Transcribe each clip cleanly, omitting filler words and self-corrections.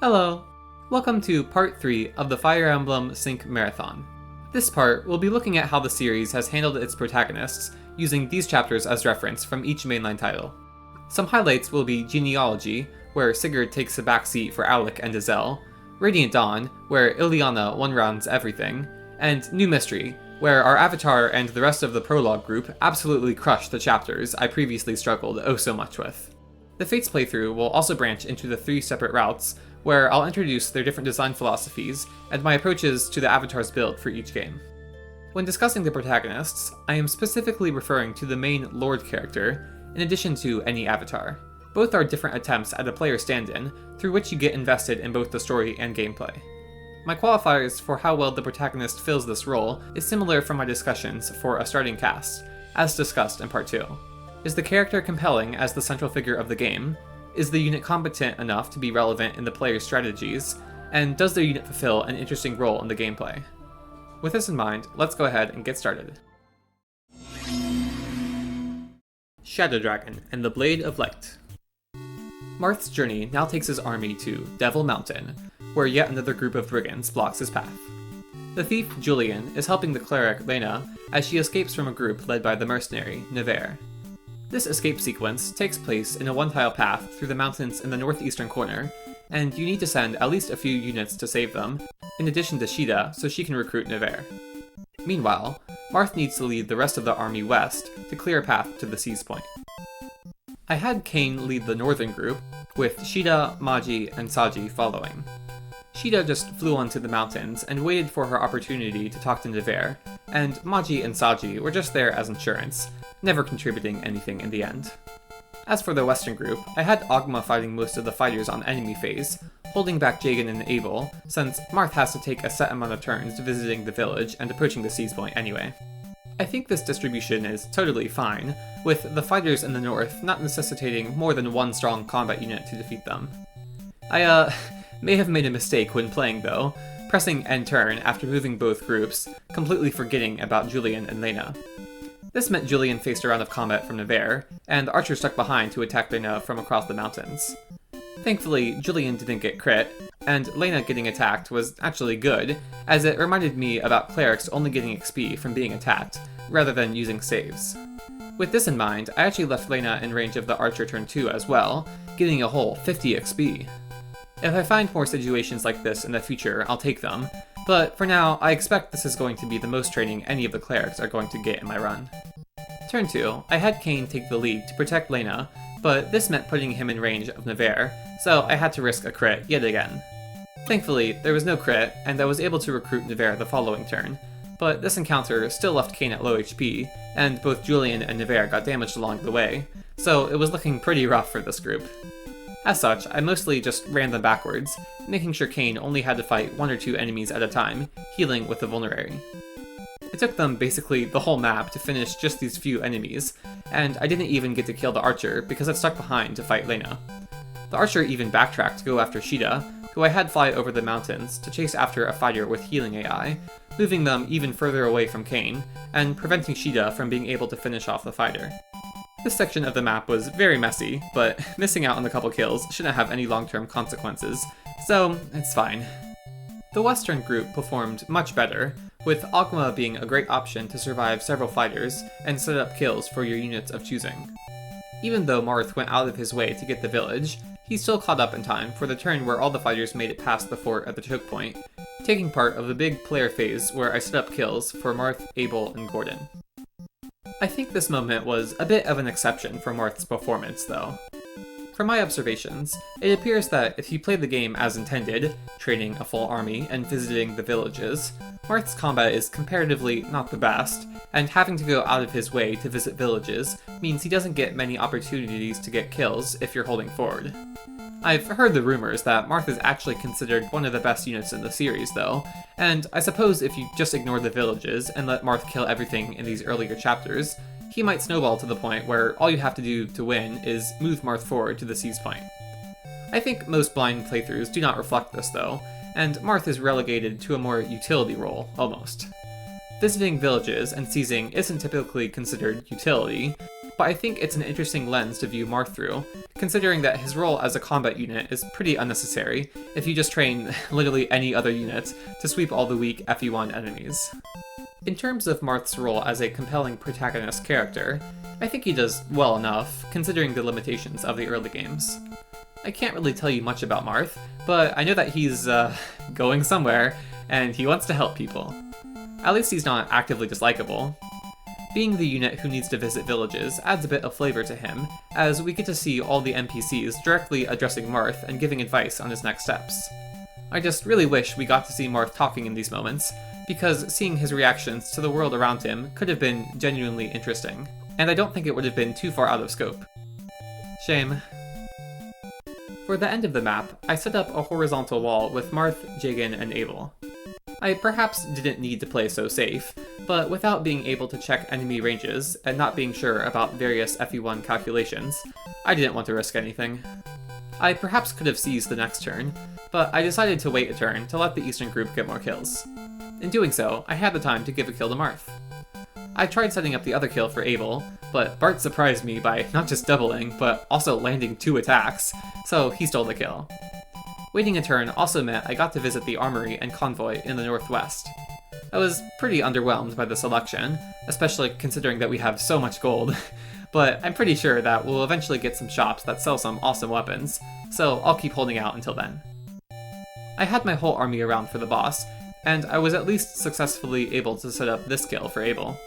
Hello! Welcome to part 3 of the Fire Emblem Sync Marathon. This part, we'll be looking at how the series has handled its protagonists, using these chapters as reference from each mainline title. Some highlights will be Genealogy, where Sigurd takes a backseat for Aulic and Azel, Radiant Dawn, where Ileana one-rounds everything, and New Mystery, where our avatar and the rest of the prologue group absolutely crush the chapters I previously struggled oh so much with. The Fates playthrough will also branch into the 3 separate routes, where I'll introduce their different design philosophies and my approaches to the avatar's build for each game. When discussing the protagonists, I am specifically referring to the main Lord character, in addition to any avatar. Both are different attempts at a player stand-in, through which you get invested in both the story and gameplay. My qualifiers for how well the protagonist fills this role is similar from my discussions for a starting cast, as discussed in part 2. Is the character compelling as the central figure of the game? Is the unit competent enough to be relevant in the player's strategies? And does their unit fulfill an interesting role in the gameplay? With this in mind, let's go ahead and get started. Shadow Dragon and the Blade of Light. Marth's journey now takes his army to Devil Mountain, where yet another group of brigands blocks his path. The thief, Julian, is helping the cleric, Lena, as she escapes from a group led by the mercenary, Nevere. This escape sequence takes place in a one-tile path through the mountains in the northeastern corner, and you need to send at least a few units to save them, in addition to Shida so she can recruit Nevere. Meanwhile, Marth needs to lead the rest of the army west to clear a path to the Sea's Point. I had Kain lead the northern group, with Shida, Maji, and Saji following. Shida just flew onto the mountains and waited for her opportunity to talk to Nevere, and Maji and Saji were just there as insurance, never contributing anything in the end. As for the western group, I had Ogma fighting most of the fighters on enemy phase, holding back Jagen and Abel, since Marth has to take a set amount of turns visiting the village and approaching the Sea's Point anyway. I think this distribution is totally fine, with the fighters in the north not necessitating more than one strong combat unit to defeat them. I may have made a mistake when playing though, pressing end turn after moving both groups, completely forgetting about Julian and Lena. This meant Julian faced a round of combat from Nevere, and the archer stuck behind to attack Lena from across the mountains. Thankfully, Julian didn't get crit, and Lena getting attacked was actually good, as it reminded me about clerics only getting XP from being attacked, rather than using saves. With this in mind, I actually left Lena in range of the archer turn 2 as well, getting a whole 50 XP. If I find more situations like this in the future, I'll take them, but for now, I expect this is going to be the most training any of the clerics are going to get in my run. Turn 2, I had Kain take the lead to protect Lena, but this meant putting him in range of Nevere, so I had to risk a crit yet again. Thankfully, there was no crit, and I was able to recruit Nevere the following turn, but this encounter still left Kain at low HP, and both Julian and Nevere got damaged along the way, so it was looking pretty rough for this group. As such, I mostly just ran them backwards, making sure Kain only had to fight 1 or 2 enemies at a time, healing with the Vulnerary. It took them basically the whole map to finish just these few enemies, and I didn't even get to kill the archer because it stuck behind to fight Lena. The archer even backtracked to go after Shida, who I had fly over the mountains to chase after a fighter with healing AI, moving them even further away from Kain, and preventing Shida from being able to finish off the fighter. This section of the map was very messy, but missing out on a couple kills shouldn't have any long-term consequences, so it's fine. The western group performed much better, with Ogma being a great option to survive several fighters and set up kills for your units of choosing. Even though Marth went out of his way to get the village, he still caught up in time for the turn where all the fighters made it past the fort at the choke point, taking part of the big player phase where I set up kills for Marth, Abel, and Gordon. I think this moment was a bit of an exception for Marth's performance, though. From my observations, it appears that if you play the game as intended, training a full army and visiting the villages, Marth's combat is comparatively not the best, and having to go out of his way to visit villages means he doesn't get many opportunities to get kills if you're holding forward. I've heard the rumors that Marth is actually considered one of the best units in the series, though, and I suppose if you just ignore the villages and let Marth kill everything in these earlier chapters, he might snowball to the point where all you have to do to win is move Marth forward to the Sea's Point. I think most blind playthroughs do not reflect this, though, and Marth is relegated to a more utility role, almost. Visiting villages and seizing isn't typically considered utility, but I think it's an interesting lens to view Marth through, considering that his role as a combat unit is pretty unnecessary if you just train literally any other unit to sweep all the weak FE1 enemies. In terms of Marth's role as a compelling protagonist character, I think he does well enough, considering the limitations of the early games. I can't really tell you much about Marth, but I know that he's, going somewhere, and he wants to help people. At least he's not actively dislikable. Being the unit who needs to visit villages adds a bit of flavor to him, as we get to see all the NPCs directly addressing Marth and giving advice on his next steps. I just really wish we got to see Marth talking in these moments, because seeing his reactions to the world around him could have been genuinely interesting, and I don't think it would have been too far out of scope. Shame. For the end of the map, I set up a horizontal wall with Marth, Gaiden, and Abel. I perhaps didn't need to play so safe, but without being able to check enemy ranges and not being sure about various FE1 calculations, I didn't want to risk anything. I perhaps could have seized the next turn, but I decided to wait a turn to let the Eastern group get more kills. In doing so, I had the time to give a kill to Marth. I tried setting up the other kill for Abel, but Bart surprised me by not just doubling, but also landing 2 attacks, so he stole the kill. Waiting a turn also meant I got to visit the armory and convoy in the northwest. I was pretty underwhelmed by the selection, especially considering that we have so much gold, but I'm pretty sure that we'll eventually get some shops that sell some awesome weapons, so I'll keep holding out until then. I had my whole army around for the boss, and I was at least successfully able to set up this kill for Abel.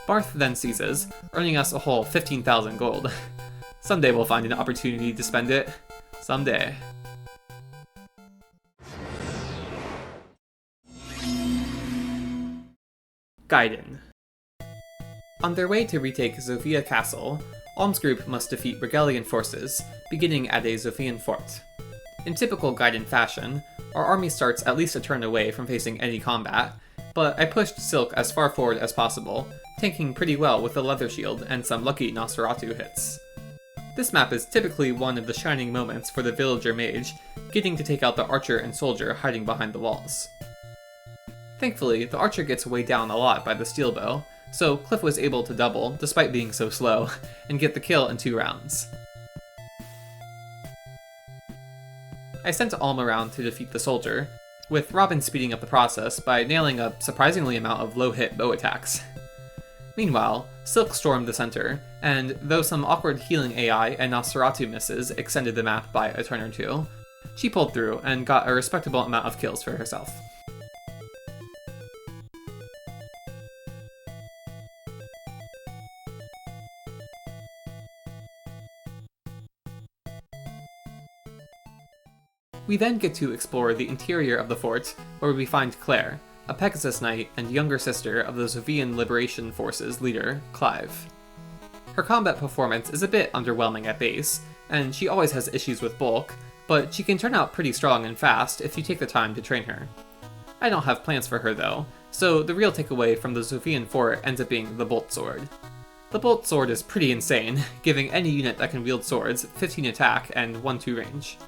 Marth then seizes, earning us a whole 15,000 gold. Someday we'll find an opportunity to spend it. Someday. Gaiden. On their way to retake Zofia Castle, Alm's group must defeat Regalian forces, beginning at a Zofian fort. In typical Gaiden fashion, our army starts at least a turn away from facing any combat, but I pushed Silk as far forward as possible, tanking pretty well with the leather shield and some lucky Nosferatu hits. This map is typically one of the shining moments for the villager mage, getting to take out the archer and soldier hiding behind the walls. Thankfully, the archer gets weighed down a lot by the steel bow, so Cliff was able to double, despite being so slow, and get the kill in 2 rounds. I sent Alm around to defeat the soldier, with Robin speeding up the process by nailing a surprisingly amount of low-hit bow attacks. Meanwhile, Silk stormed the center, and though some awkward healing AI and Nosferatu misses extended the map by a turn or 2, she pulled through and got a respectable amount of kills for herself. We then get to explore the interior of the fort, where we find Claire, a Pegasus Knight and younger sister of the Zofian Liberation Forces leader, Clive. Her combat performance is a bit underwhelming at base, and she always has issues with bulk, but she can turn out pretty strong and fast if you take the time to train her. I don't have plans for her though, so the real takeaway from the Zofian fort ends up being the Bolt Sword. The Bolt Sword is pretty insane, giving any unit that can wield swords 15 attack and 1-2 range.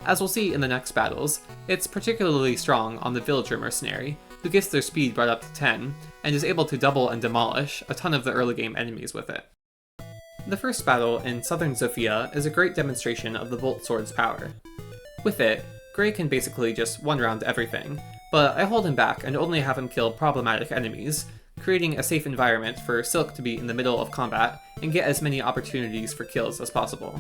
As we'll see in the next battles, it's particularly strong on the villager mercenary, who gets their speed brought up to 10, and is able to double and demolish a ton of the early game enemies with it. The first battle in southern Zofia is a great demonstration of the Bolt Sword's power. With it, Gray can basically just one-round everything, but I hold him back and only have him kill problematic enemies, creating a safe environment for Silk to be in the middle of combat and get as many opportunities for kills as possible.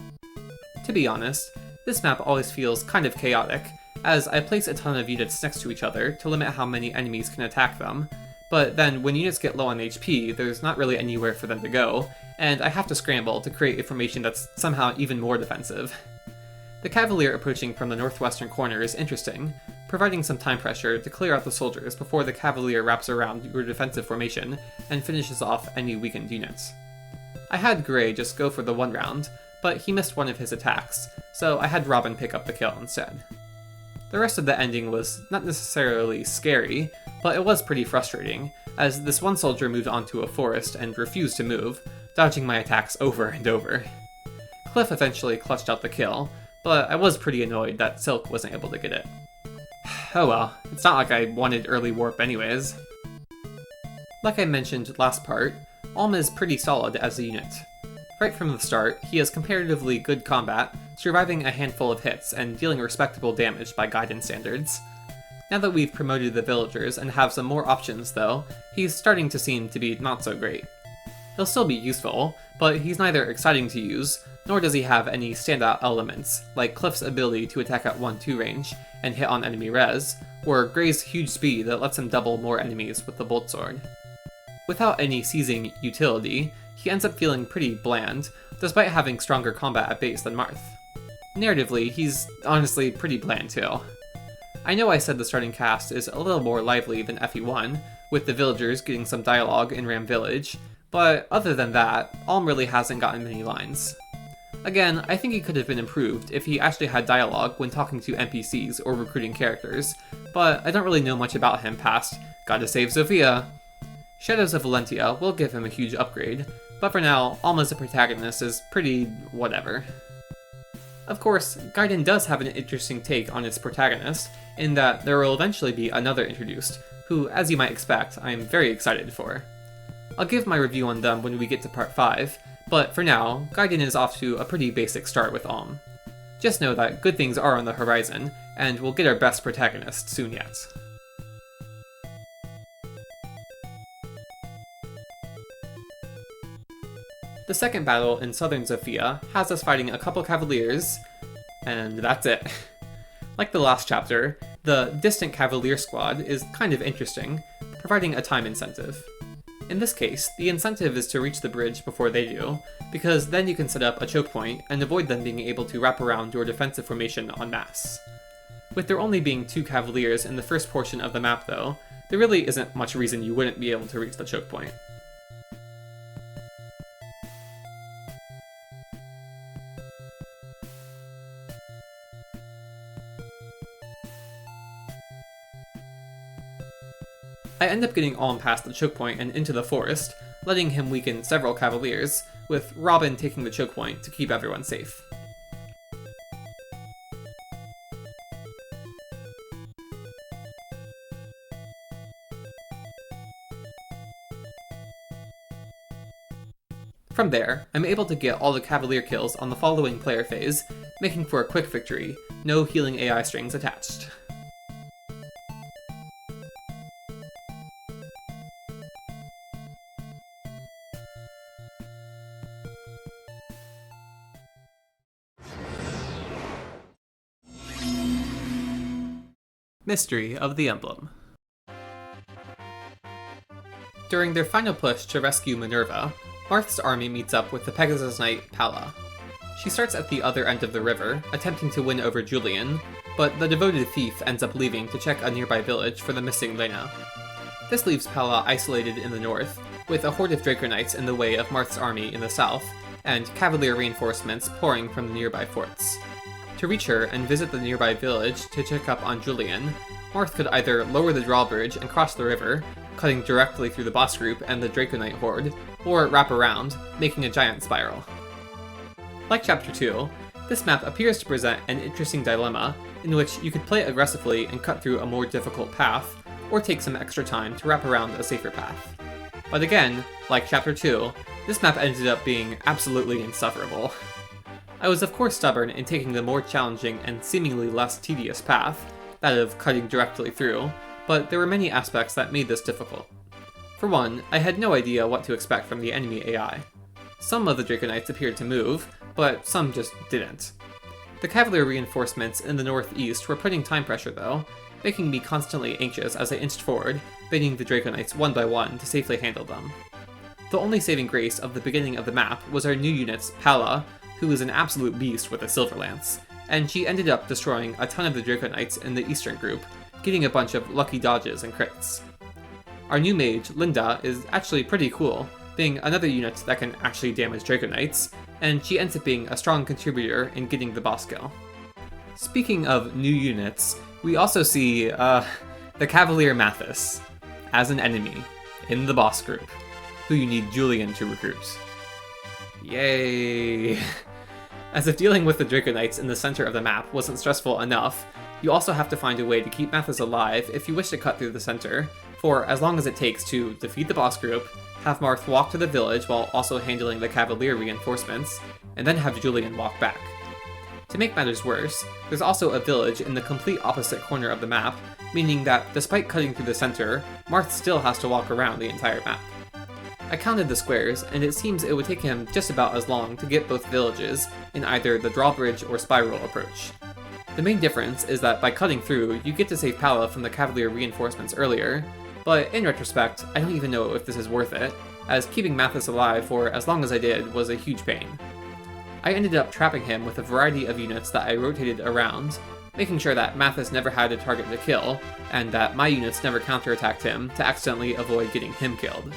To be honest, this map always feels kind of chaotic, as I place a ton of units next to each other to limit how many enemies can attack them, but then when units get low on HP, there's not really anywhere for them to go, and I have to scramble to create a formation that's somehow even more defensive. The Cavalier approaching from the northwestern corner is interesting, providing some time pressure to clear out the soldiers before the Cavalier wraps around your defensive formation and finishes off any weakened units. I had Gray just go for the 1 round, but he missed one of his attacks, so I had Robin pick up the kill instead. The rest of the ending was not necessarily scary, but it was pretty frustrating, as this one soldier moved onto a forest and refused to move, dodging my attacks over and over. Cliff eventually clutched out the kill, but I was pretty annoyed that Silk wasn't able to get it. Oh well, it's not like I wanted early warp anyways. Like I mentioned last part, Alm is pretty solid as a unit. Right from the start, he has comparatively good combat, surviving a handful of hits and dealing respectable damage by Gaiden standards. Now that we've promoted the villagers and have some more options though, he's starting to seem to be not so great. He'll still be useful, but he's neither exciting to use, nor does he have any standout elements, like Cliff's ability to attack at 1-2 range and hit on enemy res, or Gray's huge speed that lets him double more enemies with the Bolt Sword. Without any seizing utility, he ends up feeling pretty bland, despite having stronger combat at base than Marth. Narratively, he's honestly pretty bland too. I know I said the starting cast is a little more lively than FE1, with the villagers getting some dialogue in Ram Village, but other than that, Alm really hasn't gotten many lines. Again, I think he could have been improved if he actually had dialogue when talking to NPCs or recruiting characters, but I don't really know much about him past "Gotta save Sophia." Shadows of Valentia will give him a huge upgrade, but for now, Alm as a protagonist is pretty whatever. Of course, Gaiden does have an interesting take on its protagonist, in that there will eventually be another introduced, who, as you might expect, I am very excited for. I'll give my review on them when we get to part 5, but for now, Gaiden is off to a pretty basic start with Alm. Just know that good things are on the horizon, and we'll get our best protagonist soon yet. The second battle in Southern Sophia has us fighting a couple Cavaliers, and that's it. Like the last chapter, the Distant Cavalier Squad is kind of interesting, providing a time incentive. In this case, the incentive is to reach the bridge before they do, because then you can set up a choke point and avoid them being able to wrap around your defensive formation en masse. With there only being 2 Cavaliers in the first portion of the map though, there really isn't much reason you wouldn't be able to reach the choke point. I end up getting Alm past the choke point and into the forest, letting him weaken several Cavaliers, with Robin taking the choke point to keep everyone safe. From there, I'm able to get all the Cavalier kills on the following player phase, making for a quick victory, no healing AI strings attached. Mystery of the Emblem. During their final push to rescue Minerva, Marth's army meets up with the Pegasus Knight Palla. She starts at the other end of the river, attempting to win over Julian, but the devoted thief ends up leaving to check a nearby village for the missing Lena. This leaves Palla isolated in the north, with a horde of Draco Knights in the way of Marth's army in the south, and Cavalier reinforcements pouring from the nearby forts. To reach her and visit the nearby village to check up on Julian, Marth could either lower the drawbridge and cross the river, cutting directly through the boss group and the Draco Knight horde, or wrap around, making a giant spiral. Like Chapter 2, this map appears to present an interesting dilemma in which you could play aggressively and cut through a more difficult path, or take some extra time to wrap around a safer path. But again, like Chapter 2, this map ended up being absolutely insufferable. I was of course stubborn in taking the more challenging and seemingly less tedious path, that of cutting directly through, but there were many aspects that made this difficult. For one, I had no idea what to expect from the enemy AI. Some of the Draco Knights appeared to move, but some just didn't. The Cavalier reinforcements in the northeast were putting time pressure though, making me constantly anxious as I inched forward, baiting the Draco Knights one by one to safely handle them. The only saving grace of the beginning of the map was our new unit's Palla, who is an absolute beast with a Silver Lance, and she ended up destroying a ton of the Draco Knights in the eastern group, getting a bunch of lucky dodges and crits. Our new mage, Linda, is actually pretty cool, being another unit that can actually damage Draco Knights, and she ends up being a strong contributor in getting the boss kill. Speaking of new units, we also see, the Cavalier Mathis, as an enemy, in the boss group, who you need Julian to recruit. Yay! As if dealing with the Draco Knights in the center of the map wasn't stressful enough, you also have to find a way to keep Mathis alive if you wish to cut through the center, for as long as it takes to defeat the boss group, have Marth walk to the village while also handling the Cavalier reinforcements, and then have Julian walk back. To make matters worse, there's also a village in the complete opposite corner of the map, meaning that despite cutting through the center, Marth still has to walk around the entire map. I counted the squares, and it seems it would take him just about as long to get both villages in either the drawbridge or spiral approach. The main difference is that by cutting through, you get to save Palla from the Cavalier reinforcements earlier, but in retrospect, I don't even know if this is worth it, as keeping Mathis alive for as long as I did was a huge pain. I ended up trapping him with a variety of units that I rotated around, making sure that Mathis never had a target to kill, and that my units never counterattacked him to accidentally avoid getting him killed.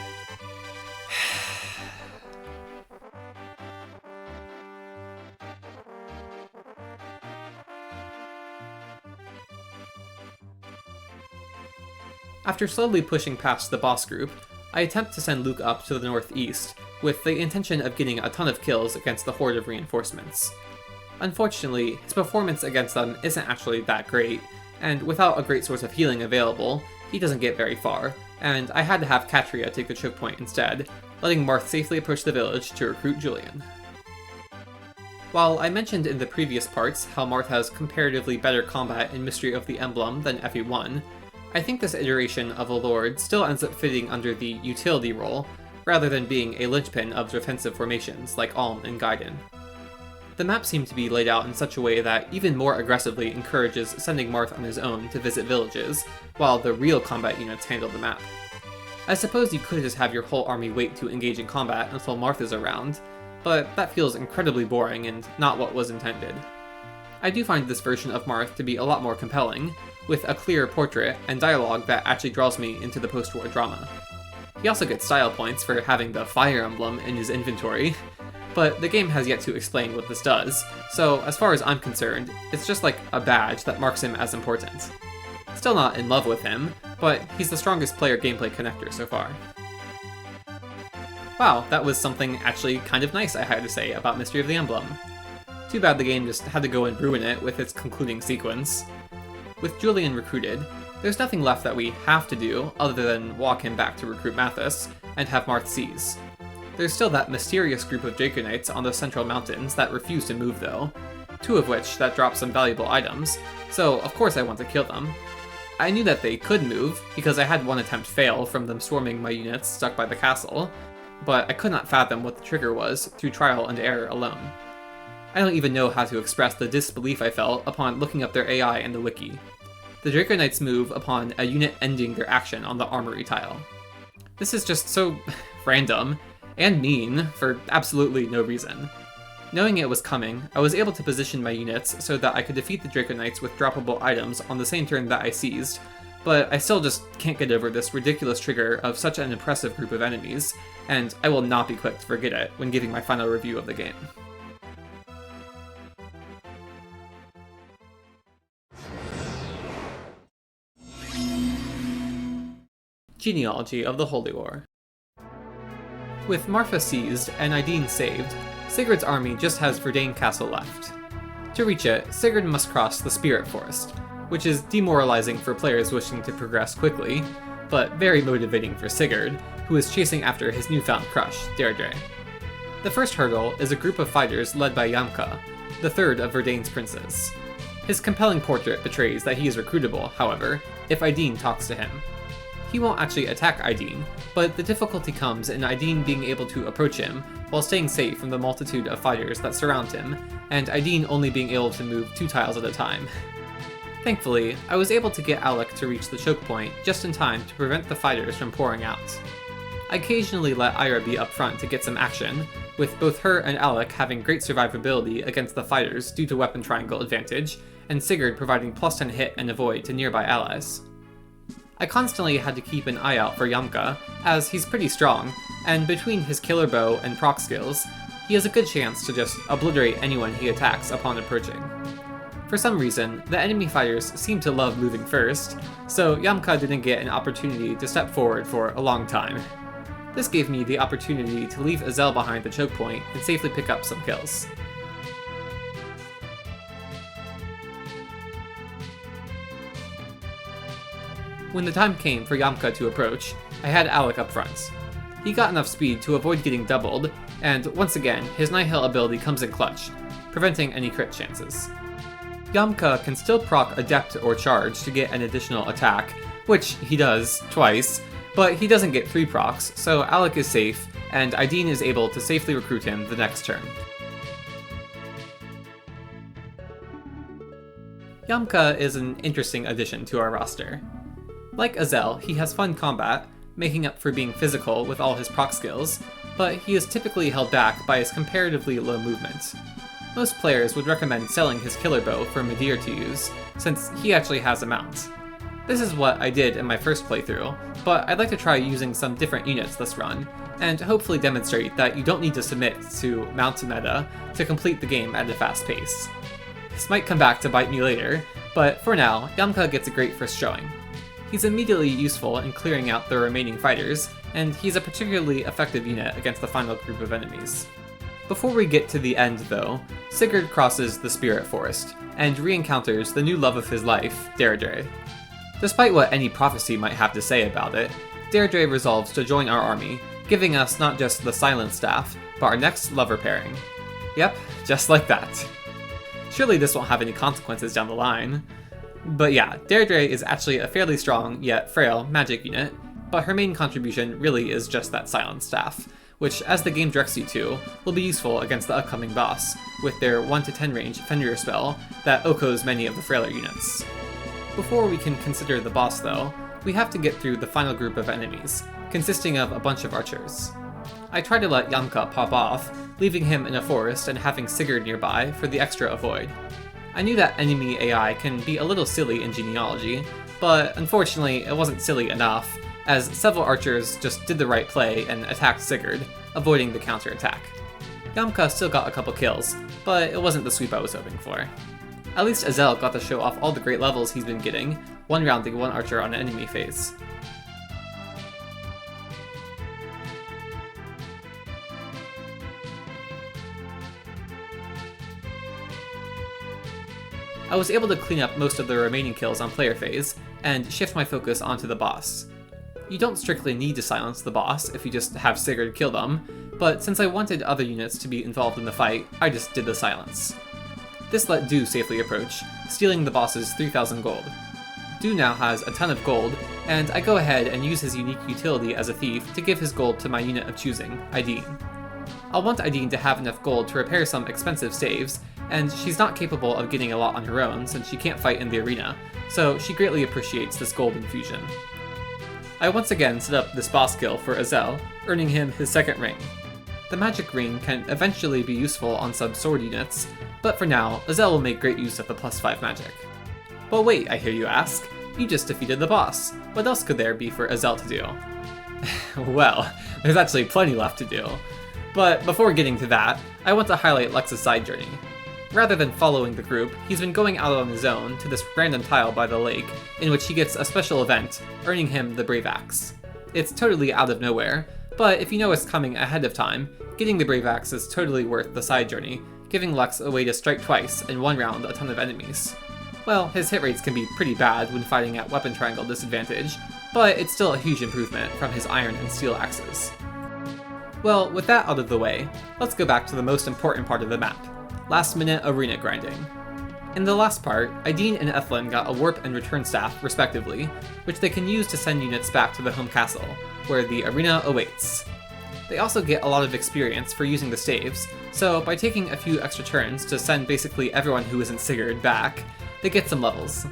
After slowly pushing past the boss group, I attempt to send Luke up to the northeast, with the intention of getting a ton of kills against the horde of reinforcements. Unfortunately, his performance against them isn't actually that great, and without a great source of healing available, he doesn't get very far, and I had to have Catria take the choke point instead, letting Marth safely approach the village to recruit Julian. While I mentioned in the previous parts how Marth has comparatively better combat in Mystery of the Emblem than FE1, I think this iteration of a Lord still ends up fitting under the utility role, rather than being a linchpin of defensive formations like Alm and Gaiden. The map seemed to be laid out in such a way that even more aggressively encourages sending Marth on his own to visit villages, while the real combat units handle the map. I suppose you could just have your whole army wait to engage in combat until Marth is around, but that feels incredibly boring and not what was intended. I do find this version of Marth to be a lot more compelling, with a clear portrait and dialogue that actually draws me into the post-war drama. He also gets style points for having the Fire Emblem in his inventory, but the game has yet to explain what this does, so as far as I'm concerned, it's just like a badge that marks him as important. Still not in love with him, but he's the strongest player gameplay connector so far. Wow, that was something actually kind of nice I had to say about Mystery of the Emblem. Too bad the game just had to go and ruin it with its concluding sequence. With Julian recruited, there's nothing left that we have to do other than walk him back to recruit Mathis and have Marth seize. There's still that mysterious group of Draco Knights on the central mountains that refuse to move though, two of which that drop some valuable items, so of course I want to kill them. I knew that they could move, because I had one attempt fail from them swarming my units stuck by the castle, but I could not fathom what the trigger was through trial and error alone. I don't even know how to express the disbelief I felt upon looking up their AI in the wiki. The Draco Knights move upon a unit ending their action on the armory tile. This is just so random, and mean, for absolutely no reason. Knowing it was coming, I was able to position my units so that I could defeat the Draco Knights with droppable items on the same turn that I seized, but I still just can't get over this ridiculous trigger of such an impressive group of enemies, and I will not be quick to forget it when giving my final review of the game. Genealogy of the Holy War. With Marfa seized and Aidin saved, Sigurd's army just has Verdane Castle left. To reach it, Sigurd must cross the Spirit Forest, which is demoralizing for players wishing to progress quickly, but very motivating for Sigurd, who is chasing after his newfound crush, Deirdre. The first hurdle is a group of fighters led by Yamka, the third of Verdane's princes. His compelling portrait betrays that he is recruitable, however, if Aidin talks to him. He won't actually attack Aidin, but the difficulty comes in Aidin being able to approach him while staying safe from the multitude of fighters that surround him, and Aidin only being able to move 2 tiles at a time. Thankfully, I was able to get Alec to reach the choke point just in time to prevent the fighters from pouring out. I occasionally let Ira be up front to get some action, with both her and Alec having great survivability against the fighters due to weapon triangle advantage, and Sigurd providing +10 hit and avoid to nearby allies. I constantly had to keep an eye out for Yamka, as he's pretty strong, and between his killer bow and proc skills, he has a good chance to just obliterate anyone he attacks upon approaching. For some reason, the enemy fighters seem to love moving first, so Yamka didn't get an opportunity to step forward for a long time. This gave me the opportunity to leave Azel behind the choke point and safely pick up some kills. When the time came for Yamka to approach, I had Alec up front. He got enough speed to avoid getting doubled, and once again, his Nihil ability comes in clutch, preventing any crit chances. Yamka can still proc Adept or Charge to get an additional attack, which he does twice, but he doesn't get 3 procs, so Alec is safe, and Aideen is able to safely recruit him the next turn. Yamka is an interesting addition to our roster. Like Azel, he has fun combat, making up for being physical with all his proc skills, but he is typically held back by his comparatively low movement. Most players would recommend selling his killer bow for Midir to use, since he actually has a mount. This is what I did in my first playthrough, but I'd like to try using some different units this run, and hopefully demonstrate that you don't need to submit to mount meta to complete the game at a fast pace. This might come back to bite me later, but for now, Yamka gets a great first showing. He's immediately useful in clearing out the remaining fighters, and he's a particularly effective unit against the final group of enemies. Before we get to the end though, Sigurd crosses the Spirit Forest, and re-encounters the new love of his life, Deirdre. Despite what any prophecy might have to say about it, Deirdre resolves to join our army, giving us not just the Silent Staff, but our next lover pairing. Yep, just like that. Surely this won't have any consequences down the line. But yeah, Deirdre is actually a fairly strong, yet frail, magic unit, but her main contribution really is just that Silent Staff, which, as the game directs you to, will be useful against the upcoming boss, with their 1 to 10 range Fenrir spell that OHKOs many of the frailer units. Before we can consider the boss though, we have to get through the final group of enemies, consisting of a bunch of archers. I try to let Yamka pop off, leaving him in a forest and having Sigurd nearby for the extra avoid. I knew that enemy AI can be a little silly in Genealogy, but unfortunately it wasn't silly enough, as several archers just did the right play and attacked Sigurd, avoiding the counterattack. Yamka still got a couple kills, but it wasn't the sweep I was hoping for. At least Azel got to show off all the great levels he's been getting, one-rounding one archer on an enemy phase. I was able to clean up most of the remaining kills on player phase, and shift my focus onto the boss. You don't strictly need to silence the boss if you just have Sigurd kill them, but since I wanted other units to be involved in the fight, I just did the silence. This let Du safely approach, stealing the boss's 3,000 gold. Du now has a ton of gold, and I go ahead and use his unique utility as a thief to give his gold to my unit of choosing, Aideen. I'll want Aideen to have enough gold to repair some expensive staves, and she's not capable of getting a lot on her own since she can't fight in the arena, so she greatly appreciates this gold infusion. I once again set up this boss kill for Azel, earning him his second ring. The magic ring can eventually be useful on sub-sword units, but for now, Azel will make great use of the +5 magic. But wait, I hear you ask, you just defeated the boss. What else could there be for Azel to do? Well, there's actually plenty left to do. But before getting to that, I want to highlight Lex's side journey. Rather than following the group, he's been going out on his own to this random tile by the lake, in which he gets a special event, earning him the Brave Axe. It's totally out of nowhere, but if you know it's coming ahead of time, getting the Brave Axe is totally worth the side journey, giving Lex a way to strike twice and one-round a ton of enemies. Well, his hit rates can be pretty bad when fighting at weapon triangle disadvantage, but it's still a huge improvement from his iron and steel axes. Well, with that out of the way, let's go back to the most important part of the map. Last-minute arena grinding. In the last part, Aideen and Ethlin got a warp and return staff, respectively, which they can use to send units back to the home castle, where the arena awaits. They also get a lot of experience for using the staves, so by taking a few extra turns to send basically everyone who isn't Sigurd back, they get some levels.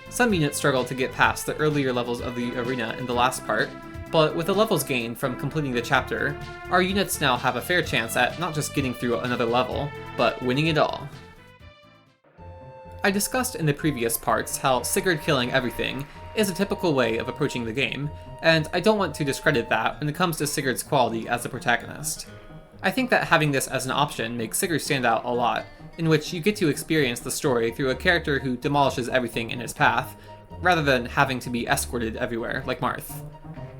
Some units struggle to get past the earlier levels of the arena in the last part, but with the levels gained from completing the chapter, our units now have a fair chance at not just getting through another level, but winning it all. I discussed in the previous parts how Sigurd killing everything is a typical way of approaching the game, and I don't want to discredit that when it comes to Sigurd's quality as a protagonist. I think that having this as an option makes Sigurd stand out a lot, in which you get to experience the story through a character who demolishes everything in his path, rather than having to be escorted everywhere like Marth.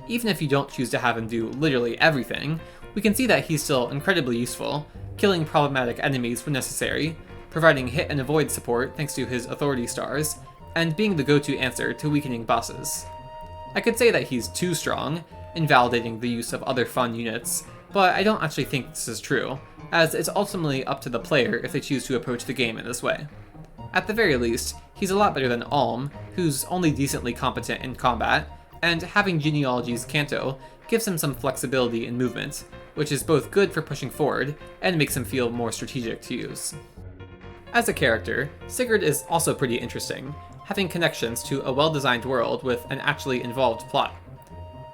Even if you don't choose to have him do literally everything, we can see that he's still incredibly useful, killing problematic enemies when necessary, providing hit and avoid support thanks to his authority stars, and being the go-to answer to weakening bosses. I could say that he's too strong, invalidating the use of other fun units, but I don't actually think this is true, as it's ultimately up to the player if they choose to approach the game in this way. At the very least, he's a lot better than Alm, who's only decently competent in combat, and having Genealogy's Canto gives him some flexibility in movement, which is both good for pushing forward and makes him feel more strategic to use. As a character, Sigurd is also pretty interesting, having connections to a well-designed world with an actually involved plot.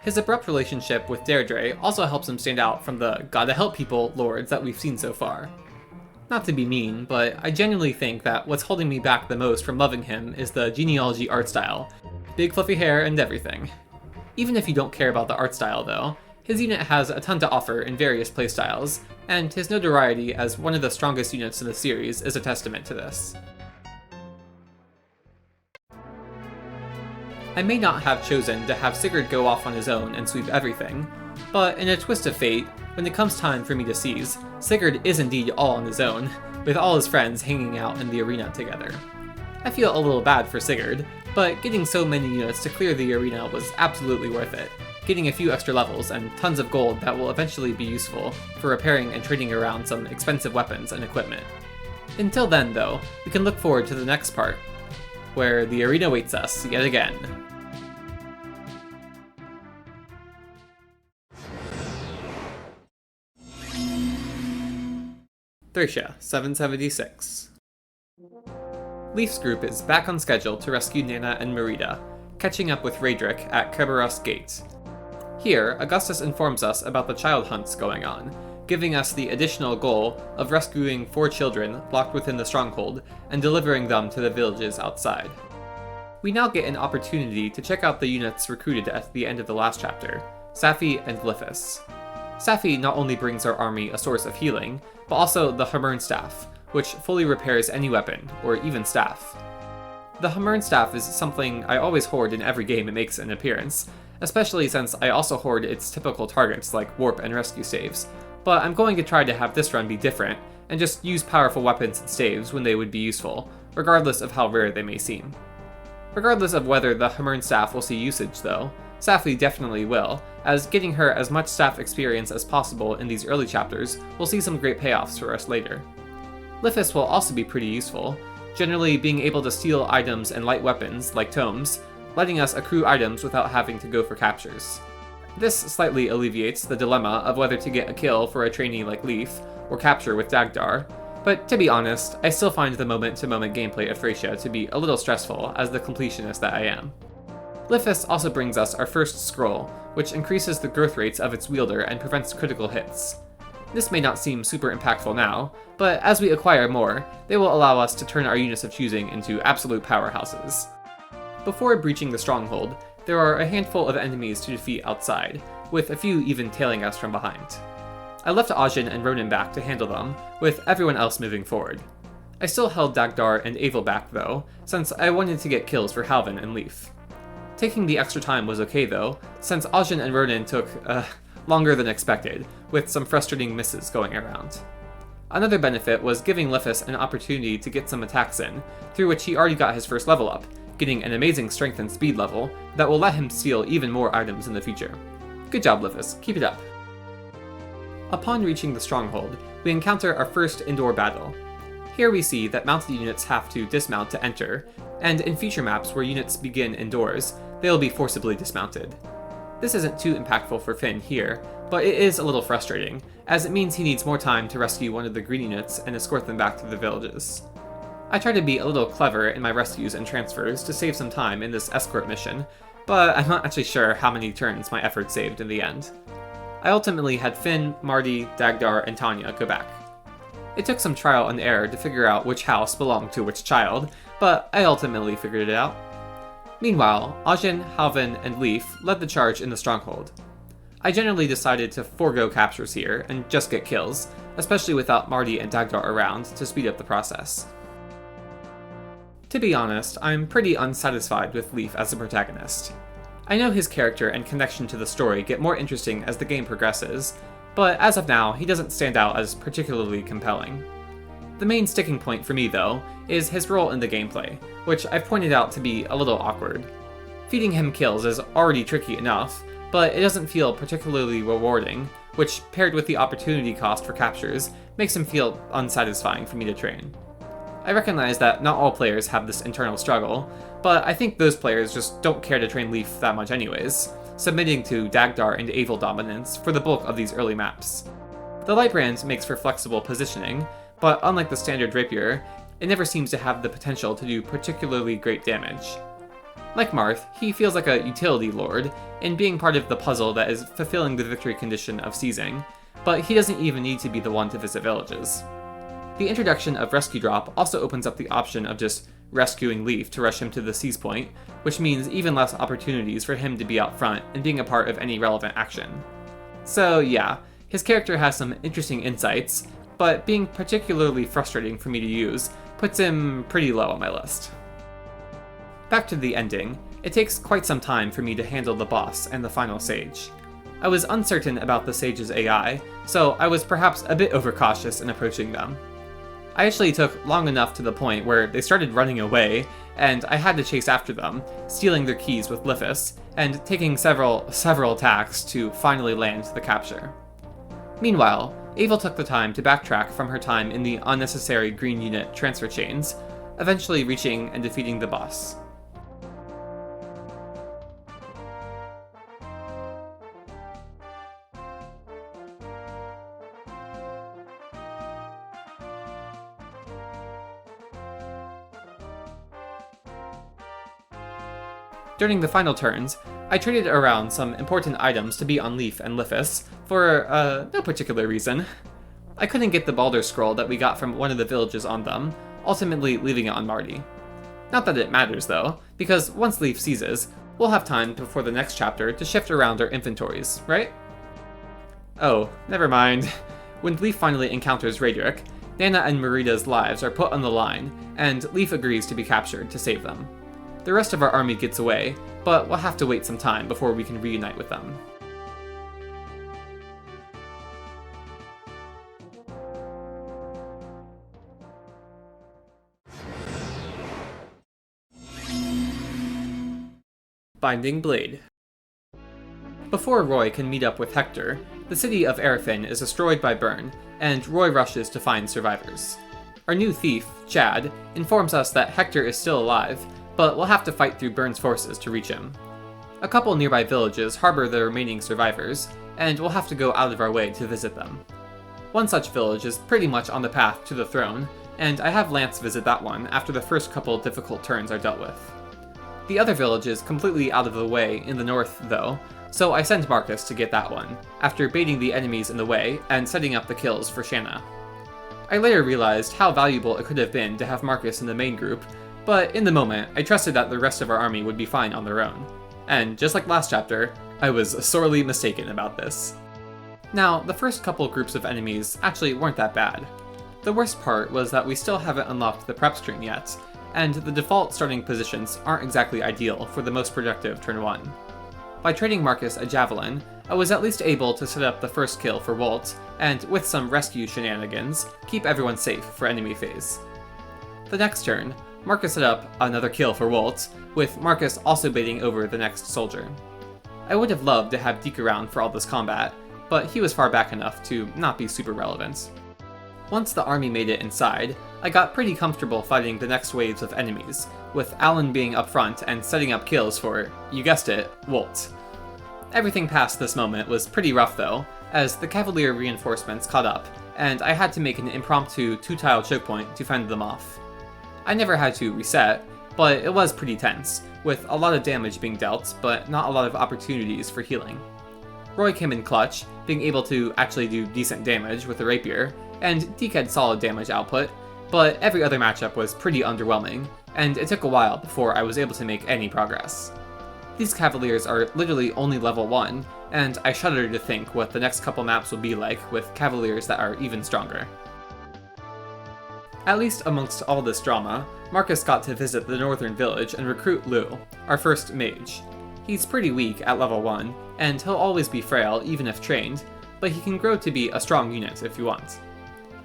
His abrupt relationship with Deirdre also helps him stand out from the gotta help people lords that we've seen so far. Not to be mean, but I genuinely think that what's holding me back the most from loving him is the Genealogy art style. Big fluffy hair and everything. Even if you don't care about the art style though, his unit has a ton to offer in various playstyles, and his notoriety as one of the strongest units in the series is a testament to this. I may not have chosen to have Sigurd go off on his own and sweep everything, but in a twist of fate, when it comes time for me to seize, Sigurd is indeed all on his own, with all his friends hanging out in the arena together. I feel a little bad for Sigurd, but getting so many units to clear the arena was absolutely worth it, getting a few extra levels and tons of gold that will eventually be useful for repairing and trading around some expensive weapons and equipment. Until then though, we can look forward to the next part, where the arena waits us yet again. Thracia, 776. Leif's group is back on schedule to rescue Nana and Merida, catching up with Raedric at Kerberos Gate. Here, Augustus informs us about the child hunts going on, giving us the additional goal of rescuing 4 children locked within the stronghold and delivering them to the villages outside. We now get an opportunity to check out the units recruited at the end of the last chapter, Safi and Glyphis. Safi not only brings our army a source of healing, but also the Hamurn Staff, which fully repairs any weapon, or even staff. The Hamurn Staff is something I always hoard in every game it makes an appearance, especially since I also hoard its typical targets like warp and rescue staves, but I'm going to try to have this run be different, and just use powerful weapons and staves when they would be useful, regardless of how rare they may seem. Regardless of whether the Hamurn Staff will see usage though, Safi definitely will, as getting her as much staff experience as possible in these early chapters will see some great payoffs for us later. Glyphis will also be pretty useful, generally being able to steal items and light weapons, like tomes, letting us accrue items without having to go for captures. This slightly alleviates the dilemma of whether to get a kill for a trainee like Leif, or capture with Dagdar, but to be honest, I still find the moment-to-moment gameplay of Thracia to be a little stressful as the completionist that I am. Glyphis also brings us our first scroll, which increases the growth rates of its wielder and prevents critical hits. This may not seem super impactful now, but as we acquire more, they will allow us to turn our units of choosing into absolute powerhouses. Before breaching the stronghold, there are a handful of enemies to defeat outside, with a few even tailing us from behind. I left Ajin and Ronan back to handle them, with everyone else moving forward. I still held Dagdar and Avel back though, since I wanted to get kills for Halvin and Leif. Taking the extra time was okay though, since Ajin and Ronan took, longer than expected, with some frustrating misses going around. Another benefit was giving Glyphis an opportunity to get some attacks in, through which he already got his first level up, getting an amazing strength and speed level that will let him steal even more items in the future. Good job, Glyphis, keep it up. Upon reaching the stronghold, we encounter our first indoor battle. Here we see that mounted units have to dismount to enter, and in future maps where units begin indoors, they will be forcibly dismounted. This isn't too impactful for Finn here, but it is a little frustrating, as it means he needs more time to rescue one of the green units and escort them back to the villages. I try to be a little clever in my rescues and transfers to save some time in this escort mission, but I'm not actually sure how many turns my effort saved in the end. I ultimately had Finn, Marty, Dagdar, and Tanya go back. It took some trial and error to figure out which house belonged to which child, but I ultimately figured it out. Meanwhile, Ajin, Halvin, and Leif led the charge in the stronghold. I generally decided to forego captures here and just get kills, especially without Marty and Dagdar around to speed up the process. To be honest, I'm pretty unsatisfied with Leif as a protagonist. I know his character and connection to the story get more interesting as the game progresses, but as of now, he doesn't stand out as particularly compelling. The main sticking point for me, though, is his role in the gameplay, which I've pointed out to be a little awkward. Feeding him kills is already tricky enough, but it doesn't feel particularly rewarding, which, paired with the opportunity cost for captures, makes him feel unsatisfying for me to train. I recognize that not all players have this internal struggle, but I think those players just don't care to train Leaf that much anyways, submitting to Dagdar and Avil dominance for the bulk of these early maps. The Lightbrand makes for flexible positioning, but unlike the standard Rapier, it never seems to have the potential to do particularly great damage. Like Marth, he feels like a utility lord, in being part of the puzzle that is fulfilling the victory condition of seizing, but he doesn't even need to be the one to visit villages. The introduction of Rescue Drop also opens up the option of just rescuing Leaf to rush him to the seize point, which means even less opportunities for him to be out front and being a part of any relevant action. So yeah, his character has some interesting insights, but being particularly frustrating for me to use puts him pretty low on my list. Back to the ending, it takes quite some time for me to handle the boss and the final sage. I was uncertain about the sage's AI, so I was perhaps a bit overcautious in approaching them. I actually took long enough to the point where they started running away, and I had to chase after them, stealing their keys with Lithus, and taking several attacks to finally land the capture. Meanwhile, Avil took the time to backtrack from her time in the unnecessary green unit transfer chains, eventually reaching and defeating the boss. During the final turns, I traded around some important items to be on Leaf and Lithus for, no particular reason. I couldn't get the Baldur Scroll that we got from one of the villages on them, ultimately leaving it on Marty. Not that it matters though, because once Leaf seizes, we'll have time before the next chapter to shift around our inventories, right? Oh, never mind. When Leaf finally encounters Radric, Nana and Merita's lives are put on the line, and Leaf agrees to be captured to save them. The rest of our army gets away, but we'll have to wait some time before we can reunite with them. Binding Blade. Before Roy can meet up with Hector, the city of Erefin is destroyed by Burn, and Roy rushes to find survivors. Our new thief, Chad, informs us that Hector is still alive, but we'll have to fight through Burn's forces to reach him. A couple nearby villages harbor the remaining survivors, and we'll have to go out of our way to visit them. One such village is pretty much on the path to the throne, and I have Lance visit that one after the first couple difficult turns are dealt with. The other village is completely out of the way in the north, though, so I send Marcus to get that one, after baiting the enemies in the way and setting up the kills for Shanna. I later realized how valuable it could have been to have Marcus in the main group, but in the moment, I trusted that the rest of our army would be fine on their own. And just like last chapter, I was sorely mistaken about this. Now, the first couple groups of enemies actually weren't that bad. The worst part was that we still haven't unlocked the prep screen yet, and the default starting positions aren't exactly ideal for the most productive turn 1. By trading Marcus a javelin, I was at least able to set up the first kill for Walt, and with some rescue shenanigans, keep everyone safe for enemy phase. The next turn, Marcus set up another kill for Walt, with Marcus also baiting over the next soldier. I would have loved to have Deke around for all this combat, but he was far back enough to not be super relevant. Once the army made it inside, I got pretty comfortable fighting the next waves of enemies, with Alan being up front and setting up kills for, you guessed it, Walt. Everything past this moment was pretty rough though, as the Cavalier reinforcements caught up, and I had to make an impromptu 2-tile choke point to fend them off. I never had to reset, but it was pretty tense, with a lot of damage being dealt, but not a lot of opportunities for healing. Roy came in clutch, being able to actually do decent damage with the rapier, and Deke had solid damage output, but every other matchup was pretty underwhelming, and it took a while before I was able to make any progress. These Cavaliers are literally only level 1, and I shudder to think what the next couple maps will be like with Cavaliers that are even stronger. At least amongst all this drama, Marcus got to visit the northern village and recruit Lou, our first mage. He's pretty weak at level 1, and he'll always be frail even if trained, but he can grow to be a strong unit if you want.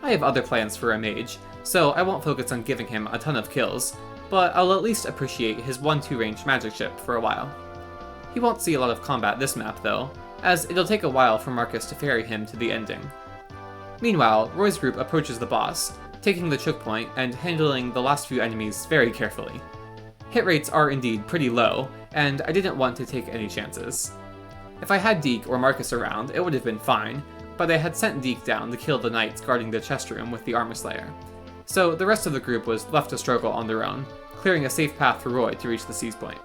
I have other plans for a mage, so I won't focus on giving him a ton of kills, but I'll at least appreciate his 1-2 range magic ship for a while. He won't see a lot of combat this map though, as it'll take a while for Marcus to ferry him to the ending. Meanwhile, Roy's group approaches the boss, taking the choke point and handling the last few enemies very carefully. Hit rates are indeed pretty low, and I didn't want to take any chances. If I had Deke or Marcus around, it would have been fine, but I had sent Deke down to kill the knights guarding the chest room with the armor slayer. So the rest of the group was left to struggle on their own, clearing a safe path for Roy to reach the seize point.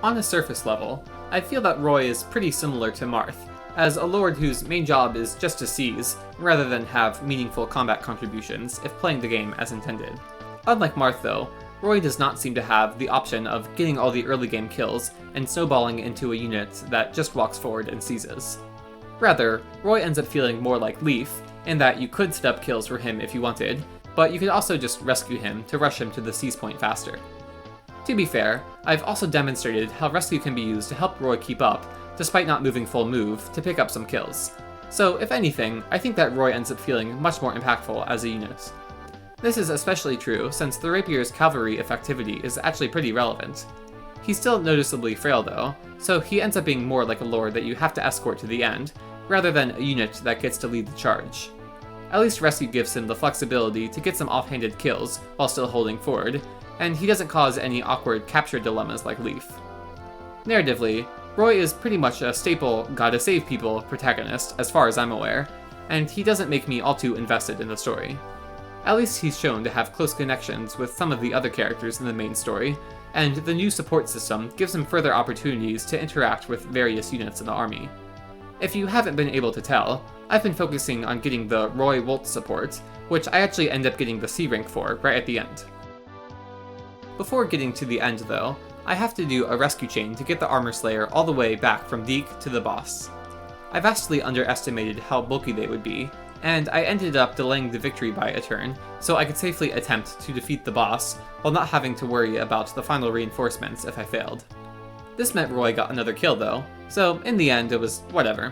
On a surface level, I feel that Roy is pretty similar to Marth, as a lord whose main job is just to seize, rather than have meaningful combat contributions if playing the game as intended. Unlike Marth though, Roy does not seem to have the option of getting all the early game kills and snowballing into a unit that just walks forward and seizes. Rather, Roy ends up feeling more like Leaf, in that you could set up kills for him if you wanted, but you could also just rescue him to rush him to the seize point faster. To be fair, I've also demonstrated how rescue can be used to help Roy keep up, despite not moving full move, to pick up some kills. So if anything, I think that Roy ends up feeling much more impactful as a unit. This is especially true since the Rapier's cavalry effectivity is actually pretty relevant. He's still noticeably frail though, so he ends up being more like a lord that you have to escort to the end, rather than a unit that gets to lead the charge. At least rescue gives him the flexibility to get some offhanded kills while still holding forward, and he doesn't cause any awkward capture dilemmas like Leaf. Narratively, Roy is pretty much a staple gotta save people protagonist as far as I'm aware, and he doesn't make me all too invested in the story. At least he's shown to have close connections with some of the other characters in the main story, and the new support system gives him further opportunities to interact with various units in the army. If you haven't been able to tell, I've been focusing on getting the Roy Wolt support, which I actually end up getting the C rank for right at the end. Before getting to the end though, I have to do a rescue chain to get the armor slayer all the way back from Deke to the boss. I vastly underestimated how bulky they would be, and I ended up delaying the victory by a turn so I could safely attempt to defeat the boss while not having to worry about the final reinforcements if I failed. This meant Roy got another kill though, so in the end it was whatever.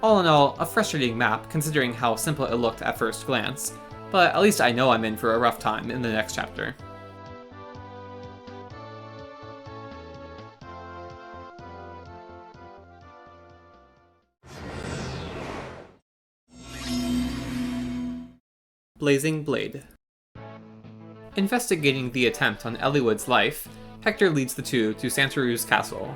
All in all, a frustrating map considering how simple it looked at first glance, but at least I know I'm in for a rough time in the next chapter. Blazing Blade. Investigating the attempt on Eliwood's life, Hector leads the two to Santaru's castle.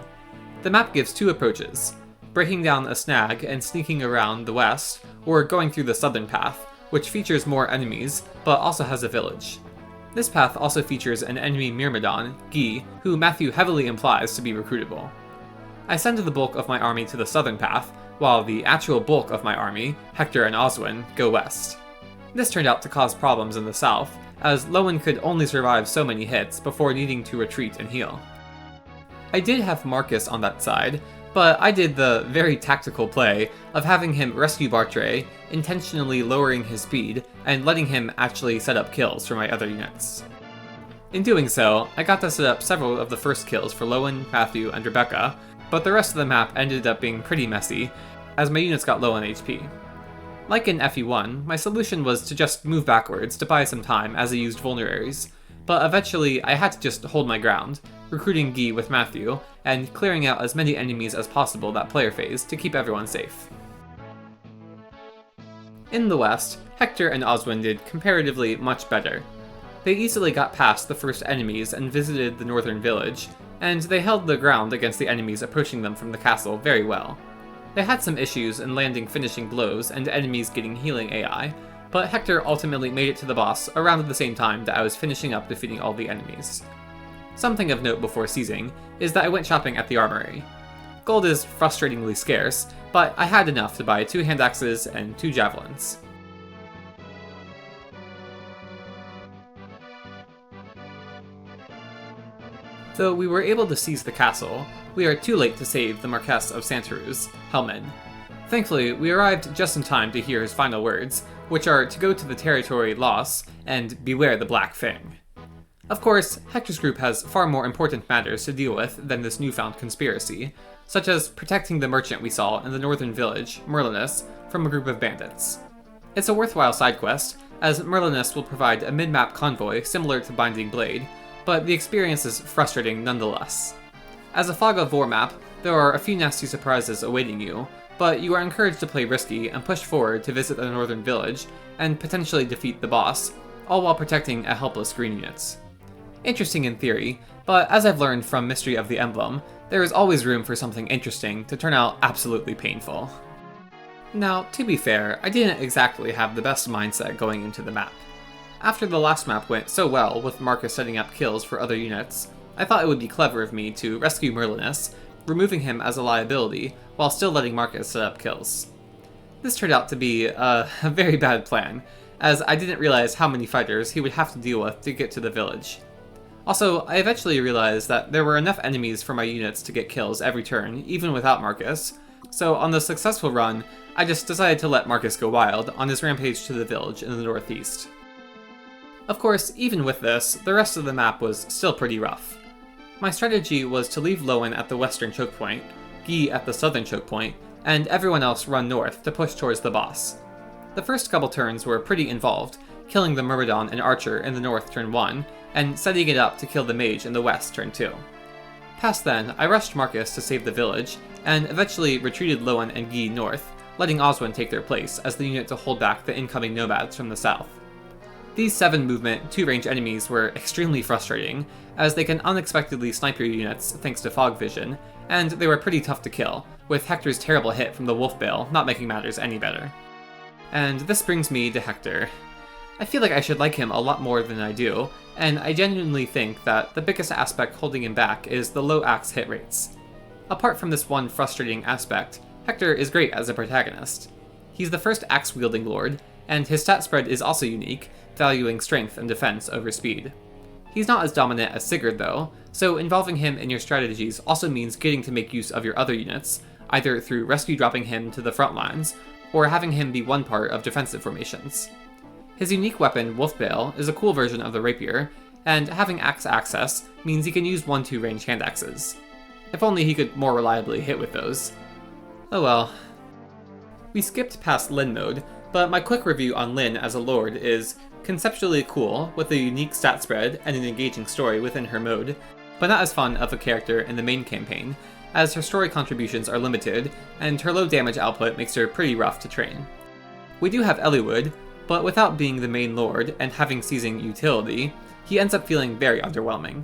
The map gives two approaches, breaking down a snag and sneaking around the west, or going through the southern path, which features more enemies, but also has a village. This path also features an enemy Myrmidon, Guy, who Matthew heavily implies to be recruitable. I send the bulk of my army to the southern path, while the actual bulk of my army, Hector and Oswin, go west. This turned out to cause problems in the south, as Lowen could only survive so many hits before needing to retreat and heal. I did have Marcus on that side, but I did the very tactical play of having him rescue Bartre, intentionally lowering his speed, and letting him actually set up kills for my other units. In doing so, I got to set up several of the first kills for Lowen, Matthew, and Rebecca, but the rest of the map ended up being pretty messy, as my units got low on HP. Like in FE1, my solution was to just move backwards to buy some time as I used vulneraries, but eventually I had to just hold my ground, recruiting Guy with Matthew, and clearing out as many enemies as possible that player phase to keep everyone safe. In the west, Hector and Oswin did comparatively much better. They easily got past the first enemies and visited the northern village, and they held the ground against the enemies approaching them from the castle very well. They had some issues in landing finishing blows and enemies getting healing AI, but Hector ultimately made it to the boss around the same time that I was finishing up defeating all the enemies. Something of note before seizing is that I went shopping at the armory. Gold is frustratingly scarce, but I had enough to buy 2 hand axes and 2 javelins. Though we were able to seize the castle, we are too late to save the Marquess of Santaruz, Helman. Thankfully, we arrived just in time to hear his final words, which are to go to the territory Loss and beware the Black Fang. Of course, Hector's group has far more important matters to deal with than this newfound conspiracy, such as protecting the merchant we saw in the northern village, Merlinus, from a group of bandits. It's a worthwhile side quest, as Merlinus will provide a mid-map convoy similar to Binding Blade, but the experience is frustrating nonetheless. As a Fog of War map, there are a few nasty surprises awaiting you, but you are encouraged to play risky and push forward to visit the northern village and potentially defeat the boss, all while protecting a helpless green unit. Interesting in theory, but as I've learned from Mystery of the Emblem, there is always room for something interesting to turn out absolutely painful. Now, to be fair, I didn't exactly have the best mindset going into the map. After the last map went so well with Marcus setting up kills for other units, I thought it would be clever of me to rescue Merlinus, removing him as a liability while still letting Marcus set up kills. This turned out to be a very bad plan, as I didn't realize how many fighters he would have to deal with to get to the village. Also, I eventually realized that there were enough enemies for my units to get kills every turn, even without Marcus, so on the successful run, I just decided to let Marcus go wild on his rampage to the village in the northeast. Of course, even with this, the rest of the map was still pretty rough. My strategy was to leave Lowen at the western choke point, Guy at the southern choke point, and everyone else run north to push towards the boss. The first couple turns were pretty involved, killing the Myrmidon and Archer in the north turn 1, and setting it up to kill the mage in the west turn 2. Past then, I rushed Marcus to save the village, and eventually retreated Lowen and Guy north, letting Oswin take their place as the unit to hold back the incoming nomads from the south. These 7 movement, 2-range enemies were extremely frustrating, as they can unexpectedly snipe your units thanks to fog vision, and they were pretty tough to kill, with Hector's terrible hit from the Wolf Bale not making matters any better. And this brings me to Hector. I feel like I should like him a lot more than I do, and I genuinely think that the biggest aspect holding him back is the low axe hit rates. Apart from this one frustrating aspect, Hector is great as a protagonist. He's the first axe-wielding lord, and his stat spread is also unique, valuing strength and defense over speed. He's not as dominant as Sigurd though, so involving him in your strategies also means getting to make use of your other units, either through rescue dropping him to the front lines, or having him be one part of defensive formations. His unique weapon, Wolfbale, is a cool version of the rapier, and having axe access means he can use 1-2 range hand axes. If only he could more reliably hit with those. Oh well. We skipped past Lyn mode, but my quick review on Lyn as a lord is conceptually cool, with a unique stat spread and an engaging story within her mode, but not as fun of a character in the main campaign, as her story contributions are limited, and her low damage output makes her pretty rough to train. We do have Eliwood, but without being the main lord and having seizing utility, he ends up feeling very underwhelming.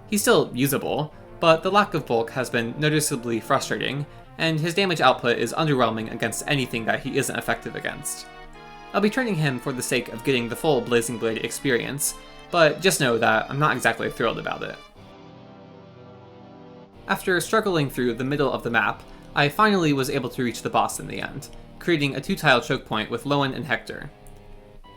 He's still usable, but the lack of bulk has been noticeably frustrating, and his damage output is underwhelming against anything that he isn't effective against. I'll be training him for the sake of getting the full Blazing Blade experience, but just know that I'm not exactly thrilled about it. After struggling through the middle of the map, I finally was able to reach the boss in the end, creating a 2-tile choke point with Lowen and Hector.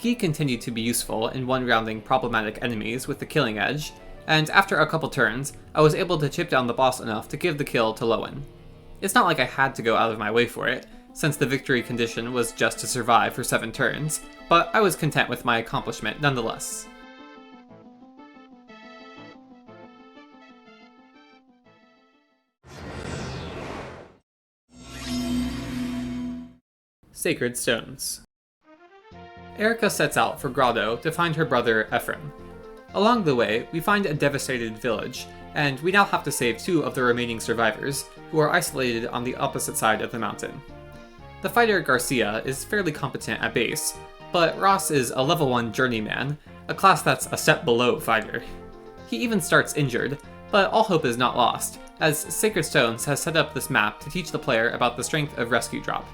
Guy continued to be useful in one-rounding problematic enemies with the killing edge, and after a couple turns, I was able to chip down the boss enough to give the kill to Lowen. It's not like I had to go out of my way for it, since the victory condition was just to survive for 7 turns, but I was content with my accomplishment nonetheless. Sacred Stones. Erica sets out for Grotto to find her brother Ephraim. Along the way, we find a devastated village, and we now have to save 2 of the remaining survivors, who are isolated on the opposite side of the mountain. The fighter Garcia is fairly competent at base, but Ross is a level 1 journeyman, a class that's a step below fighter. He even starts injured, but all hope is not lost, as Sacred Stones has set up this map to teach the player about the strength of Rescue Drop.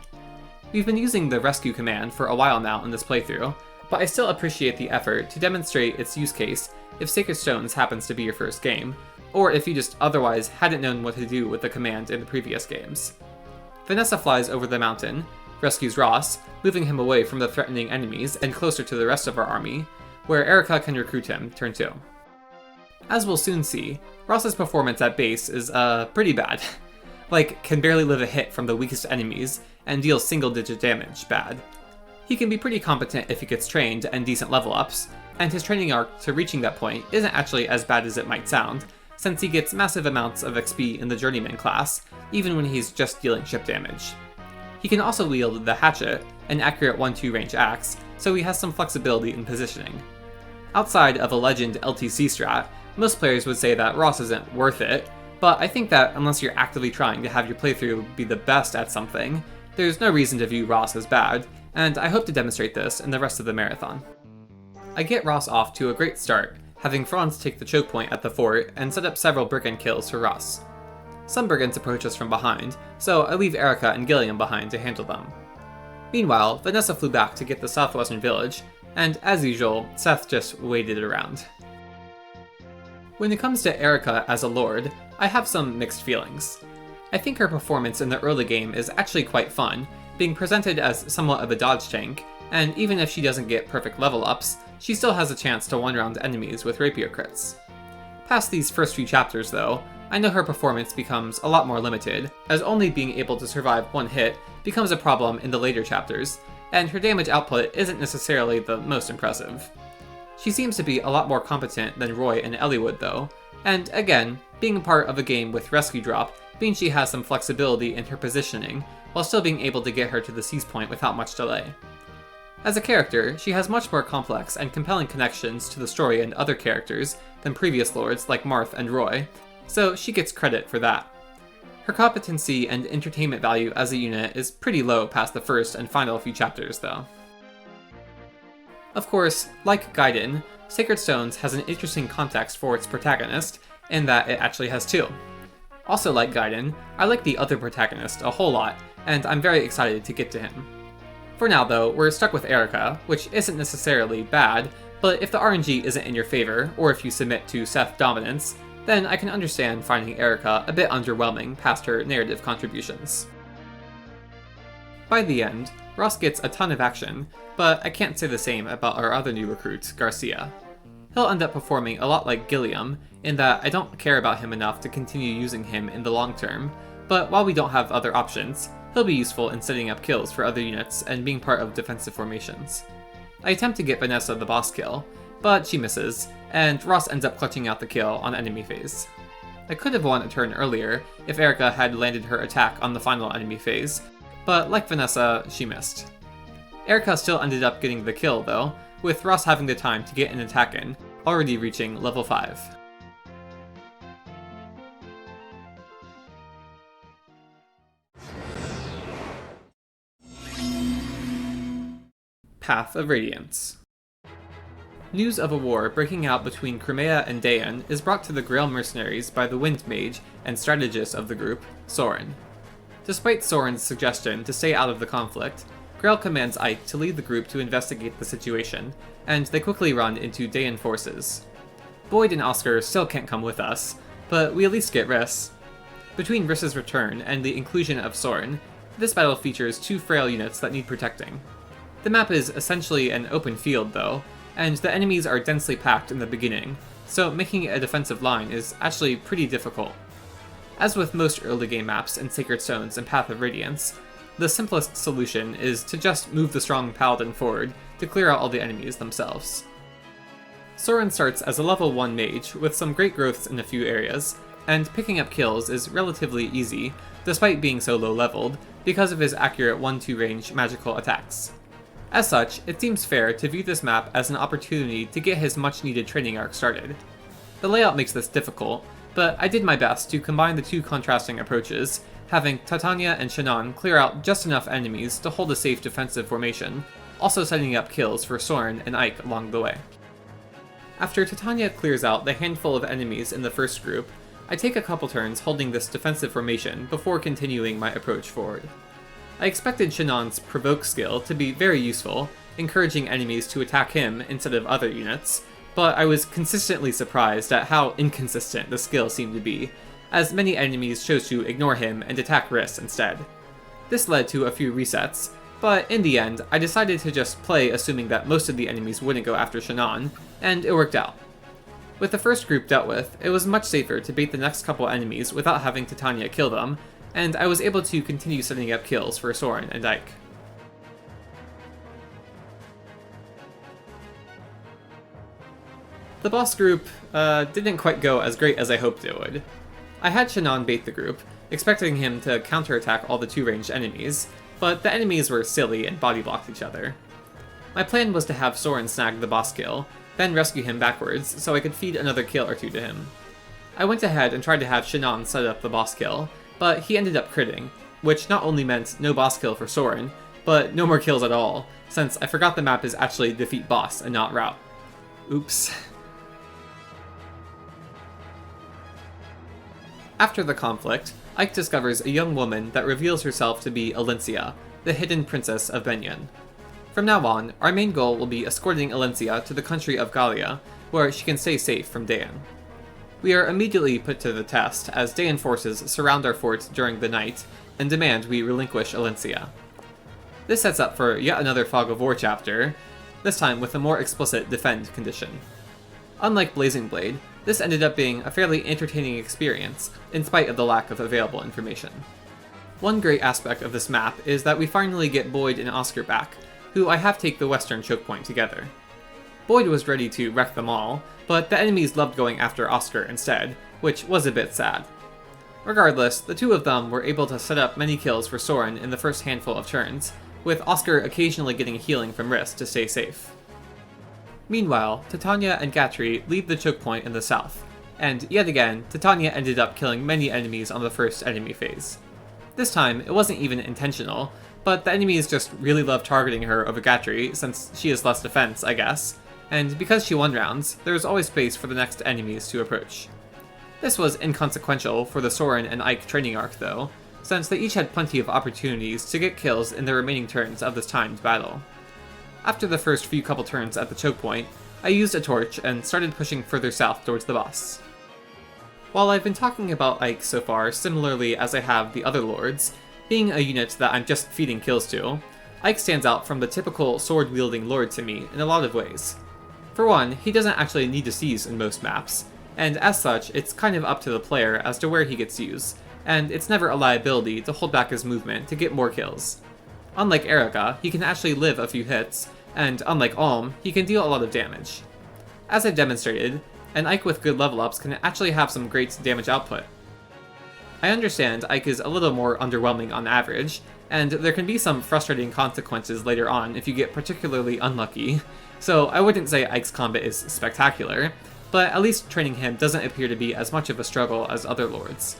We've been using the rescue command for a while now in this playthrough, but I still appreciate the effort to demonstrate its use case if Sacred Stones happens to be your first game, or if you just otherwise hadn't known what to do with the command in the previous games. Vanessa flies over the mountain, rescues Ross, moving him away from the threatening enemies and closer to the rest of our army, where Erica can recruit him, turn 2. As we'll soon see, Ross's performance at base is pretty bad. Like, can barely live a hit from the weakest enemies, and deals single-digit damage bad. He can be pretty competent if he gets trained and decent level ups, and his training arc to reaching that point isn't actually as bad as it might sound, since he gets massive amounts of XP in the Journeyman class, even when he's just dealing ship damage. He can also wield the Hatchet, an accurate 1-2 range axe, so he has some flexibility in positioning. Outside of a legend LTC strat, most players would say that Ross isn't worth it, but I think that unless you're actively trying to have your playthrough be the best at something, there's no reason to view Ross as bad, and I hope to demonstrate this in the rest of the marathon. I get Ross off to a great start, having Franz take the choke point at the fort and set up several brigand kills for Ross. Some brigands approach us from behind, so I leave Erica and Gilliam behind to handle them. Meanwhile, Vanessa flew back to get the southwestern village, and as usual, Seth just waited around. When it comes to Erica as a lord, I have some mixed feelings. I think her performance in the early game is actually quite fun, being presented as somewhat of a dodge tank, and even if she doesn't get perfect level ups, she still has a chance to one-round enemies with rapier crits. Past these first few chapters though, I know her performance becomes a lot more limited, as only being able to survive one hit becomes a problem in the later chapters, and her damage output isn't necessarily the most impressive. She seems to be a lot more competent than Roy and Elliewood though, and again, being part of a game with Rescue Drop means she has some flexibility in her positioning, while still being able to get her to the seize point without much delay. As a character, she has much more complex and compelling connections to the story and other characters than previous lords like Marth and Roy, so she gets credit for that. Her competency and entertainment value as a unit is pretty low past the first and final few chapters though. Of course, like Gaiden, Sacred Stones has an interesting context for its protagonist, in that it actually has two. Also like Gaiden, I like the other protagonist a whole lot, and I'm very excited to get to him. For now though, we're stuck with Erica, which isn't necessarily bad, but if the RNG isn't in your favor, or if you submit to Seth dominance, then I can understand finding Erica a bit underwhelming past her narrative contributions. By the end, Ross gets a ton of action, but I can't say the same about our other new recruit, Garcia. He'll end up performing a lot like Gilliam, in that I don't care about him enough to continue using him in the long term, but while we don't have other options, he'll be useful in setting up kills for other units and being part of defensive formations. I attempt to get Vanessa the boss kill, but she misses, and Ross ends up clutching out the kill on enemy phase. I could have won a turn earlier if Erica had landed her attack on the final enemy phase, but like Vanessa, she missed. Erica still ended up getting the kill though, with Ross having the time to get an attack in, already reaching level 5. Path of Radiance. News of a war breaking out between Crimea and Dayan is brought to the Grail mercenaries by the Wind Mage and strategist of the group, Soren. Despite Soren's suggestion to stay out of the conflict, Grail commands Ike to lead the group to investigate the situation, and they quickly run into Dayan forces. Boyd and Oscar still can't come with us, but we at least get Riss. Between Riss's return and the inclusion of Soren, this battle features 2 frail units that need protecting. The map is essentially an open field though, and the enemies are densely packed in the beginning, so making a defensive line is actually pretty difficult. As with most early game maps in Sacred Stones and Path of Radiance, the simplest solution is to just move the strong paladin forward to clear out all the enemies themselves. Soren starts as a level 1 mage with some great growths in a few areas, and picking up kills is relatively easy despite being so low leveled because of his accurate 1-2 range magical attacks. As such, it seems fair to view this map as an opportunity to get his much needed training arc started. The layout makes this difficult, but I did my best to combine the 2 contrasting approaches, having Titania and Shannon clear out just enough enemies to hold a safe defensive formation, also setting up kills for Soren and Ike along the way. After Titania clears out the handful of enemies in the first group, I take a couple turns holding this defensive formation before continuing my approach forward. I expected Shannon's Provoke skill to be very useful, encouraging enemies to attack him instead of other units, but I was consistently surprised at how inconsistent the skill seemed to be, as many enemies chose to ignore him and attack Riss instead. This led to a few resets, but in the end, I decided to just play assuming that most of the enemies wouldn't go after Shannon, and it worked out. With the first group dealt with, it was much safer to bait the next couple enemies without having Titania kill them, and I was able to continue setting up kills for Soren and Ike. The boss group didn't quite go as great as I hoped it would. I had Shannon bait the group, expecting him to counterattack all the 2-ranged enemies, but the enemies were silly and body blocked each other. My plan was to have Soren snag the boss kill, then rescue him backwards so I could feed another kill or two to him. I went ahead and tried to have Shannon set up the boss kill, but he ended up critting, which not only meant no boss kill for Soren, but no more kills at all, since I forgot the map is actually defeat boss and not route. Oops. After the conflict, Ike discovers a young woman that reveals herself to be Valencia, the hidden princess of Benyon. From now on, our main goal will be escorting Valencia to the country of Gallia, where she can stay safe from Dayan. We are immediately put to the test as Dayan forces surround our fort during the night and demand we relinquish Valencia. This sets up for yet another Fog of War chapter, this time with a more explicit defend condition. Unlike Blazing Blade, this ended up being a fairly entertaining experience, in spite of the lack of available information. One great aspect of this map is that we finally get Boyd and Oscar back, who I have take the western choke point together. Boyd was ready to wreck them all, but the enemies loved going after Oscar instead, which was a bit sad. Regardless, the two of them were able to set up many kills for Soren in the first handful of turns, with Oscar occasionally getting healing from Wrist to stay safe. Meanwhile, Titania and Gatry lead the choke point in the south, and yet again, Titania ended up killing many enemies on the first enemy phase. This time, it wasn't even intentional, but the enemies just really love targeting her over Gatry since she has less defense, I guess, and because she won rounds, there is always space for the next enemies to approach. This was inconsequential for the Soren and Ike training arc though, since they each had plenty of opportunities to get kills in the remaining turns of this timed battle. After the first few couple turns at the choke point, I used a torch and started pushing further south towards the boss. While I've been talking about Ike so far similarly as I have the other lords, being a unit that I'm just feeding kills to, Ike stands out from the typical sword-wielding lord to me in a lot of ways. For one, he doesn't actually need to seize in most maps, and as such, it's kind of up to the player as to where he gets used, and it's never a liability to hold back his movement to get more kills. Unlike Erica, he can actually live a few hits, and unlike Alm, he can deal a lot of damage. As I've demonstrated, an Ike with good level ups can actually have some great damage output. I understand Ike is a little more underwhelming on average, and there can be some frustrating consequences later on if you get particularly unlucky, so I wouldn't say Ike's combat is spectacular, but at least training him doesn't appear to be as much of a struggle as other lords.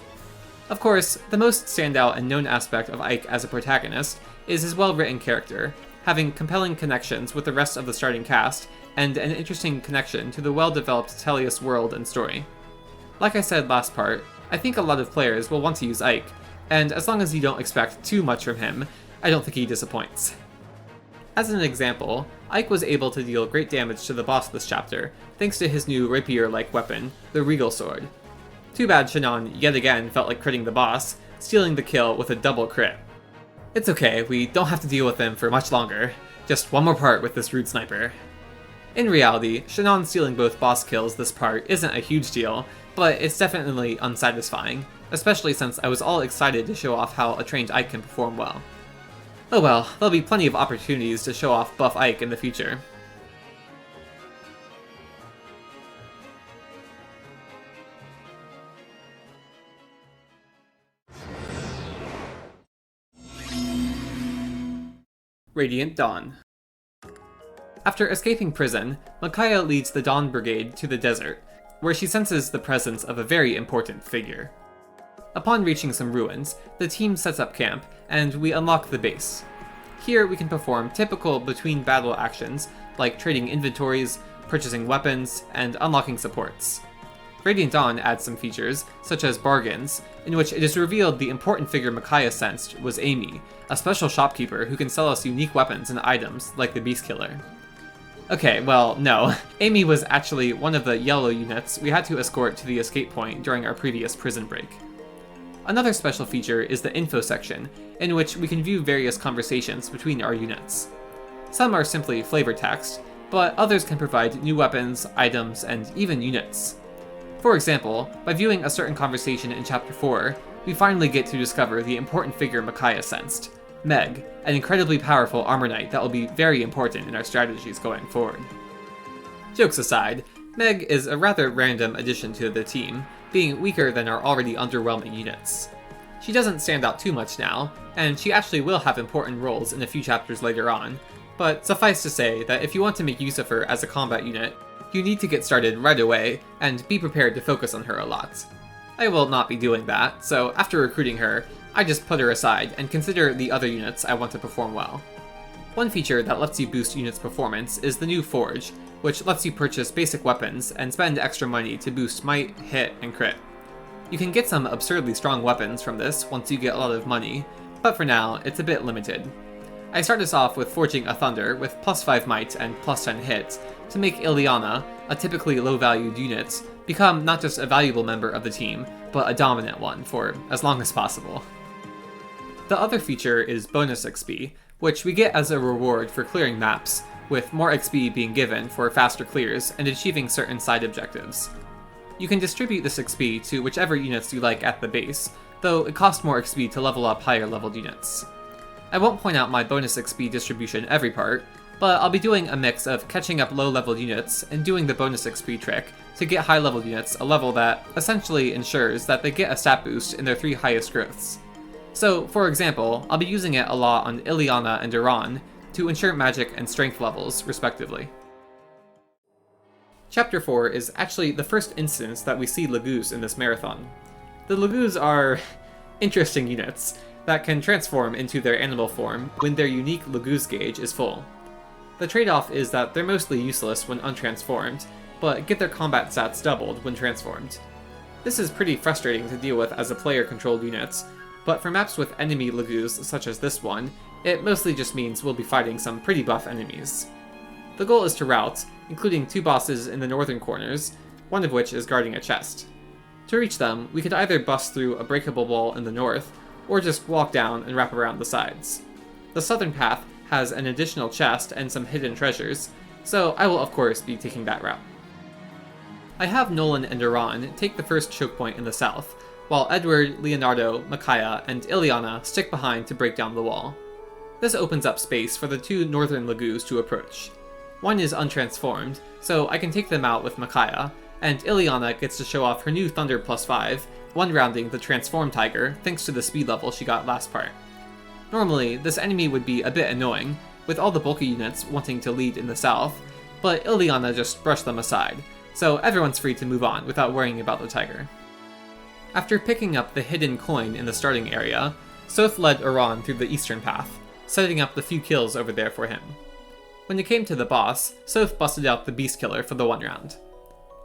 Of course, the most standout and known aspect of Ike as a protagonist is his well-written character, having compelling connections with the rest of the starting cast, and an interesting connection to the well-developed Tellius world and story. Like I said last part, I think a lot of players will want to use Ike, and as long as you don't expect too much from him, I don't think he disappoints. As an example, Ike was able to deal great damage to the boss this chapter, thanks to his new rapier-like weapon, the Regal Sword. Too bad Shannon yet again felt like critting the boss, stealing the kill with a double crit. It's okay, we don't have to deal with him for much longer. Just one more part with this rude sniper. In reality, Shannon stealing both boss kills this part isn't a huge deal, but it's definitely unsatisfying, especially since I was all excited to show off how a trained Ike can perform well. Oh well, there'll be plenty of opportunities to show off buff Ike in the future. Radiant Dawn. After escaping prison, Micaiah leads the Dawn Brigade to the desert, where she senses the presence of a very important figure. Upon reaching some ruins, the team sets up camp, and we unlock the base. Here we can perform typical between-battle actions, like trading inventories, purchasing weapons, and unlocking supports. Radiant Dawn adds some features, such as bargains, in which it is revealed the important figure Micaiah sensed was Amy, a special shopkeeper who can sell us unique weapons and items, like the Beast Killer. Okay, well, no. Amy was actually one of the yellow units we had to escort to the escape point during our previous prison break. Another special feature is the info section, in which we can view various conversations between our units. Some are simply flavor text, but others can provide new weapons, items, and even units. For example, by viewing a certain conversation in Chapter 4, we finally get to discover the important figure Micaiah sensed, Meg, an incredibly powerful armor knight that will be very important in our strategies going forward. Jokes aside, Meg is a rather random addition to the team, being weaker than our already underwhelming units. She doesn't stand out too much now, and she actually will have important roles in a few chapters later on, but suffice to say that if you want to make use of her as a combat unit, you need to get started right away and be prepared to focus on her a lot. I will not be doing that, so after recruiting her, I just put her aside and consider the other units I want to perform well. One feature that lets you boost units' performance is the new Forge, which lets you purchase basic weapons and spend extra money to boost might, hit, and crit. You can get some absurdly strong weapons from this once you get a lot of money, but for now, it's a bit limited. I start us off with forging a Thunder with plus 5 might and plus 10 hits to make Ileana, a typically low-valued unit, become not just a valuable member of the team, but a dominant one for as long as possible. The other feature is bonus XP, which we get as a reward for clearing maps, with more XP being given for faster clears and achieving certain side objectives. You can distribute this XP to whichever units you like at the base, though it costs more XP to level up higher leveled units. I won't point out my bonus XP distribution every part, but I'll be doing a mix of catching up low leveled units and doing the bonus XP trick to get high leveled units a level that essentially ensures that they get a stat boost in their 3 highest growths. So, for example, I'll be using it a lot on Ileana and Iran to ensure magic and strength levels, respectively. Chapter 4 is actually the first instance that we see Lagoos in this marathon. The Lagoos are interesting units that can transform into their animal form when their unique Lagoos gauge is full. The trade-off is that they're mostly useless when untransformed, but get their combat stats doubled when transformed. This is pretty frustrating to deal with as a player-controlled unit, but for maps with enemy Lagoos such as this one, it mostly just means we'll be fighting some pretty buff enemies. The goal is to route, including 2 bosses in the northern corners, one of which is guarding a chest. To reach them, we could either bust through a breakable wall in the north, or just walk down and wrap around the sides. The southern path has an additional chest and some hidden treasures, so I will of course be taking that route. I have Nolan and Iran take the first choke point in the south, while Edward, Leonardo, Micaiah, and Ileana stick behind to break down the wall. This opens up space for the 2 northern Lagoos to approach. One is untransformed, so I can take them out with Micaiah, and Ileana gets to show off her new Thunder plus 5, one-rounding the transformed tiger thanks to the speed level she got last part. Normally, this enemy would be a bit annoying, with all the bulky units wanting to lead in the south, but Ileana just brushed them aside, so everyone's free to move on without worrying about the tiger. After picking up the hidden coin in the starting area, Soth led Iran through the eastern path, setting up the few kills over there for him. When it came to the boss, Soth busted out the Beast Killer for the 1 round.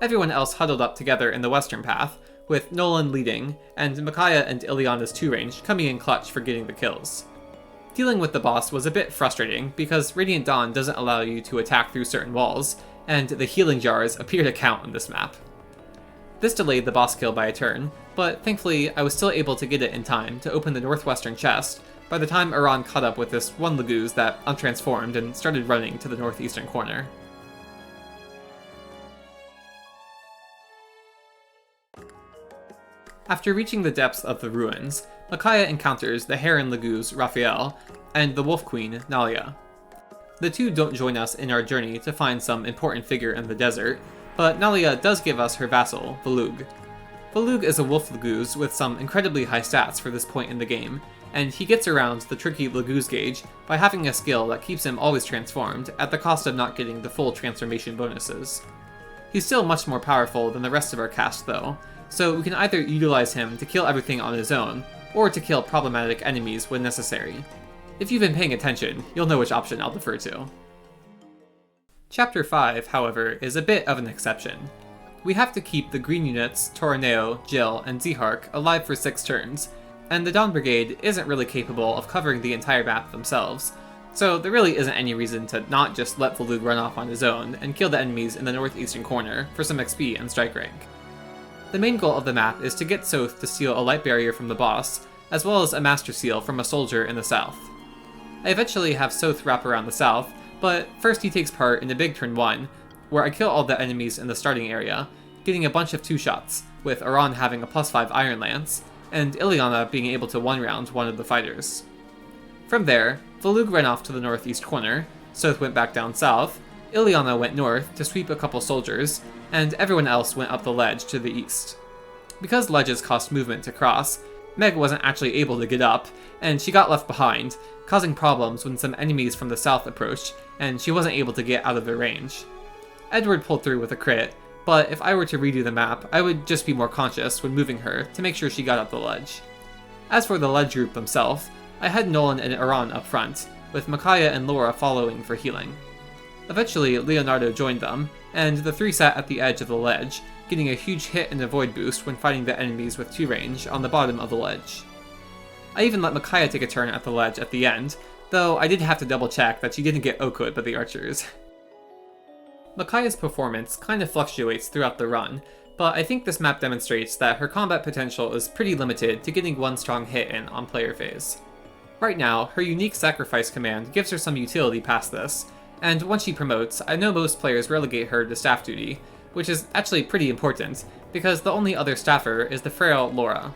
Everyone else huddled up together in the western path, with Nolan leading, and Micaiah and Ileana's 2-range coming in clutch for getting the kills. Dealing with the boss was a bit frustrating because Radiant Dawn doesn't allow you to attack through certain walls, and the healing jars appear to count on this map. This delayed the boss kill by a turn, but thankfully I was still able to get it in time to open the northwestern chest by the time Iran caught up with this one Lagoos that untransformed and started running to the northeastern corner. After reaching the depths of the ruins, Micaiah encounters the Heron Lagoos Raphael and the Wolf Queen Nalia. The 2 don't join us in our journey to find some important figure in the desert, but Nalia does give us her vassal, Valug. Valug is a wolf Lagoos with some incredibly high stats for this point in the game, and he gets around the tricky Lagoos gauge by having a skill that keeps him always transformed at the cost of not getting the full transformation bonuses. He's still much more powerful than the rest of our cast though, so we can either utilize him to kill everything on his own, or to kill problematic enemies when necessary. If you've been paying attention, you'll know which option I'll defer to. Chapter 5, however, is a bit of an exception. We have to keep the green units, Toraneo, Jill, and Zihark alive for 6 turns, and the Dawn Brigade isn't really capable of covering the entire map themselves, so there really isn't any reason to not just let Valug run off on his own and kill the enemies in the northeastern corner for some XP and strike rank. The main goal of the map is to get Soth to steal a light barrier from the boss, as well as a master seal from a soldier in the south. I eventually have Soth wrap around the south, but first he takes part in the big turn 1, where I kill all the enemies in the starting area, getting a bunch of 2-shots, with Iran having a plus 5 Iron Lance, and Ileana being able to 1-round one of the fighters. From there, Valug ran off to the northeast corner, Soth went back down south, Ileana went north to sweep a couple soldiers, and everyone else went up the ledge to the east. Because ledges cost movement to cross, Meg wasn't actually able to get up, and she got left behind, causing problems when some enemies from the south approached, and she wasn't able to get out of their range. Edward pulled through with a crit, but if I were to redo the map, I would just be more conscious when moving her to make sure she got up the ledge. As for the ledge group themselves, I had Nolan and Iran up front, with Micaiah and Laura following for healing. Eventually, Leonardo joined them, and the three sat at the edge of the ledge, getting a huge hit and avoid boost when fighting the enemies with 2 range on the bottom of the ledge. I even let Micaiah take a turn at the ledge at the end, though I did have to double check that she didn't get OHKO'd by the archers. Micaiah's performance kind of fluctuates throughout the run, but I think this map demonstrates that her combat potential is pretty limited to getting one strong hit in on player phase. Right now, her unique sacrifice command gives her some utility past this, and once she promotes, I know most players relegate her to staff duty, which is actually pretty important, because the only other staffer is the frail Laura.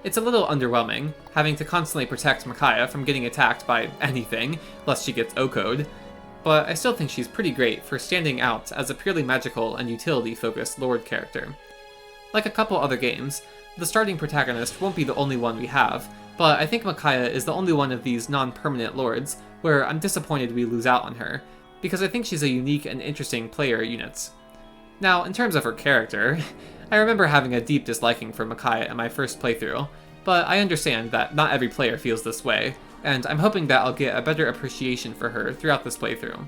It's a little underwhelming, having to constantly protect Micaiah from getting attacked by anything, lest she gets OHKO'd, but I still think she's pretty great for standing out as a purely magical and utility-focused Lord character. Like a couple other games, the starting protagonist won't be the only one we have, but I think Micaiah is the only one of these non-permanent lords where I'm disappointed we lose out on her, because I think she's a unique and interesting player unit. Now, in terms of her character, I remember having a deep disliking for Micaiah in my first playthrough, but I understand that not every player feels this way, and I'm hoping that I'll get a better appreciation for her throughout this playthrough.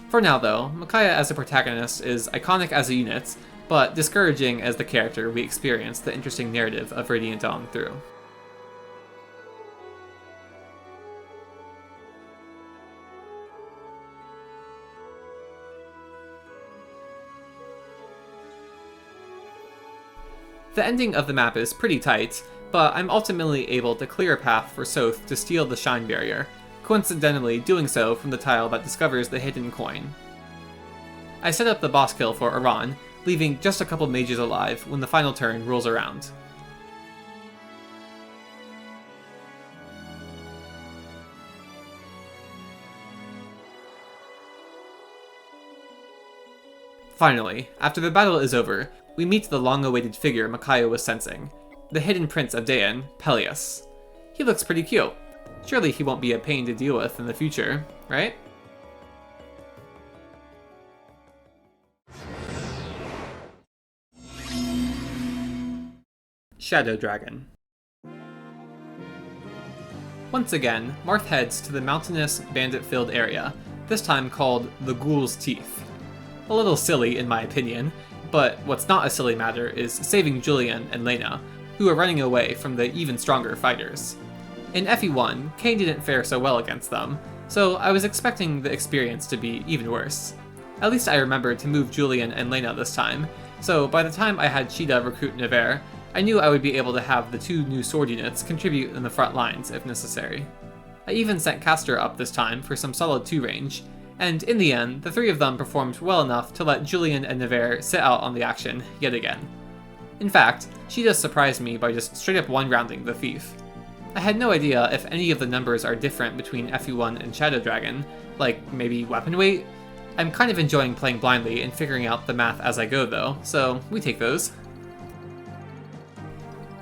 For now though, Micaiah as a protagonist is iconic as a unit, but discouraging as the character we experience the interesting narrative of Radiant Dawn through. The ending of the map is pretty tight, but I'm ultimately able to clear a path for Soth to steal the Shine Barrier, coincidentally doing so from the tile that discovers the hidden coin. I set up the boss kill for Iran, leaving just a couple mages alive when the final turn rolls around. Finally, after the battle is over, we meet the long-awaited figure Micaiah was sensing, the hidden prince of Dayan, Peleus. He looks pretty cute. Surely he won't be a pain to deal with in the future, right? Shadow Dragon. Once again, Marth heads to the mountainous, bandit-filled area, this time called the Ghoul's Teeth. A little silly in my opinion, but what's not a silly matter is saving Julian and Lena, who are running away from the even stronger fighters. In FE1, Kain didn't fare so well against them, so I was expecting the experience to be even worse. At least I remembered to move Julian and Lena this time, so by the time I had Cheetah recruit Nevere, I knew I would be able to have the 2 new sword units contribute in the front lines if necessary. I even sent Castor up this time for some solid 2 range, and in the end, the 3 of them performed well enough to let Julian and Nevere sit out on the action yet again. In fact, she just surprised me by just straight up one-rounding the thief. I had no idea if any of the numbers are different between FE1 and Shadow Dragon, like maybe weapon weight? I'm kind of enjoying playing blindly and figuring out the math as I go though, so we take those.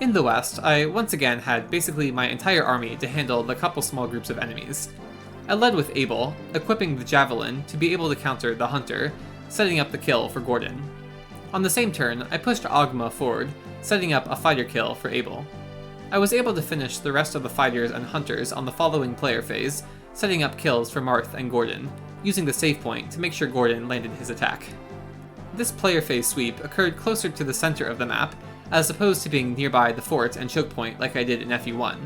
In the west, I once again had basically my entire army to handle the couple small groups of enemies. I led with Abel, equipping the Javelin to be able to counter the Hunter, setting up the kill for Gordon. On the same turn, I pushed Ogma forward, setting up a fighter kill for Abel. I was able to finish the rest of the fighters and hunters on the following player phase, setting up kills for Marth and Gordon, using the save point to make sure Gordon landed his attack. This player phase sweep occurred closer to the center of the map, as opposed to being nearby the fort and choke point like I did in FE1.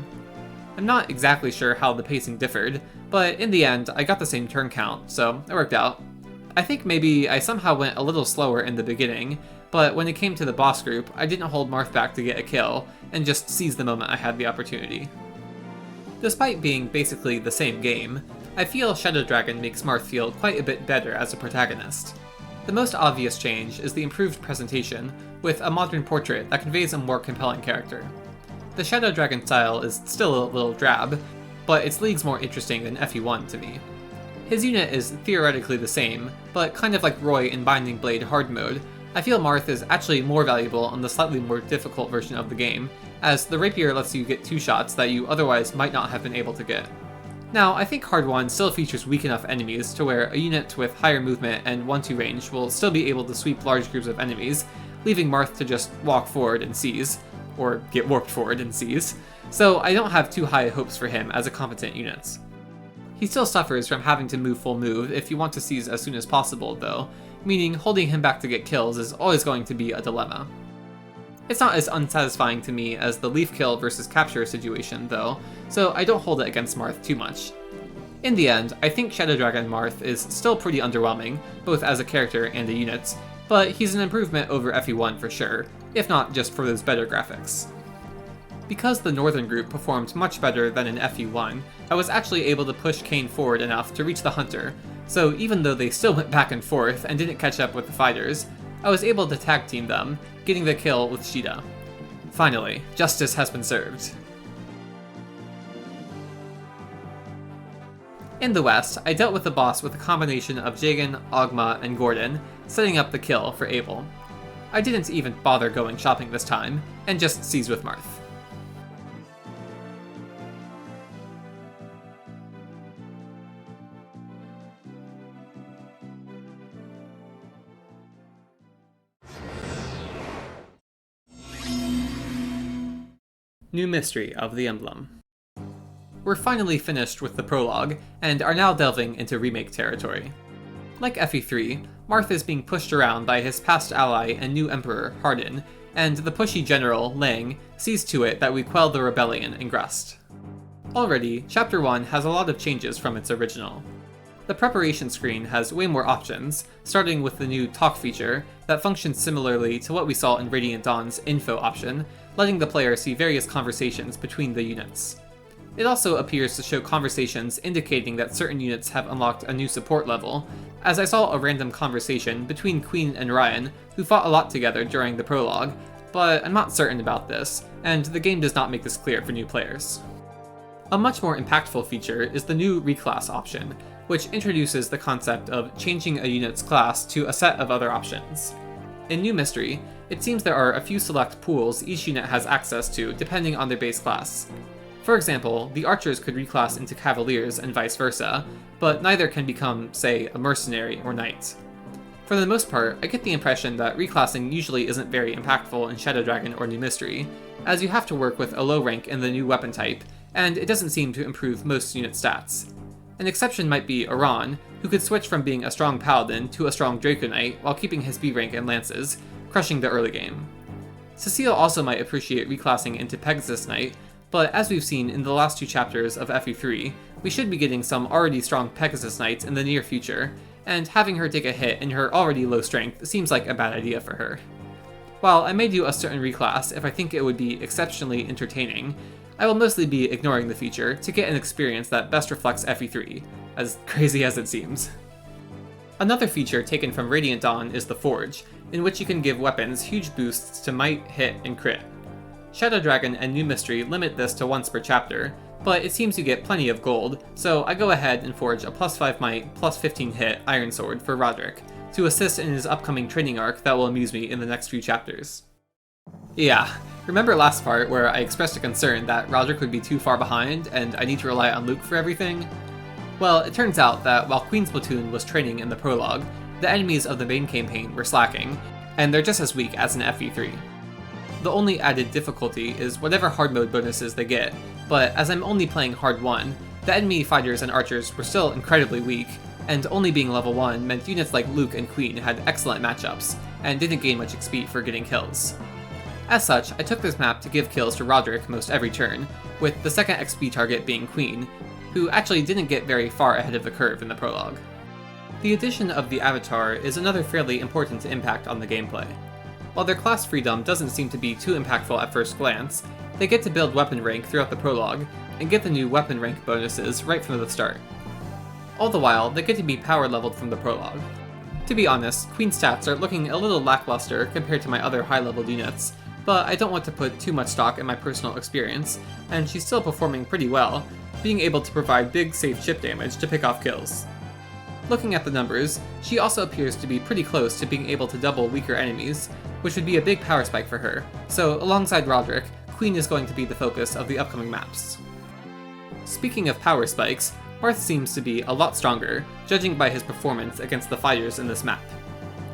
I'm not exactly sure how the pacing differed, but in the end I got the same turn count, so it worked out. I think maybe I somehow went a little slower in the beginning, but when it came to the boss group, I didn't hold Marth back to get a kill, and just seized the moment I had the opportunity. Despite being basically the same game, I feel Shadow Dragon makes Marth feel quite a bit better as a protagonist. The most obvious change is the improved presentation, with a modern portrait that conveys a more compelling character. The Shadow Dragon style is still a little drab, but its league's more interesting than FE1 to me. His unit is theoretically the same, but kind of like Roy in Binding Blade hard mode, I feel Marth is actually more valuable on the slightly more difficult version of the game, as the rapier lets you get 2 shots that you otherwise might not have been able to get. Now, I think Hard 1 still features weak enough enemies to where a unit with higher movement and 1-2 range will still be able to sweep large groups of enemies, leaving Marth to just walk forward and seize, or get warped forward and seize, so I don't have too high hopes for him as a competent unit. He still suffers from having to move full move if you want to seize as soon as possible though, meaning holding him back to get kills is always going to be a dilemma. It's not as unsatisfying to me as the leaf kill versus capture situation though, so I don't hold it against Marth too much. In the end, I think Shadow Dragon Marth is still pretty underwhelming, both as a character and a unit, but he's an improvement over FE1 for sure, if not just for those better graphics. Because the Northern group performed much better than in FE1, I was actually able to push Kain forward enough to reach the Hunter, so even though they still went back and forth and didn't catch up with the fighters, I was able to tag team them, getting the kill with Sheeta. Finally, justice has been served. In the West, I dealt with the boss with a combination of Jagan, Ogma, and Gordon, setting up the kill for Abel. I didn't even bother going shopping this time, and just seized with Marth. New Mystery of the Emblem. We're finally finished with the prologue, and are now delving into remake territory. Like FE3, Marth is being pushed around by his past ally and new emperor, Hardin, and the pushy general, Lang, sees to it that we quell the rebellion in Grust. Already, Chapter 1 has a lot of changes from its original. The preparation screen has way more options, starting with the new talk feature that functions similarly to what we saw in Radiant Dawn's info option, letting the player see various conversations between the units. It also appears to show conversations indicating that certain units have unlocked a new support level, as I saw a random conversation between Queen and Ryan, who fought a lot together during the prologue, but I'm not certain about this, and the game does not make this clear for new players. A much more impactful feature is the new reclass option, which introduces the concept of changing a unit's class to a set of other options. In New Mystery, it seems there are a few select pools each unit has access to depending on their base class. For example, the archers could reclass into cavaliers and vice versa, but neither can become, say, a mercenary or knight. For the most part, I get the impression that reclassing usually isn't very impactful in Shadow Dragon or New Mystery, as you have to work with a low rank in the new weapon type, and it doesn't seem to improve most unit stats. An exception might be Iran, who could switch from being a strong paladin to a strong Draco Knight while keeping his B rank and lances, crushing the early game. Cecile also might appreciate reclassing into Pegasus Knight, but as we've seen in the last 2 chapters of FE3, we should be getting some already strong Pegasus Knights in the near future, and having her take a hit in her already low strength seems like a bad idea for her. While I may do a certain reclass if I think it would be exceptionally entertaining, I will mostly be ignoring the feature to get an experience that best reflects FE3, as crazy as it seems. Another feature taken from Radiant Dawn is the Forge, in which you can give weapons huge boosts to might, hit, and crit. Shadow Dragon and New Mystery limit this to once per chapter, but it seems you get plenty of gold, so I go ahead and forge a +5 might, +15 hit Iron Sword for Roderick, to assist in his upcoming training arc that will amuse me in the next few chapters. Yeah, remember last part where I expressed a concern that Roderick would be too far behind and I need to rely on Luke for everything? Well, it turns out that while Queen's platoon was training in the prologue, the enemies of the main campaign were slacking, and they're just as weak as in FE3. The only added difficulty is whatever hard mode bonuses they get, but as I'm only playing hard 1, the enemy fighters and archers were still incredibly weak, and only being level 1 meant units like Luke and Queen had excellent matchups, and didn't gain much XP for getting kills. As such, I took this map to give kills to Roderick most every turn, with the second XP target being Queen, who actually didn't get very far ahead of the curve in the prologue. The addition of the Avatar is another fairly important impact on the gameplay. While their class freedom doesn't seem to be too impactful at first glance, they get to build weapon rank throughout the prologue, and get the new weapon rank bonuses right from the start. All the while, they get to be power leveled from the prologue. To be honest, Queen's stats are looking a little lackluster compared to my other high-leveled units, but I don't want to put too much stock in my personal experience, and she's still performing pretty well, being able to provide big safe chip damage to pick off kills. Looking at the numbers, she also appears to be pretty close to being able to double weaker enemies, which would be a big power spike for her, so alongside Roderick, Queen is going to be the focus of the upcoming maps. Speaking of power spikes, Marth seems to be a lot stronger, judging by his performance against the fighters in this map.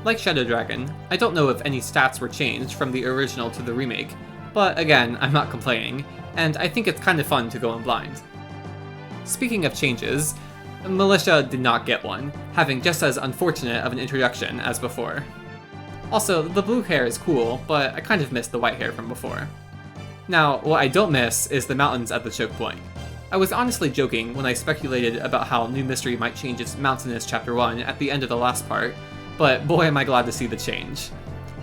Like Shadow Dragon, I don't know if any stats were changed from the original to the remake, but again, I'm not complaining, and I think it's kind of fun to go in blind. Speaking of changes, Militia did not get one, having just as unfortunate of an introduction as before. Also, the blue hair is cool, but I kind of missed the white hair from before. Now, what I don't miss is the mountains at the choke point. I was honestly joking when I speculated about how New Mystery might change its mountainous Chapter 1 at the end of the last part, but boy am I glad to see the change.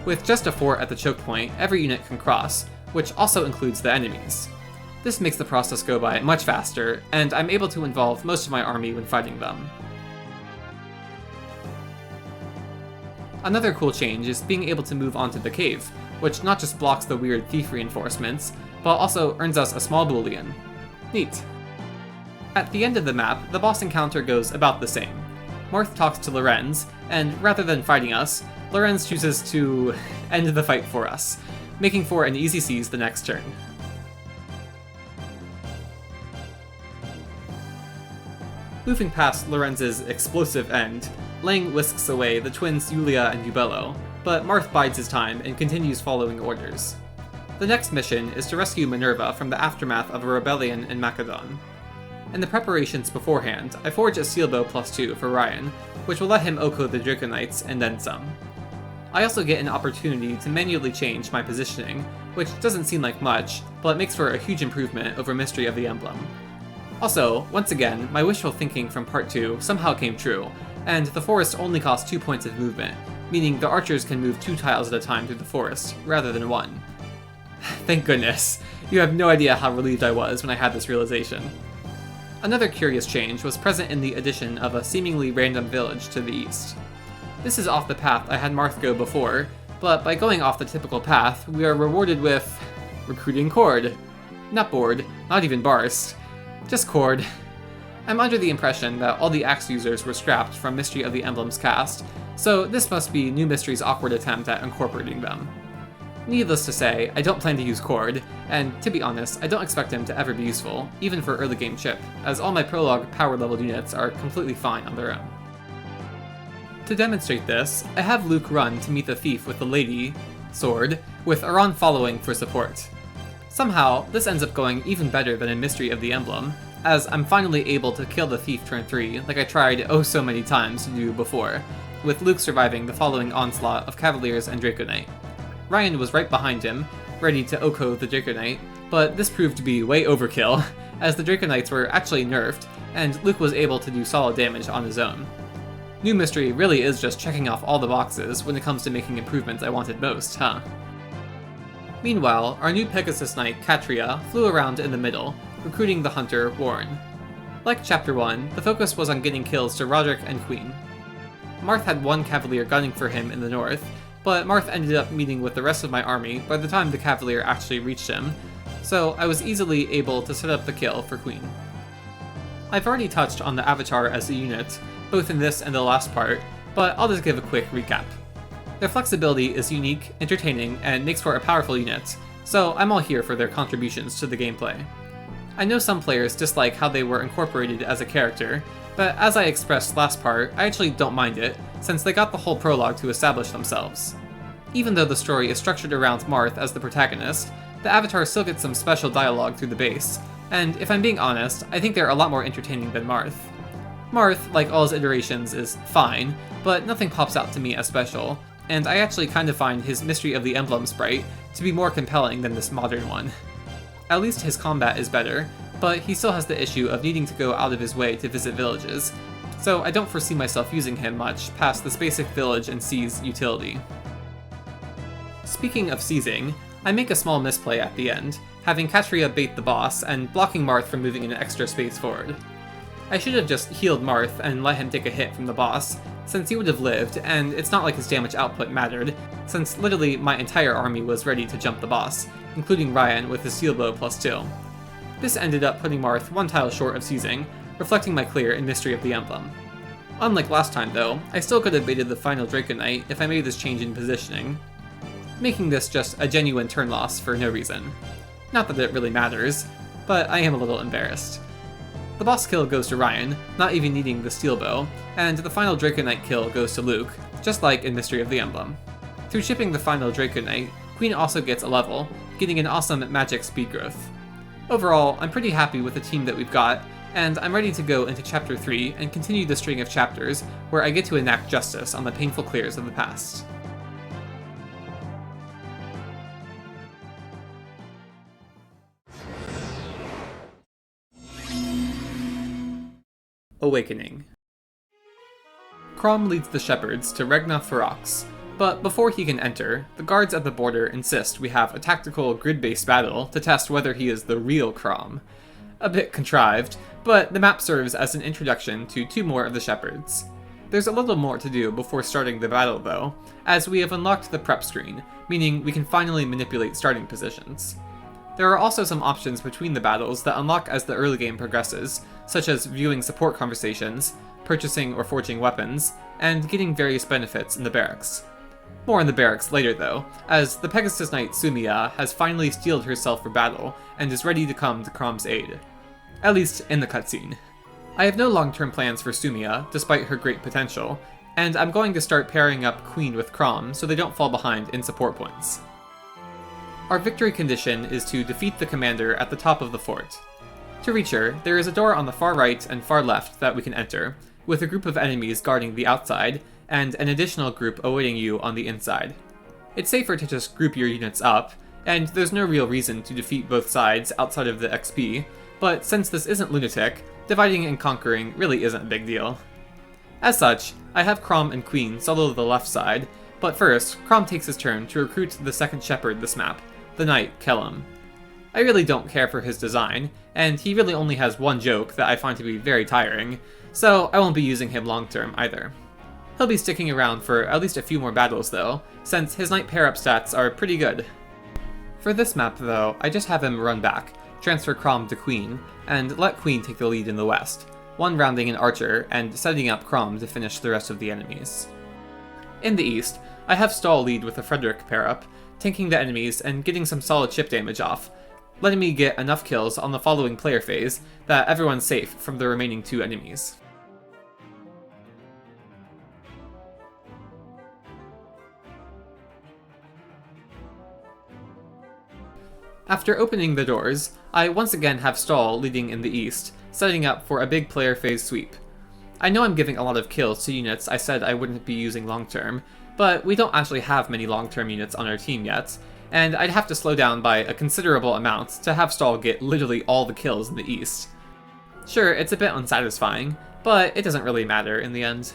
With just a fort at the choke point, every unit can cross, which also includes the enemies. This makes the process go by much faster, and I'm able to involve most of my army when fighting them. Another cool change is being able to move onto the cave, which not just blocks the weird thief reinforcements, but also earns us a small boolean. Neat. At the end of the map, the boss encounter goes about the same. Marth talks to Lorenz, and rather than fighting us, Lorenz chooses to end the fight for us, making for an easy seize the next turn. Moving past Lorenz's explosive end, Lang whisks away the twins Yulia and Yubelo, but Marth bides his time and continues following orders. The next mission is to rescue Minerva from the aftermath of a rebellion in Macedon. In the preparations beforehand, I forge a Steelbow +2 for Ryan, which will let him Oko the Draconites and then some. I also get an opportunity to manually change my positioning, which doesn't seem like much, but makes for a huge improvement over Mystery of the Emblem. Also, once again, my wishful thinking from Part 2 somehow came true, and the forest only costs 2 points of movement, meaning the archers can move 2 tiles at a time through the forest, rather than 1. Thank goodness, you have no idea how relieved I was when I had this realization. Another curious change was present in the addition of a seemingly random village to the east. This is off the path I had Marth go before, but by going off the typical path, we are rewarded with recruiting Cord. Not Board, not even Barst. Just Cord. I'm under the impression that all the axe users were scrapped from Mystery of the Emblem's cast, so this must be New Mystery's awkward attempt at incorporating them. Needless to say, I don't plan to use Cord, and to be honest, I don't expect him to ever be useful, even for early game chip, as all my prologue power level units are completely fine on their own. To demonstrate this, I have Luke run to meet the thief with the lady sword, with Aran following for support. Somehow, this ends up going even better than in Mystery of the Emblem, as I'm finally able to kill the thief turn 3 like I tried oh so many times to do before, with Luke surviving the following onslaught of Cavaliers and Draconite. Ryan was right behind him, ready to Oko the Draconite, but this proved to be way overkill, as the Draconites were actually nerfed, and Luke was able to do solid damage on his own. New Mystery really is just checking off all the boxes when it comes to making improvements I wanted most, huh? Meanwhile, our new Pegasus Knight, Katria, flew around in the middle, recruiting the hunter, Warren. Like Chapter 1, the focus was on getting kills to Roderick and Queen. Marth had one Cavalier gunning for him in the north, but Marth ended up meeting with the rest of my army by the time the Cavalier actually reached him, so I was easily able to set up the kill for Queen. I've already touched on the Avatar as a unit, both in this and the last part, but I'll just give a quick recap. Their flexibility is unique, entertaining, and makes for a powerful unit, so I'm all here for their contributions to the gameplay. I know some players dislike how they were incorporated as a character, but as I expressed last part, I actually don't mind it, since they got the whole prologue to establish themselves. Even though the story is structured around Marth as the protagonist, the Avatar still gets some special dialogue through the base, and if I'm being honest, I think they're a lot more entertaining than Marth. Marth, like all his iterations, is fine, but nothing pops out to me as special, and I actually kind of find his Mystery of the Emblem sprite to be more compelling than this modern one. At least his combat is better, but he still has the issue of needing to go out of his way to visit villages, so I don't foresee myself using him much past this basic village and seize utility. Speaking of seizing, I make a small misplay at the end, having Katria bait the boss and blocking Marth from moving an extra space forward. I should have just healed Marth and let him take a hit from the boss, since he would have lived, and it's not like his damage output mattered, since literally my entire army was ready to jump the boss, including Ryan with his Steelbow +2. This ended up putting Marth one tile short of seizing, reflecting my clear in Mystery of the Emblem. Unlike last time though, I still could have baited the final Draco Knight if I made this change in positioning, making this just a genuine turn loss for no reason. Not that it really matters, but I am a little embarrassed. The boss kill goes to Ryan, not even needing the steel bow, and the final Draco Knight kill goes to Luke, just like in Mystery of the Emblem. Through shipping the final Draco Knight, Queen also gets a level, getting an awesome magic speed growth. Overall, I'm pretty happy with the team that we've got, and I'm ready to go into Chapter 3 and continue the string of chapters where I get to enact justice on the painful clears of the past. Awakening. Chrom leads the shepherds to Regna Ferox, but before he can enter, the guards at the border insist we have a tactical grid-based battle to test whether he is the real Chrom. A bit contrived, but the map serves as an introduction to 2 more of the shepherds. There's a little more to do before starting the battle though, as we have unlocked the prep screen, meaning we can finally manipulate starting positions. There are also some options between the battles that unlock as the early game progresses, such as viewing support conversations, purchasing or forging weapons, and getting various benefits in the barracks. More in the barracks later though, as the Pegasus Knight Sumiya has finally steeled herself for battle and is ready to come to Chrom's aid. At least in the cutscene. I have no long-term plans for Sumiya, despite her great potential, and I'm going to start pairing up Queen with Chrom so they don't fall behind in support points. Our victory condition is to defeat the commander at the top of the fort. To reach her, there is a door on the far right and far left that we can enter, with a group of enemies guarding the outside, and an additional group awaiting you on the inside. It's safer to just group your units up, and there's no real reason to defeat both sides outside of the XP, but since this isn't Lunatic, dividing and conquering really isn't a big deal. As such, I have Chrom and Queen solo the left side, but first, Chrom takes his turn to recruit the second shepherd this map, the knight Kellum. I really don't care for his design, and he really only has one joke that I find to be very tiring, so I won't be using him long term either. He'll be sticking around for at least a few more battles though, since his knight pair-up stats are pretty good. For this map though, I just have him run back, transfer Chrom to Queen, and let Queen take the lead in the west, one rounding an archer and setting up Chrom to finish the rest of the enemies. In the east, I have Stall lead with a Frederick pair-up, tanking the enemies and getting some solid chip damage off, letting me get enough kills on the following player phase that everyone's safe from the remaining 2 enemies. After opening the doors, I once again have Stall leading in the east, setting up for a big player phase sweep. I know I'm giving a lot of kills to units I said I wouldn't be using long term, but we don't actually have many long-term units on our team yet, and I'd have to slow down by a considerable amount to have Stall get literally all the kills in the east. Sure, it's a bit unsatisfying, but it doesn't really matter in the end.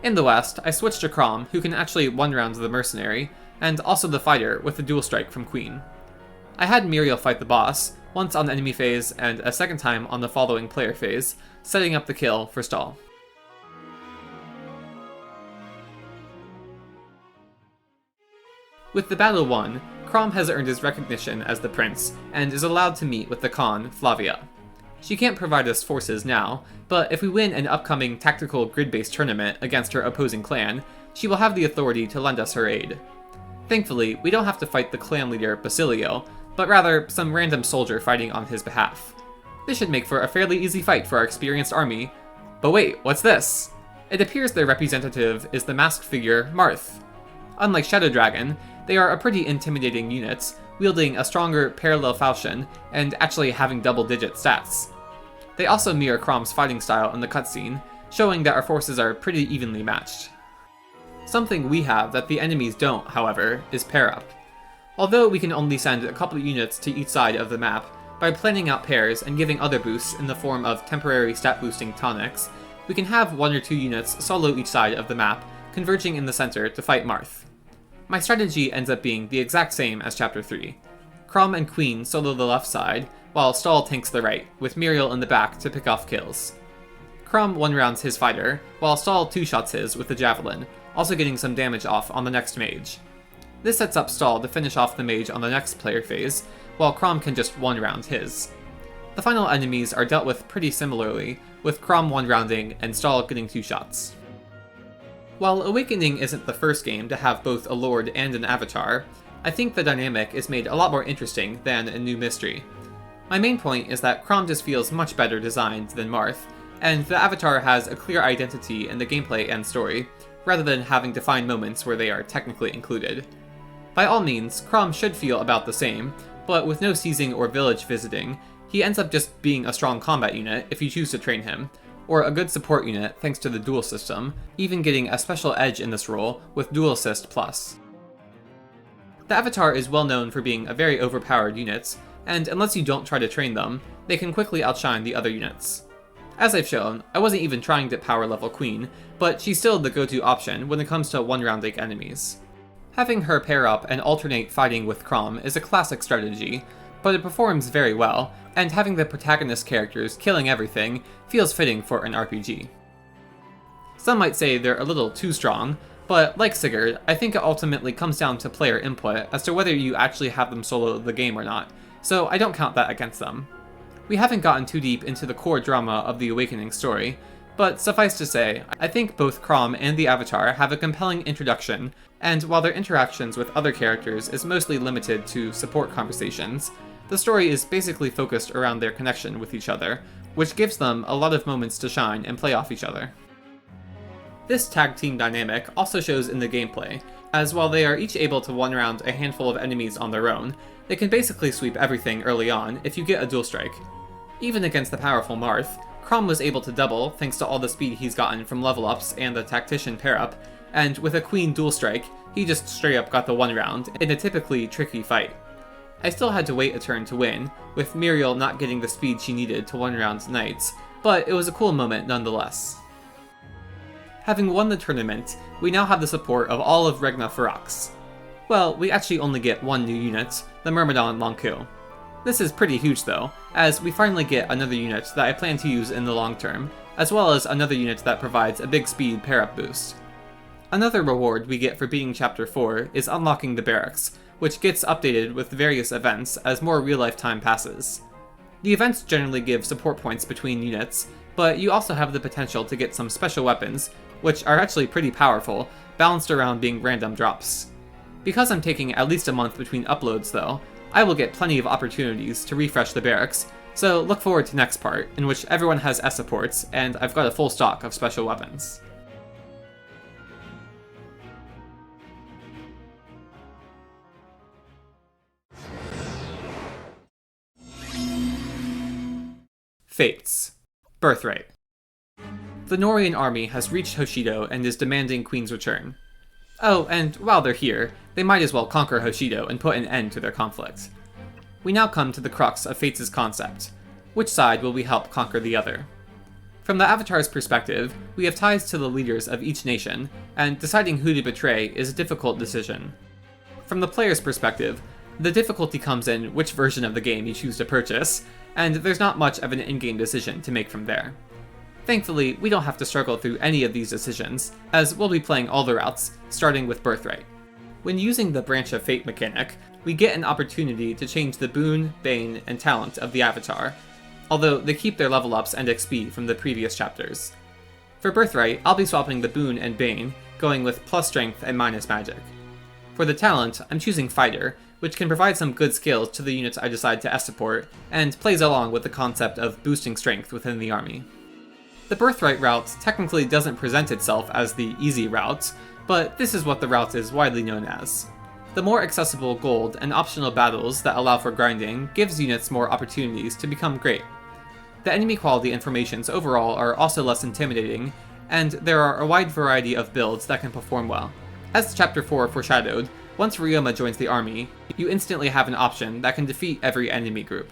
In the west, I switched to Chrom, who can actually one-round the mercenary, and also the fighter with the dual strike from Queen. I had Muriel fight the boss, once on the enemy phase and a second time on the following player phase, setting up the kill for Stall. With the battle won, Chrom has earned his recognition as the prince, and is allowed to meet with the Khan, Flavia. She can't provide us forces now, but if we win an upcoming tactical grid-based tournament against her opposing clan, she will have the authority to lend us her aid. Thankfully, we don't have to fight the clan leader, Basilio, but rather some random soldier fighting on his behalf. This should make for a fairly easy fight for our experienced army. But wait, what's this? It appears their representative is the masked figure, Marth. Unlike Shadow Dragon, they are a pretty intimidating unit, wielding a stronger parallel falchion and actually having double-digit stats. They also mirror Chrom's fighting style in the cutscene, showing that our forces are pretty evenly matched. Something we have that the enemies don't, however, is pair-up. Although we can only send a couple units to each side of the map, by planning out pairs and giving other boosts in the form of temporary stat-boosting tonics, we can have 1 or 2 units solo each side of the map, converging in the center to fight Marth. My strategy ends up being the exact same as Chapter 3. Chrom and Queen solo the left side, while Stall tanks the right, with Muriel in the back to pick off kills. Chrom one-rounds his fighter, while Stall two-shots his with the javelin, also getting some damage off on the next mage. This sets up Stall to finish off the mage on the next player phase, while Chrom can just one-round his. The final enemies are dealt with pretty similarly, with Chrom one-rounding and Stall getting 2 shots. While Awakening isn't the first game to have both a Lord and an Avatar, I think the dynamic is made a lot more interesting than in New Mystery. My main point is that Chrom just feels much better designed than Marth, and the Avatar has a clear identity in the gameplay and story, rather than having defined moments where they are technically included. By all means, Chrom should feel about the same, but with no seizing or village visiting, he ends up just being a strong combat unit if you choose to train him, or a good support unit thanks to the duel system, even getting a special edge in this role with Dual Assist Plus. The Avatar is well known for being a very overpowered unit, and unless you don't try to train them, they can quickly outshine the other units. As I've shown, I wasn't even trying to power level Queen, but she's still the go-to option when it comes to one-rounding enemies. Having her pair up and alternate fighting with Chrom is a classic strategy, but it performs very well, and having the protagonist characters killing everything feels fitting for an RPG. Some might say they're a little too strong, but like Sigurd, I think it ultimately comes down to player input as to whether you actually have them solo the game or not, so I don't count that against them. We haven't gotten too deep into the core drama of the Awakening story, but suffice to say, I think both Chrom and the Avatar have a compelling introduction, and while their interactions with other characters is mostly limited to support conversations, the story is basically focused around their connection with each other, which gives them a lot of moments to shine and play off each other. This tag team dynamic also shows in the gameplay, as while they are each able to one-round a handful of enemies on their own, they can basically sweep everything early on if you get a dual strike. Even against the powerful Marth, Chrom was able to double thanks to all the speed he's gotten from level ups and the Tactician pair-up, and with a Queen dual strike, he just straight up got the one round in a typically tricky fight. I still had to wait a turn to win, with Muriel not getting the speed she needed to one-round Knights, but it was a cool moment nonetheless. Having won the tournament, we now have the support of all of Regna Ferox. Well, we actually only get one new unit, the Myrmidon Lon'qu. This is pretty huge though, as we finally get another unit that I plan to use in the long term, as well as another unit that provides a big speed pair-up boost. Another reward we get for beating Chapter 4 is unlocking the barracks, which gets updated with various events as more real-life time passes. The events generally give support points between units, but you also have the potential to get some special weapons, which are actually pretty powerful, balanced around being random drops. Because I'm taking at least a month between uploads though, I will get plenty of opportunities to refresh the barracks, so look forward to next part, in which everyone has S supports, and I've got a full stock of special weapons. Fates. Birthright. The Norian army has reached Hoshido and is demanding Queen's return. Oh, and while they're here, they might as well conquer Hoshido and put an end to their conflict. We now come to the crux of Fates' concept. Which side will we help conquer the other? From the Avatar's perspective, we have ties to the leaders of each nation, and deciding who to betray is a difficult decision. From the player's perspective, the difficulty comes in which version of the game you choose to purchase, and there's not much of an in-game decision to make from there. Thankfully, we don't have to struggle through any of these decisions, as we'll be playing all the routes, starting with Birthright. When using the Branch of Fate mechanic, we get an opportunity to change the boon, bane, and talent of the Avatar, although they keep their level ups and XP from the previous chapters. For Birthright, I'll be swapping the boon and bane, going with plus strength and minus magic. For the talent, I'm choosing Fighter, which can provide some good skills to the units I decide to S-support, and plays along with the concept of boosting strength within the army. The Birthright route technically doesn't present itself as the easy route, but this is what the route is widely known as. The more accessible gold and optional battles that allow for grinding gives units more opportunities to become great. The enemy quality informations overall are also less intimidating, and there are a wide variety of builds that can perform well. As Chapter 4 foreshadowed, once Ryoma joins the army, you instantly have an option that can defeat every enemy group.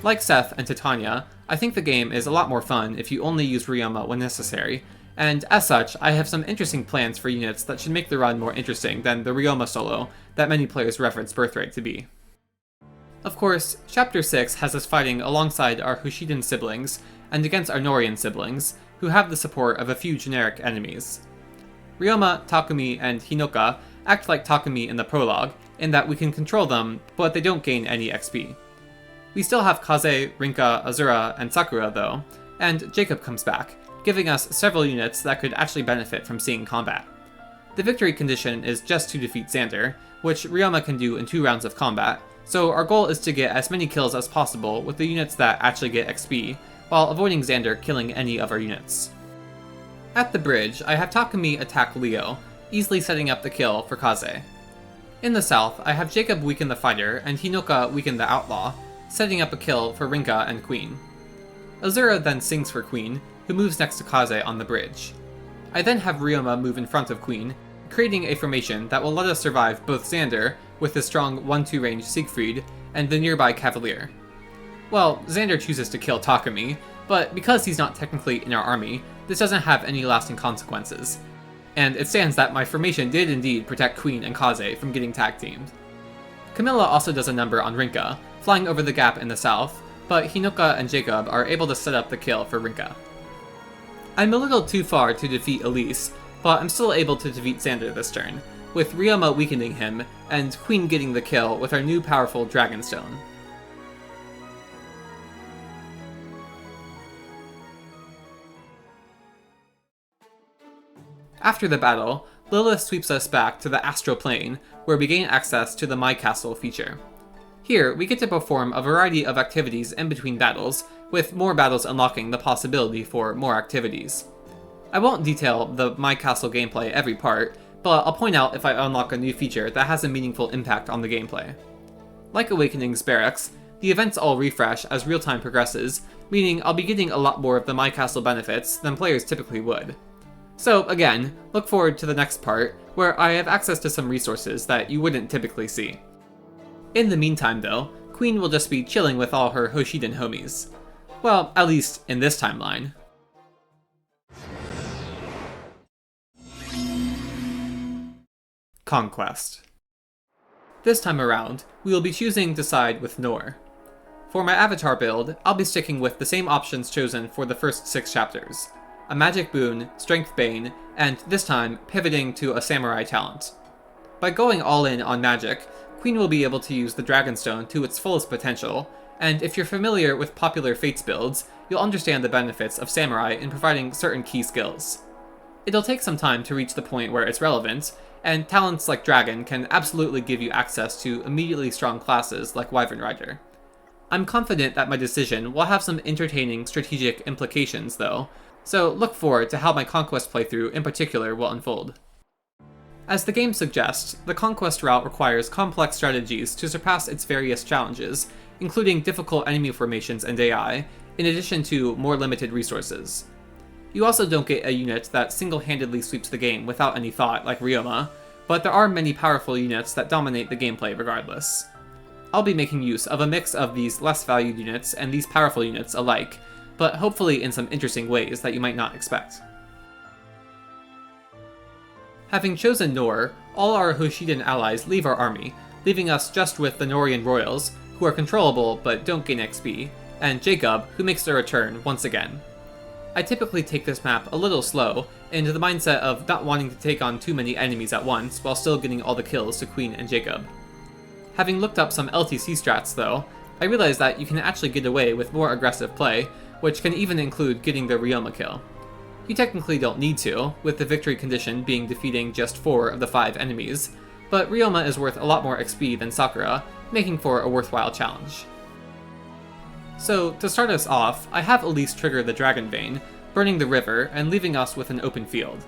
Like Seth and Titania, I think the game is a lot more fun if you only use Ryoma when necessary, and as such, I have some interesting plans for units that should make the run more interesting than the Ryoma solo that many players reference Birthright to be. Of course, Chapter 6 has us fighting alongside our Hoshidan siblings and against our Norian siblings, who have the support of a few generic enemies. Ryoma, Takumi, and Hinoka act like Takumi in the prologue, in that we can control them, but they don't gain any XP. We still have Kaze, Rinka, Azura, and Sakura though, and Jacob comes back, giving us several units that could actually benefit from seeing combat. The victory condition is just to defeat Xander, which Ryoma can do in 2 rounds of combat, so our goal is to get as many kills as possible with the units that actually get XP, while avoiding Xander killing any of our units. At the bridge, I have Takumi attack Leo, easily setting up the kill for Kaze. In the south, I have Jacob weaken the fighter and Hinoka weaken the outlaw, setting up a kill for Rinka and Queen. Azura then sings for Queen, who moves next to Kaze on the bridge. I then have Ryoma move in front of Queen, creating a formation that will let us survive both Xander, with his strong 1-2 range Siegfried, and the nearby Cavalier. Well, Xander chooses to kill Takumi, but because he's not technically in our army, this doesn't have any lasting consequences. And it stands that my formation did indeed protect Queen and Kaze from getting tag teamed. Camilla also does a number on Rinka, flying over the gap in the south, but Hinoka and Jacob are able to set up the kill for Rinka. I'm a little too far to defeat Elise, but I'm still able to defeat Xander this turn, with Ryoma weakening him, and Queen getting the kill with our new powerful Dragonstone. After the battle, Lilith sweeps us back to the Astral Plane, where we gain access to the My Castle feature. Here, we get to perform a variety of activities in between battles, with more battles unlocking the possibility for more activities. I won't detail the My Castle gameplay every part, but I'll point out if I unlock a new feature that has a meaningful impact on the gameplay. Like Awakening's Barracks, the events all refresh as real-time progresses, meaning I'll be getting a lot more of the My Castle benefits than players typically would. So again, look forward to the next part, where I have access to some resources that you wouldn't typically see. In the meantime though, Queen will just be chilling with all her Hoshiden homies. Well, at least in this timeline. Conquest. This time around, we will be choosing to side with Nor. For my avatar build, I'll be sticking with the same options chosen for the first 6 chapters. A Magic Boon, Strength Bane, and this time pivoting to a Samurai talent. By going all in on magic, Queen will be able to use the Dragonstone to its fullest potential, and if you're familiar with popular Fates builds, you'll understand the benefits of Samurai in providing certain key skills. It'll take some time to reach the point where it's relevant, and talents like Dragon can absolutely give you access to immediately strong classes like Wyvern Rider. I'm confident that my decision will have some entertaining strategic implications though, so look forward to how my Conquest playthrough in particular will unfold. As the game suggests, the Conquest route requires complex strategies to surpass its various challenges, including difficult enemy formations and AI, in addition to more limited resources. You also don't get a unit that single-handedly sweeps the game without any thought like Ryoma, but there are many powerful units that dominate the gameplay regardless. I'll be making use of a mix of these less valued units and these powerful units alike, but hopefully in some interesting ways that you might not expect. Having chosen Nor, all our Hoshiden allies leave our army, leaving us just with the Norian royals, who are controllable but don't gain XP, and Jacob, who makes their return once again. I typically take this map a little slow, into the mindset of not wanting to take on too many enemies at once while still getting all the kills to Queen and Jacob. Having looked up some LTC strats though, I realized that you can actually get away with more aggressive play, which can even include getting the Ryoma kill. You technically don't need to, with the victory condition being defeating just 4 of the 5 enemies, but Ryoma is worth a lot more XP than Sakura, making for a worthwhile challenge. So, to start us off, I have Elise trigger the Dragon Vein, burning the river and leaving us with an open field.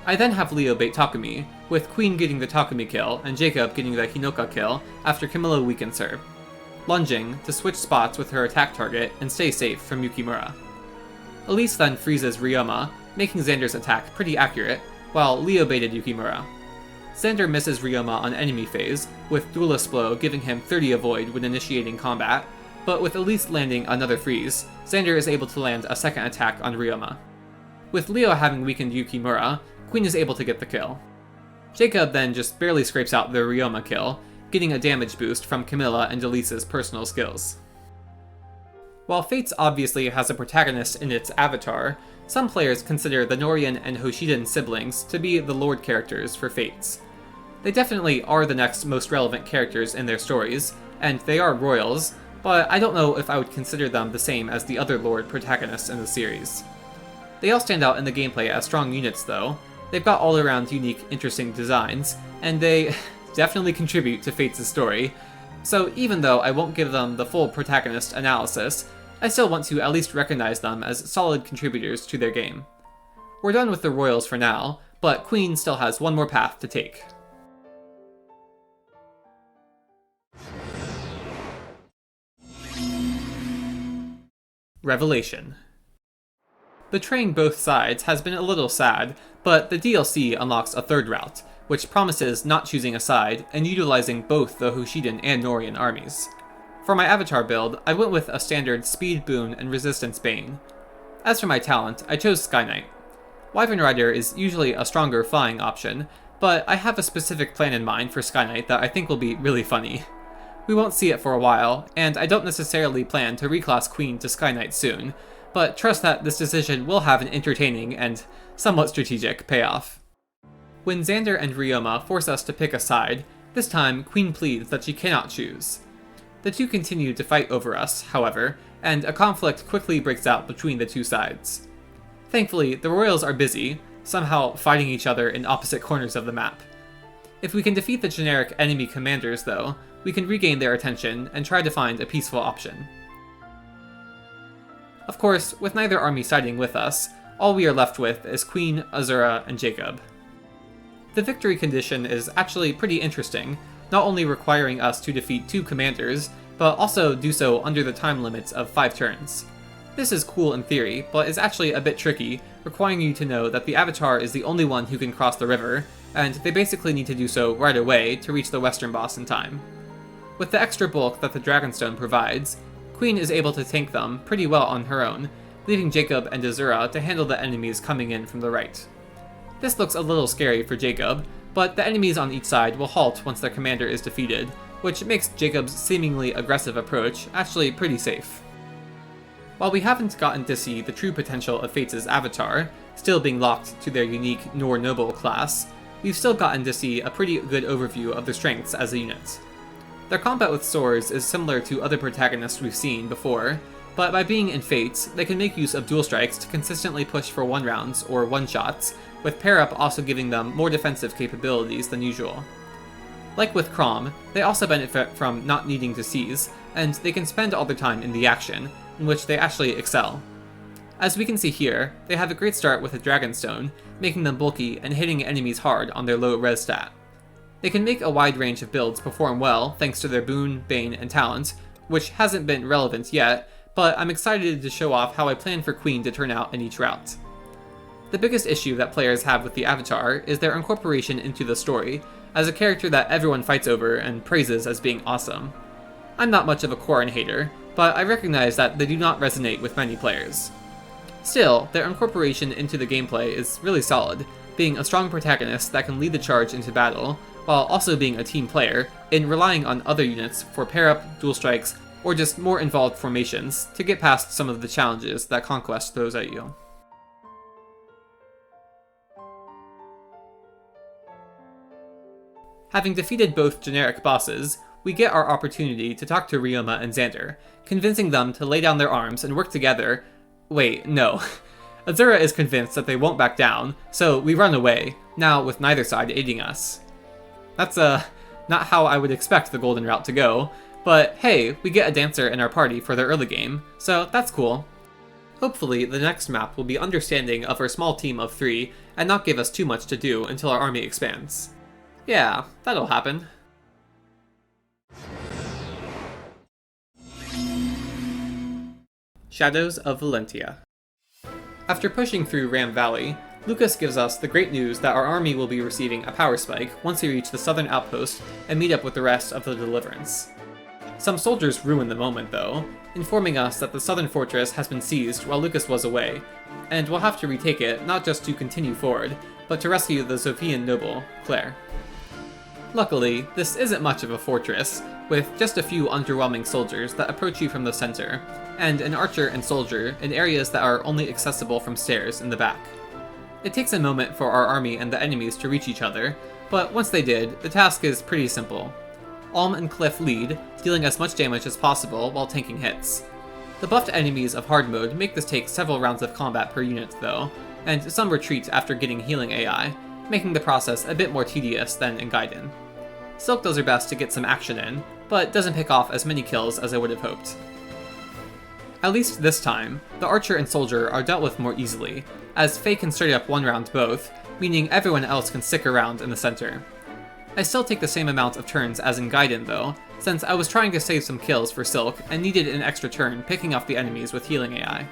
I then have Leo bait Takumi, with Queen getting the Takumi kill and Jacob getting the Hinoka kill after Camilla weakens her, lunging to switch spots with her attack target and stay safe from Yukimura. Elise then freezes Ryoma, making Xander's attack pretty accurate, while Leo baited Yukimura. Xander misses Ryoma on enemy phase, with Duelist Blow giving him 30 avoid when initiating combat, but with Elise landing another freeze, Xander is able to land a second attack on Ryoma. With Leo having weakened Yukimura, Queen is able to get the kill. Jacob then just barely scrapes out the Ryoma kill, getting a damage boost from Camilla and Elise's personal skills. While Fates obviously has a protagonist in its avatar, some players consider the Norian and Hoshiden siblings to be the Lord characters for Fates. They definitely are the next most relevant characters in their stories, and they are royals, but I don't know if I would consider them the same as the other Lord protagonists in the series. They all stand out in the gameplay as strong units though. They've got all around unique, interesting designs, and they definitely contribute to Fates' story. So even though I won't give them the full protagonist analysis, I still want to at least recognize them as solid contributors to their game. We're done with the royals for now, but Queen still has one more path to take. Revelation. Betraying both sides has been a little sad, but the DLC unlocks a third route, which promises not choosing a side and utilizing both the Hoshiden and Norin armies. For my avatar build, I went with a standard Speed Boon and Resistance Bane. As for my talent, I chose Sky Knight. Wyvern Rider is usually a stronger flying option, but I have a specific plan in mind for Sky Knight that I think will be really funny. We won't see it for a while, and I don't necessarily plan to reclass Queen to Sky Knight soon, but trust that this decision will have an entertaining and somewhat strategic payoff. When Xander and Ryoma force us to pick a side, this time Queen pleads that she cannot choose. The two continue to fight over us, however, and a conflict quickly breaks out between the two sides. Thankfully, the royals are busy, somehow fighting each other in opposite corners of the map. If we can defeat the generic enemy commanders, though, we can regain their attention and try to find a peaceful option. Of course, with neither army siding with us, all we are left with is Queen, Azura, and Jacob. The victory condition is actually pretty interesting, not only requiring us to defeat 2 commanders, but also do so under the time limits of 5 turns. This is cool in theory, but is actually a bit tricky, requiring you to know that the Avatar is the only one who can cross the river, and they basically need to do so right away to reach the western boss in time. With the extra bulk that the Dragonstone provides, Queen is able to tank them pretty well on her own, leaving Jacob and Azura to handle the enemies coming in from the right. This looks a little scary for Jacob, but the enemies on each side will halt once their commander is defeated, which makes Jacob's seemingly aggressive approach actually pretty safe. While we haven't gotten to see the true potential of Fates' Avatar, still being locked to their unique Nor Noble class, we've still gotten to see a pretty good overview of their strengths as a unit. Their combat with swords is similar to other protagonists we've seen before, but by being in Fates, they can make use of dual strikes to consistently push for 1-rounds or 1-shots, with pair-up also giving them more defensive capabilities than usual. Like with Chrom, they also benefit from not needing to seize, and they can spend all their time in the action, in which they actually excel. As we can see here, they have a great start with a Dragonstone, making them bulky and hitting enemies hard on their low res stat. They can make a wide range of builds perform well thanks to their Boon, Bane, and Talent, which hasn't been relevant yet, but I'm excited to show off how I plan for Queen to turn out in each route. The biggest issue that players have with the Avatar is their incorporation into the story, as a character that everyone fights over and praises as being awesome. I'm not much of a Corrin hater, but I recognize that they do not resonate with many players. Still, their incorporation into the gameplay is really solid, being a strong protagonist that can lead the charge into battle, while also being a team player, in relying on other units for pair-up, dual strikes, or just more involved formations to get past some of the challenges that Conquest throws at you. Having defeated both generic bosses, we get our opportunity to talk to Ryoma and Xander, convincing them to lay down their arms and work together. Wait, no. Azura is convinced that they won't back down, so we run away, now with neither side aiding us. That's not how I would expect the golden route to go, but hey, we get a dancer in our party for the early game, so that's cool. Hopefully, the next map will be understanding of our small team of 3 and not give us too much to do until our army expands. Yeah, that'll happen. Shadows of Valentia. After pushing through Ram Valley, Lucas gives us the great news that our army will be receiving a power spike once we reach the southern outpost and meet up with the rest of the Deliverance. Some soldiers ruin the moment though, informing us that the southern fortress has been seized while Lucas was away, and we'll have to retake it not just to continue forward, but to rescue the Sophian noble, Claire. Luckily, this isn't much of a fortress, with just a few underwhelming soldiers that approach you from the center, and an archer and soldier in areas that are only accessible from stairs in the back. It takes a moment for our army and the enemies to reach each other, but once they did, the task is pretty simple. Alm and Cliff lead, dealing as much damage as possible while tanking hits. The buffed enemies of hard mode make this take several rounds of combat per unit though, and some retreat after getting healing AI, making the process a bit more tedious than in Gaiden. Silk does her best to get some action in, but doesn't pick off as many kills as I would have hoped. At least this time, the Archer and Soldier are dealt with more easily, as Faye can straight up one-round both, meaning everyone else can stick around in the center. I still take the same amount of turns as in Gaiden though, since I was trying to save some kills for Silk and needed an extra turn picking off the enemies with healing AI.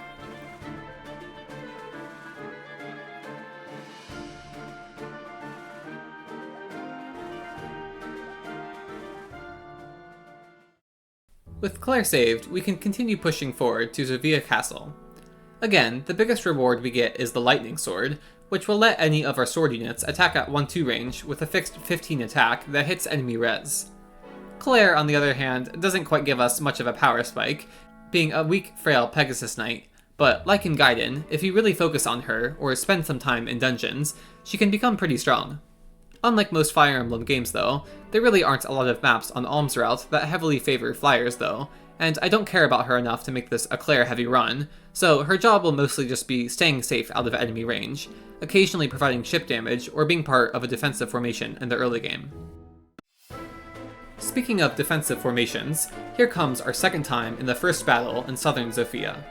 With Claire saved, we can continue pushing forward to Zovia Castle. Again, the biggest reward we get is the Lightning Sword, which will let any of our sword units attack at 1-2 range with a fixed 15 attack that hits enemy res. Claire, on the other hand, doesn't quite give us much of a power spike, being a weak, frail Pegasus Knight, but like in Gaiden, if you really focus on her, or spend some time in dungeons, she can become pretty strong. Unlike most Fire Emblem games though, there really aren't a lot of maps on Alm's route that heavily favor flyers though, and I don't care about her enough to make this a Claire-heavy run, so her job will mostly just be staying safe out of enemy range, occasionally providing ship damage or being part of a defensive formation in the early game. Speaking of defensive formations, here comes our second time in the first battle in southern Zofia.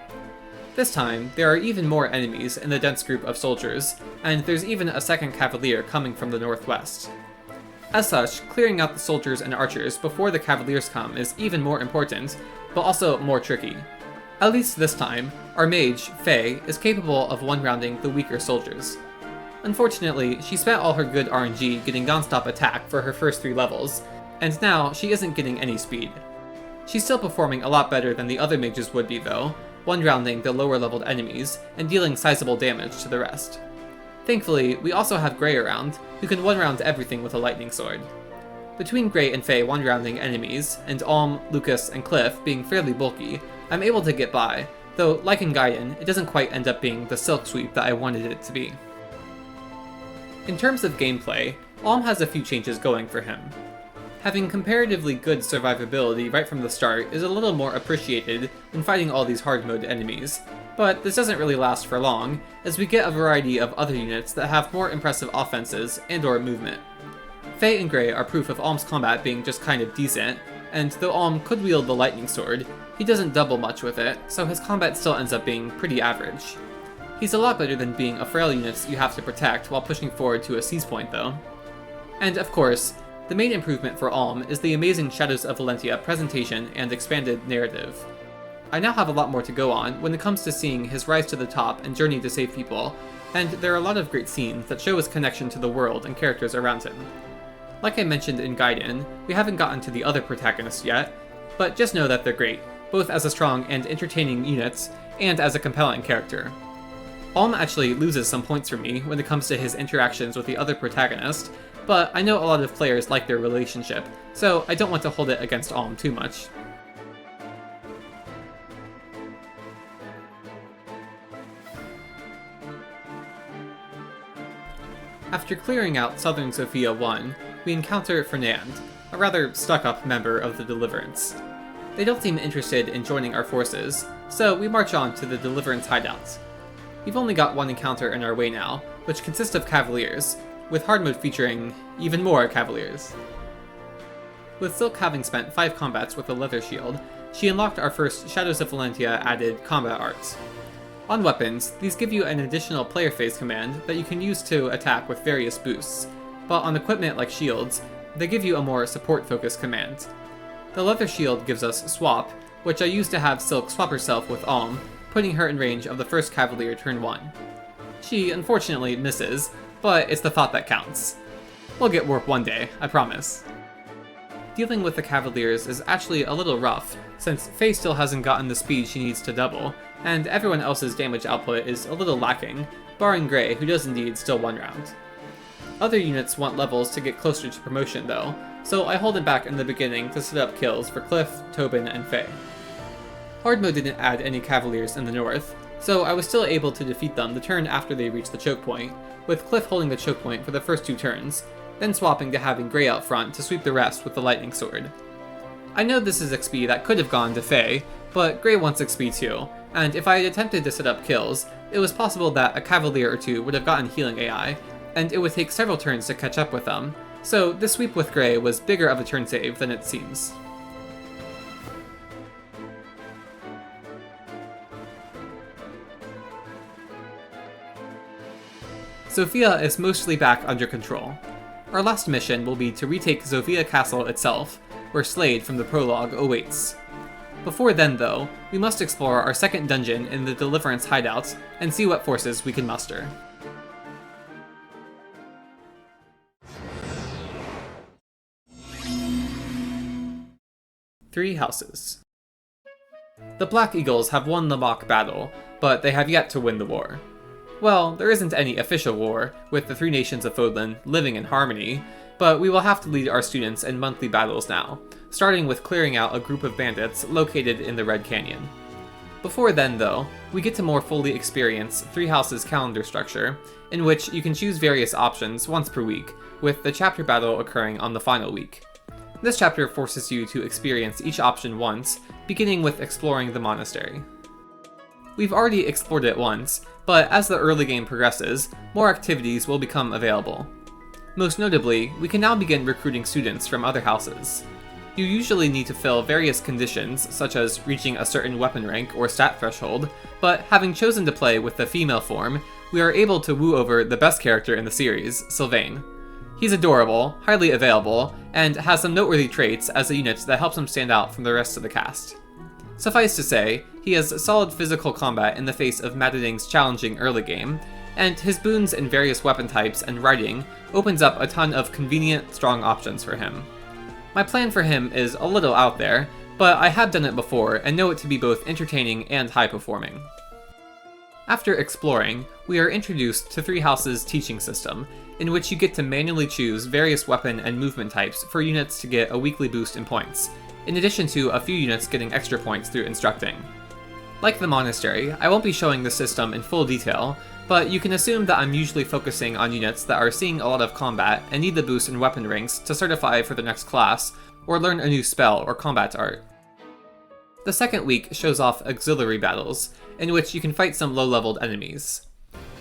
This time, there are even more enemies in the dense group of soldiers, and there's even a second cavalier coming from the northwest. As such, clearing out the soldiers and archers before the cavaliers come is even more important, but also more tricky. At least this time, our mage, Faye, is capable of one-rounding the weaker soldiers. Unfortunately, she spent all her good RNG getting non-stop attack for her first 3 levels, and now she isn't getting any speed. She's still performing a lot better than the other mages would be though, one-rounding the lower-leveled enemies and dealing sizable damage to the rest. Thankfully, we also have Grey around, who can one-round everything with a lightning sword. Between Grey and Faye one-rounding enemies, and Alm, Lucas, and Cliff being fairly bulky, I'm able to get by, though like in Gaiden, it doesn't quite end up being the Silk Sweep that I wanted it to be. In terms of gameplay, Alm has a few changes going for him. Having comparatively good survivability right from the start is a little more appreciated than fighting all these hard mode enemies, but this doesn't really last for long, as we get a variety of other units that have more impressive offenses and or movement. Faye and Grey are proof of Alm's combat being just kind of decent, and though Alm could wield the lightning sword, he doesn't double much with it, so his combat still ends up being pretty average. He's a lot better than being a frail unit you have to protect while pushing forward to a seize point though. And of course, the main improvement for Alm is the amazing Shadows of Valentia presentation and expanded narrative. I now have a lot more to go on when it comes to seeing his rise to the top and journey to save people, and there are a lot of great scenes that show his connection to the world and characters around him. Like I mentioned in Gaiden, we haven't gotten to the other protagonists yet, but just know that they're great, both as a strong and entertaining unit, and as a compelling character. Alm actually loses some points for me when it comes to his interactions with the other protagonist, but I know a lot of players like their relationship, so I don't want to hold it against Alm too much. After clearing out Southern Sophia 1, we encounter Fernand, a rather stuck-up member of the Deliverance. They don't seem interested in joining our forces, so we march on to the Deliverance hideout. We've only got one encounter in our way now, which consists of Cavaliers, with hard mode featuring even more Cavaliers. With Silk having spent 5 combats with a leather shield, she unlocked our first Shadows of Valentia added combat arts. On weapons, these give you an additional player phase command that you can use to attack with various boosts, but on equipment like shields, they give you a more support-focused command. The leather shield gives us Swap, which I use to have Silk swap herself with Alm, putting her in range of the first Cavalier turn 1. She unfortunately misses, but it's the thought that counts. We'll get warp one day, I promise. Dealing with the Cavaliers is actually a little rough, since Faye still hasn't gotten the speed she needs to double, and everyone else's damage output is a little lacking, barring Grey, who does indeed still one round. Other units want levels to get closer to promotion though, so I hold it back in the beginning to set up kills for Cliff, Tobin, and Faye. Hard mode didn't add any Cavaliers in the north, so I was still able to defeat them the turn after they reached the choke point, with Cliff holding the choke point for the first 2 turns, then swapping to having Gray out front to sweep the rest with the lightning sword. I know this is XP that could have gone to Faye, but Gray wants XP too, and if I had attempted to set up kills, it was possible that a Cavalier or two would have gotten healing AI, and it would take several turns to catch up with them, so this sweep with Gray was bigger of a turn save than it seems. Sophia is mostly back under control. Our last mission will be to retake Sophia Castle itself, where Slade from the prologue awaits. Before then, though, we must explore our second dungeon in the Deliverance hideout and see what forces we can muster. Three Houses. The Black Eagles have won the mock battle, but they have yet to win the war. Well, there isn't any official war, with the three nations of Fodlan living in harmony, but we will have to lead our students in monthly battles now, starting with clearing out a group of bandits located in the Red Canyon. Before then, though, we get to more fully experience Three Houses' calendar structure, in which you can choose various options once per week, with the chapter battle occurring on the final week. This chapter forces you to experience each option once, beginning with exploring the monastery. We've already explored it once, but as the early game progresses, more activities will become available. Most notably, we can now begin recruiting students from other houses. You usually need to fill various conditions, such as reaching a certain weapon rank or stat threshold, but having chosen to play with the female form, we are able to woo over the best character in the series, Sylvain. He's adorable, highly available, and has some noteworthy traits as a unit that helps him stand out from the rest of the cast. Suffice to say, he has solid physical combat in the face of Maddening's challenging early game, and his boons in various weapon types and writing opens up a ton of convenient, strong options for him. My plan for him is a little out there, but I have done it before and know it to be both entertaining and high-performing. After exploring, we are introduced to Three Houses' teaching system, in which you get to manually choose various weapon and movement types for units to get a weekly boost in points, in addition to a few units getting extra points through instructing. Like the monastery, I won't be showing the system in full detail, but you can assume that I'm usually focusing on units that are seeing a lot of combat and need the boost in weapon ranks to certify for the next class, or learn a new spell or combat art. The second week shows off auxiliary battles, in which you can fight some low-leveled enemies.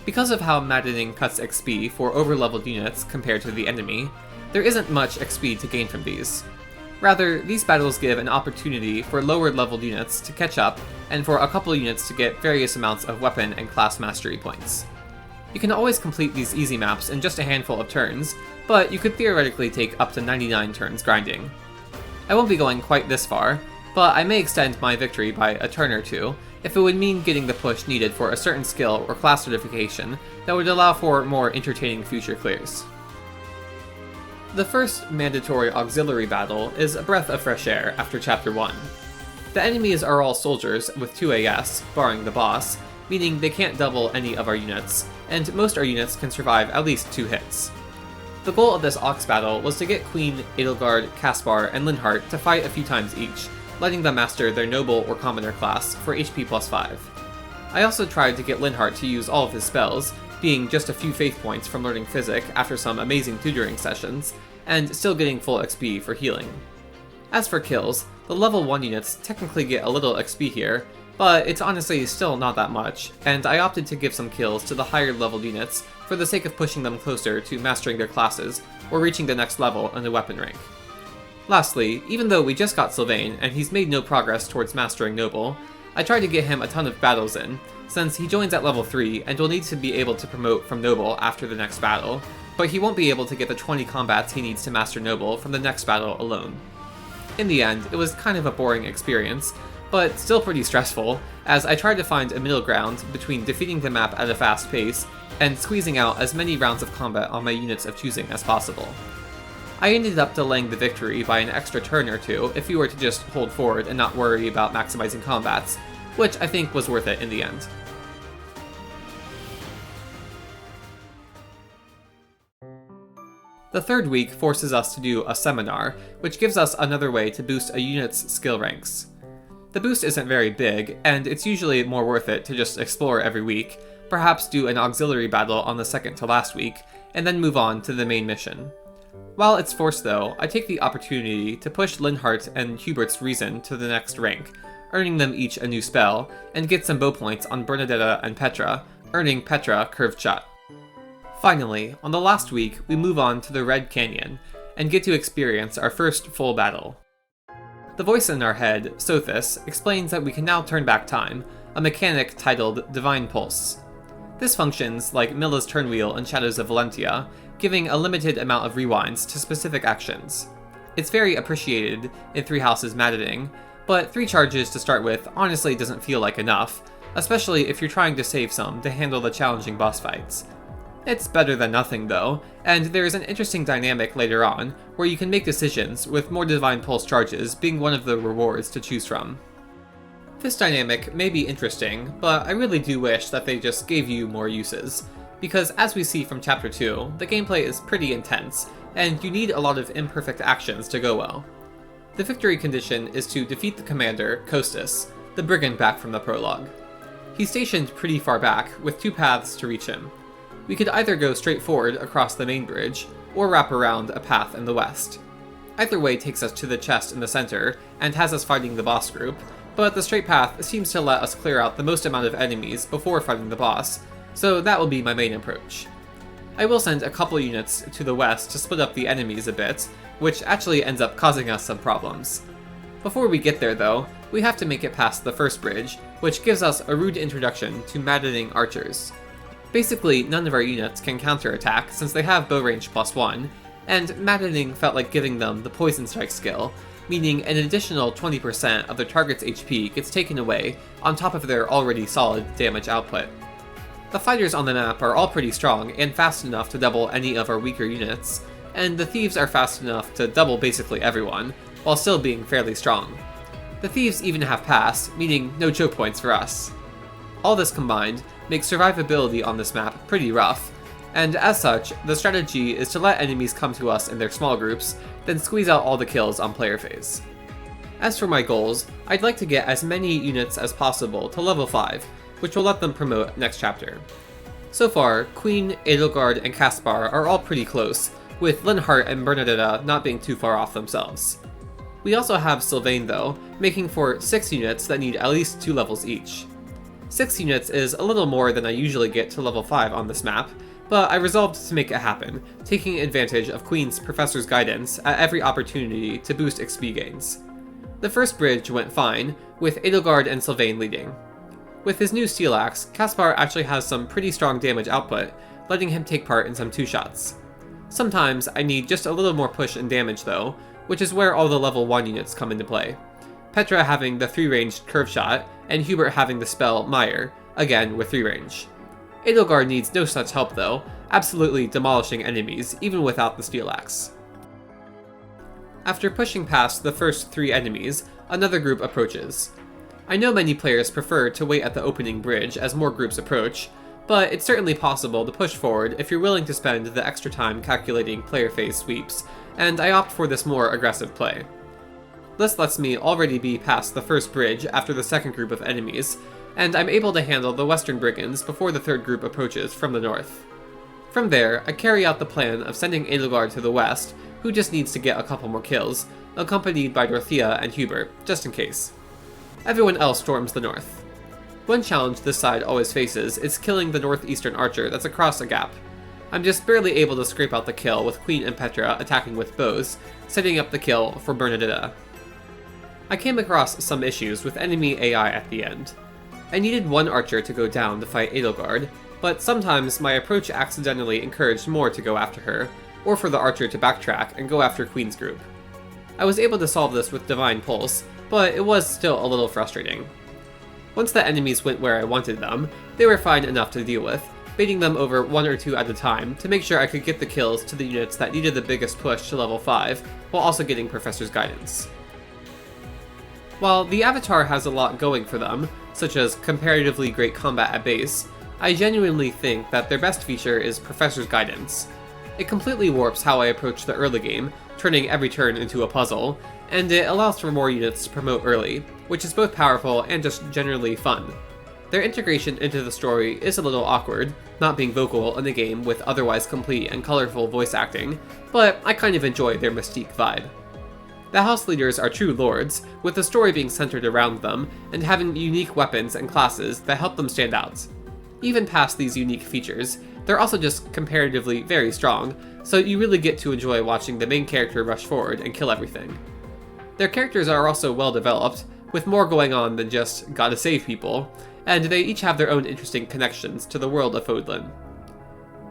Because of how Maddening cuts XP for over-leveled units compared to the enemy, there isn't much XP to gain from these. Rather, these battles give an opportunity for lower-leveled units to catch up, and for a couple units to get various amounts of weapon and class mastery points. You can always complete these easy maps in just a handful of turns, but you could theoretically take up to 99 turns grinding. I won't be going quite this far, but I may extend my victory by a turn or two, if it would mean getting the push needed for a certain skill or class certification that would allow for more entertaining future clears. The first mandatory auxiliary battle is a breath of fresh air after Chapter 1. The enemies are all soldiers with 2 AS, barring the boss, meaning they can't double any of our units, and most our units can survive at least 2 hits. The goal of this Aux battle was to get Queen, Edelgard, Caspar, and Linhardt to fight a few times each, letting them master their Noble or Commoner class for HP plus 5. I also tried to get Linhardt to use all of his spells, being just a few faith points from learning Physic after some amazing tutoring sessions, and still getting full XP for healing. As for kills, the level 1 units technically get a little XP here, but it's honestly still not that much, and I opted to give some kills to the higher leveled units for the sake of pushing them closer to mastering their classes or reaching the next level in the weapon rank. Lastly, even though we just got Sylvain and he's made no progress towards mastering Noble, I tried to get him a ton of battles in, since he joins at level 3 and will need to be able to promote from Noble after the next battle, but he won't be able to get the 20 combats he needs to master Noble from the next battle alone. In the end, it was kind of a boring experience, but still pretty stressful, as I tried to find a middle ground between defeating the map at a fast pace and squeezing out as many rounds of combat on my units of choosing as possible. I ended up delaying the victory by an extra turn or two if you were to just hold forward and not worry about maximizing combats, which I think was worth it in the end. The third week forces us to do a seminar, which gives us another way to boost a unit's skill ranks. The boost isn't very big, and it's usually more worth it to just explore every week, perhaps do an auxiliary battle on the second to last week, and then move on to the main mission. While it's forced though, I take the opportunity to push Linhardt and Hubert's Reason to the next rank, earning them each a new spell, and get some bow points on Bernadetta and Petra, earning Petra Curved Shot. Finally, on the last week, we move on to the Red Canyon, and get to experience our first full battle. The voice in our head, Sothis, explains that we can now turn back time, a mechanic titled Divine Pulse. This functions like Milla's turn wheel in Shadows of Valentia, giving a limited amount of rewinds to specific actions. It's very appreciated in Three Houses Maddening, but 3 charges to start with honestly doesn't feel like enough, especially if you're trying to save some to handle the challenging boss fights. It's better than nothing though, and there's an interesting dynamic later on, where you can make decisions, with more Divine Pulse charges being one of the rewards to choose from. This dynamic may be interesting, but I really do wish that they just gave you more uses, because as we see from Chapter 2, the gameplay is pretty intense, and you need a lot of imperfect actions to go well. The victory condition is to defeat the commander, Costas, the brigand back from the prologue. He's stationed pretty far back, with 2 paths to reach him. We could either go straight forward across the main bridge, or wrap around a path in the west. Either way takes us to the chest in the center, and has us fighting the boss group, but the straight path seems to let us clear out the most amount of enemies before fighting the boss, so that will be my main approach. I will send a couple units to the west to split up the enemies a bit, which actually ends up causing us some problems. Before we get there though, we have to make it past the first bridge, which gives us a rude introduction to maddening archers. Basically, none of our units can counterattack since they have bow range +1, and maddening felt like giving them the poison strike skill, meaning an additional 20% of their target's HP gets taken away on top of their already solid damage output. The fighters on the map are all pretty strong and fast enough to double any of our weaker units, and the thieves are fast enough to double basically everyone, while still being fairly strong. The thieves even have pass, meaning no choke points for us. All this combined makes survivability on this map pretty rough, and as such, the strategy is to let enemies come to us in their small groups, then squeeze out all the kills on player phase. As for my goals, I'd like to get as many units as possible to level 5, which will let them promote next chapter. So far, Queen, Edelgard, and Caspar are all pretty close, with Linhardt and Bernadetta not being too far off themselves. We also have Sylvain though, making for 6 units that need at least 2 levels each. 6 units is a little more than I usually get to level 5 on this map, but I resolved to make it happen, taking advantage of Queen's Professor's guidance at every opportunity to boost XP gains. The first bridge went fine, with Edelgard and Sylvain leading. With his new steel axe, Caspar actually has some pretty strong damage output, letting him take part in some 2-shots. Sometimes I need just a little more push and damage though, which is where all the level 1 units come into play. Petra having the 3-ranged curve shot, and Hubert having the spell Mire, again with 3-range. Edelgard needs no such help though, absolutely demolishing enemies even without the steel axe. After pushing past the first 3 enemies, another group approaches. I know many players prefer to wait at the opening bridge as more groups approach, but it's certainly possible to push forward if you're willing to spend the extra time calculating player phase sweeps, and I opt for this more aggressive play. This lets me already be past the first bridge after the second group of enemies, and I'm able to handle the western brigands before the third group approaches from the north. From there, I carry out the plan of sending Edelgard to the west, who just needs to get a couple more kills, accompanied by Dorothea and Hubert, just in case. Everyone else storms the north. One challenge this side always faces is killing the northeastern archer that's across a gap. I'm just barely able to scrape out the kill with Queen and Petra attacking with bows, setting up the kill for Bernadetta. I came across some issues with enemy AI at the end. I needed one archer to go down to fight Edelgard, but sometimes my approach accidentally encouraged more to go after her, or for the archer to backtrack and go after Queen's group. I was able to solve this with Divine Pulse, but it was still a little frustrating. Once the enemies went where I wanted them, they were fine enough to deal with, baiting them over 1 or 2 at a time to make sure I could get the kills to the units that needed the biggest push to level 5, while also getting Professor's guidance. While the Avatar has a lot going for them, such as comparatively great combat at base, I genuinely think that their best feature is Professor's guidance. It completely warps how I approach the early game, turning every turn into a puzzle, and it allows for more units to promote early, which is both powerful and just generally fun. Their integration into the story is a little awkward, not being vocal in a game with otherwise complete and colorful voice acting, but I kind of enjoy their mystique vibe. The house leaders are true lords, with the story being centered around them and having unique weapons and classes that help them stand out. Even past these unique features, they're also just comparatively very strong, so you really get to enjoy watching the main character rush forward and kill everything. Their characters are also well developed, with more going on than just gotta save people, and they each have their own interesting connections to the world of Fodlan.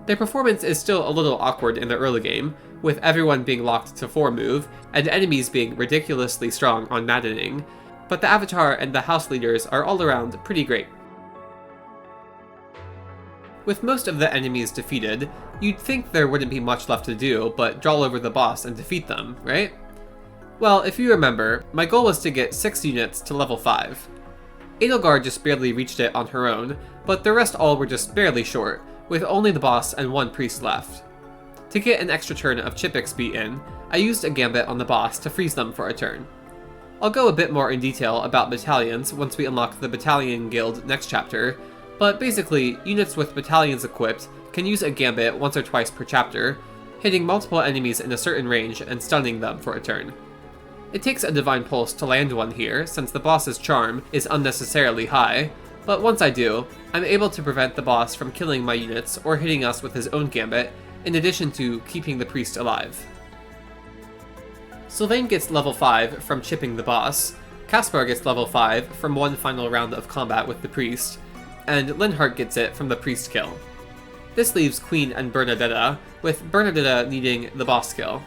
Their performance is still a little awkward in the early game, with everyone being locked to 4 move, and enemies being ridiculously strong on maddening, but the avatar and the house leaders are all around pretty great. With most of the enemies defeated, you'd think there wouldn't be much left to do but draw over the boss and defeat them, right? Well, if you remember, my goal was to get 6 units to level 5. Edelgard just barely reached it on her own, but the rest all were just barely short, with only the boss and 1 priest left. To get an extra turn of chip XP in, I used a gambit on the boss to freeze them for a turn. I'll go a bit more in detail about battalions once we unlock the battalion guild next chapter, but basically, units with battalions equipped can use a gambit once or twice per chapter, hitting multiple enemies in a certain range and stunning them for a turn. It takes a Divine Pulse to land one here, since the boss's charm is unnecessarily high, but once I do, I'm able to prevent the boss from killing my units or hitting us with his own gambit, in addition to keeping the priest alive. Sylvain gets level 5 from chipping the boss, Caspar gets level 5 from one final round of combat with the priest, and Linhardt gets it from the priest kill. This leaves Queen and Bernadetta, with Bernadetta needing the boss kill.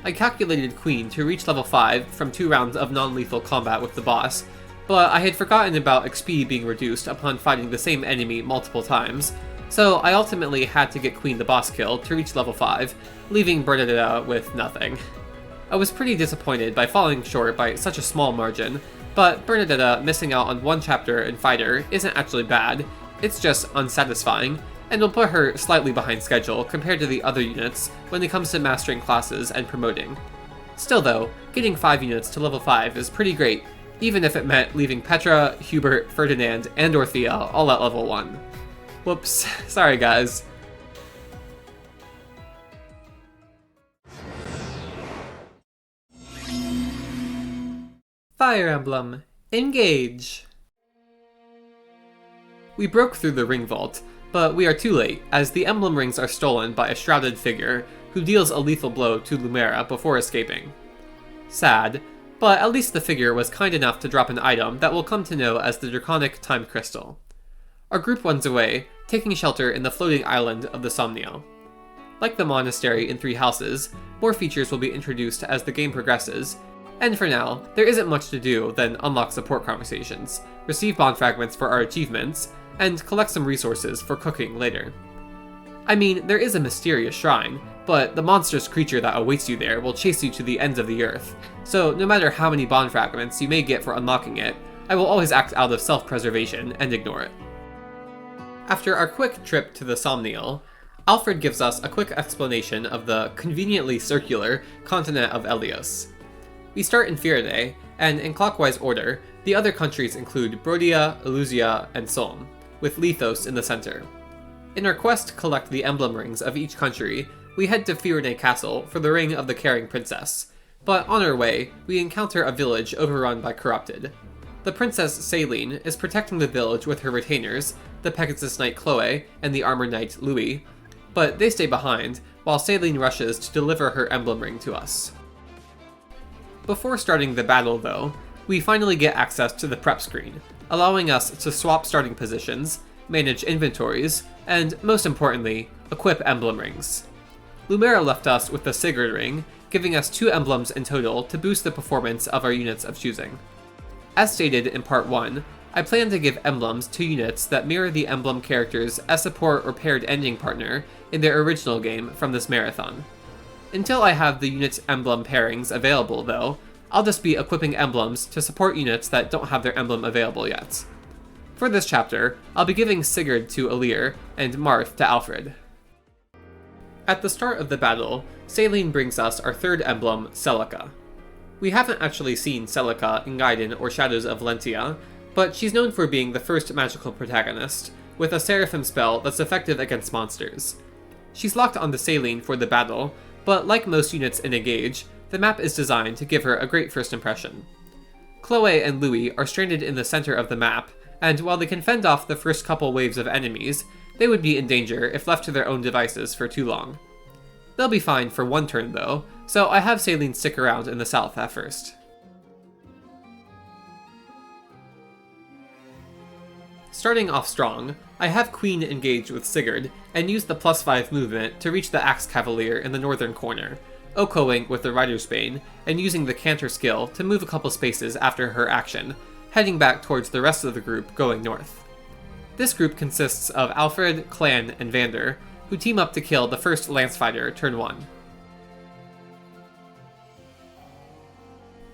I calculated Queen to reach level 5 from 2 rounds of non-lethal combat with the boss, but I had forgotten about XP being reduced upon fighting the same enemy multiple times, so I ultimately had to get Queen the boss kill to reach level 5, leaving Bernadetta with nothing. I was pretty disappointed by falling short by such a small margin, but Bernadetta missing out on 1 chapter in Fighter isn't actually bad, it's just unsatisfying, and will put her slightly behind schedule compared to the other units when it comes to mastering classes and promoting. Still though, getting 5 units to level 5 is pretty great, even if it meant leaving Petra, Hubert, Ferdinand, and Dorothea all at level 1. Whoops, sorry guys. Fire Emblem, engage! We broke through the ring vault, but we are too late, as the emblem rings are stolen by a shrouded figure, who deals a lethal blow to Lumera before escaping. Sad, but at least the figure was kind enough to drop an item that we'll come to know as the Draconic Time Crystal. Our group runs away, taking shelter in the floating island of the Somnio. Like the monastery in 3 houses, more features will be introduced as the game progresses, and for now, there isn't much to do than unlock support conversations, receive bond fragments for our achievements, and collect some resources for cooking later. I mean, there is a mysterious shrine, but the monstrous creature that awaits you there will chase you to the ends of the earth, so no matter how many bond fragments you may get for unlocking it, I will always act out of self-preservation and ignore it. After our quick trip to the Somniel, Alfred gives us a quick explanation of the conveniently circular continent of Elios. We start in Firaday, and in clockwise order, the other countries include Brodia, Eluzia, and Solm, with Lethos in the center. In our quest to collect the emblem rings of each country, we head to Firaday Castle for the Ring of the Caring Princess, but on our way, we encounter a village overrun by corrupted. The Princess Saline is protecting the village with her retainers, the Pegasus Knight Chloe and the Armored Knight Louis, but they stay behind, while Saline rushes to deliver her emblem ring to us. Before starting the battle though, we finally get access to the prep screen, allowing us to swap starting positions, manage inventories, and most importantly, equip emblem rings. Lumera left us with the Sigurd ring, giving us 2 emblems in total to boost the performance of our units of choosing. As stated in part 1, I plan to give emblems to units that mirror the emblem characters as support or paired ending partner in their original game from this marathon. Until I have the unit's emblem pairings available though, I'll just be equipping emblems to support units that don't have their emblem available yet. For this chapter, I'll be giving Sigurd to Alir and Marth to Alfred. At the start of the battle, Saline brings us our 3rd emblem, Celica. We haven't actually seen Celica in Gaiden or Shadows of Valentia, but she's known for being the first magical protagonist, with a Seraphim spell that's effective against monsters. She's locked onto Saline for the battle, but like most units in Engage, the map is designed to give her a great first impression. Chloe and Louis are stranded in the center of the map, and while they can fend off the first couple waves of enemies, they would be in danger if left to their own devices for too long. They'll be fine for one turn though, so I have Saline stick around in the south at first. Starting off strong, I have Queen engage with Sigurd and use the +5 movement to reach the Axe Cavalier in the northern corner, Okoing with the Rider's Bane and using the Canter skill to move a couple spaces after her action, heading back towards the rest of the group going north. This group consists of Alfred, Clan, and Vander, who team up to kill the first Lance Fighter turn 1.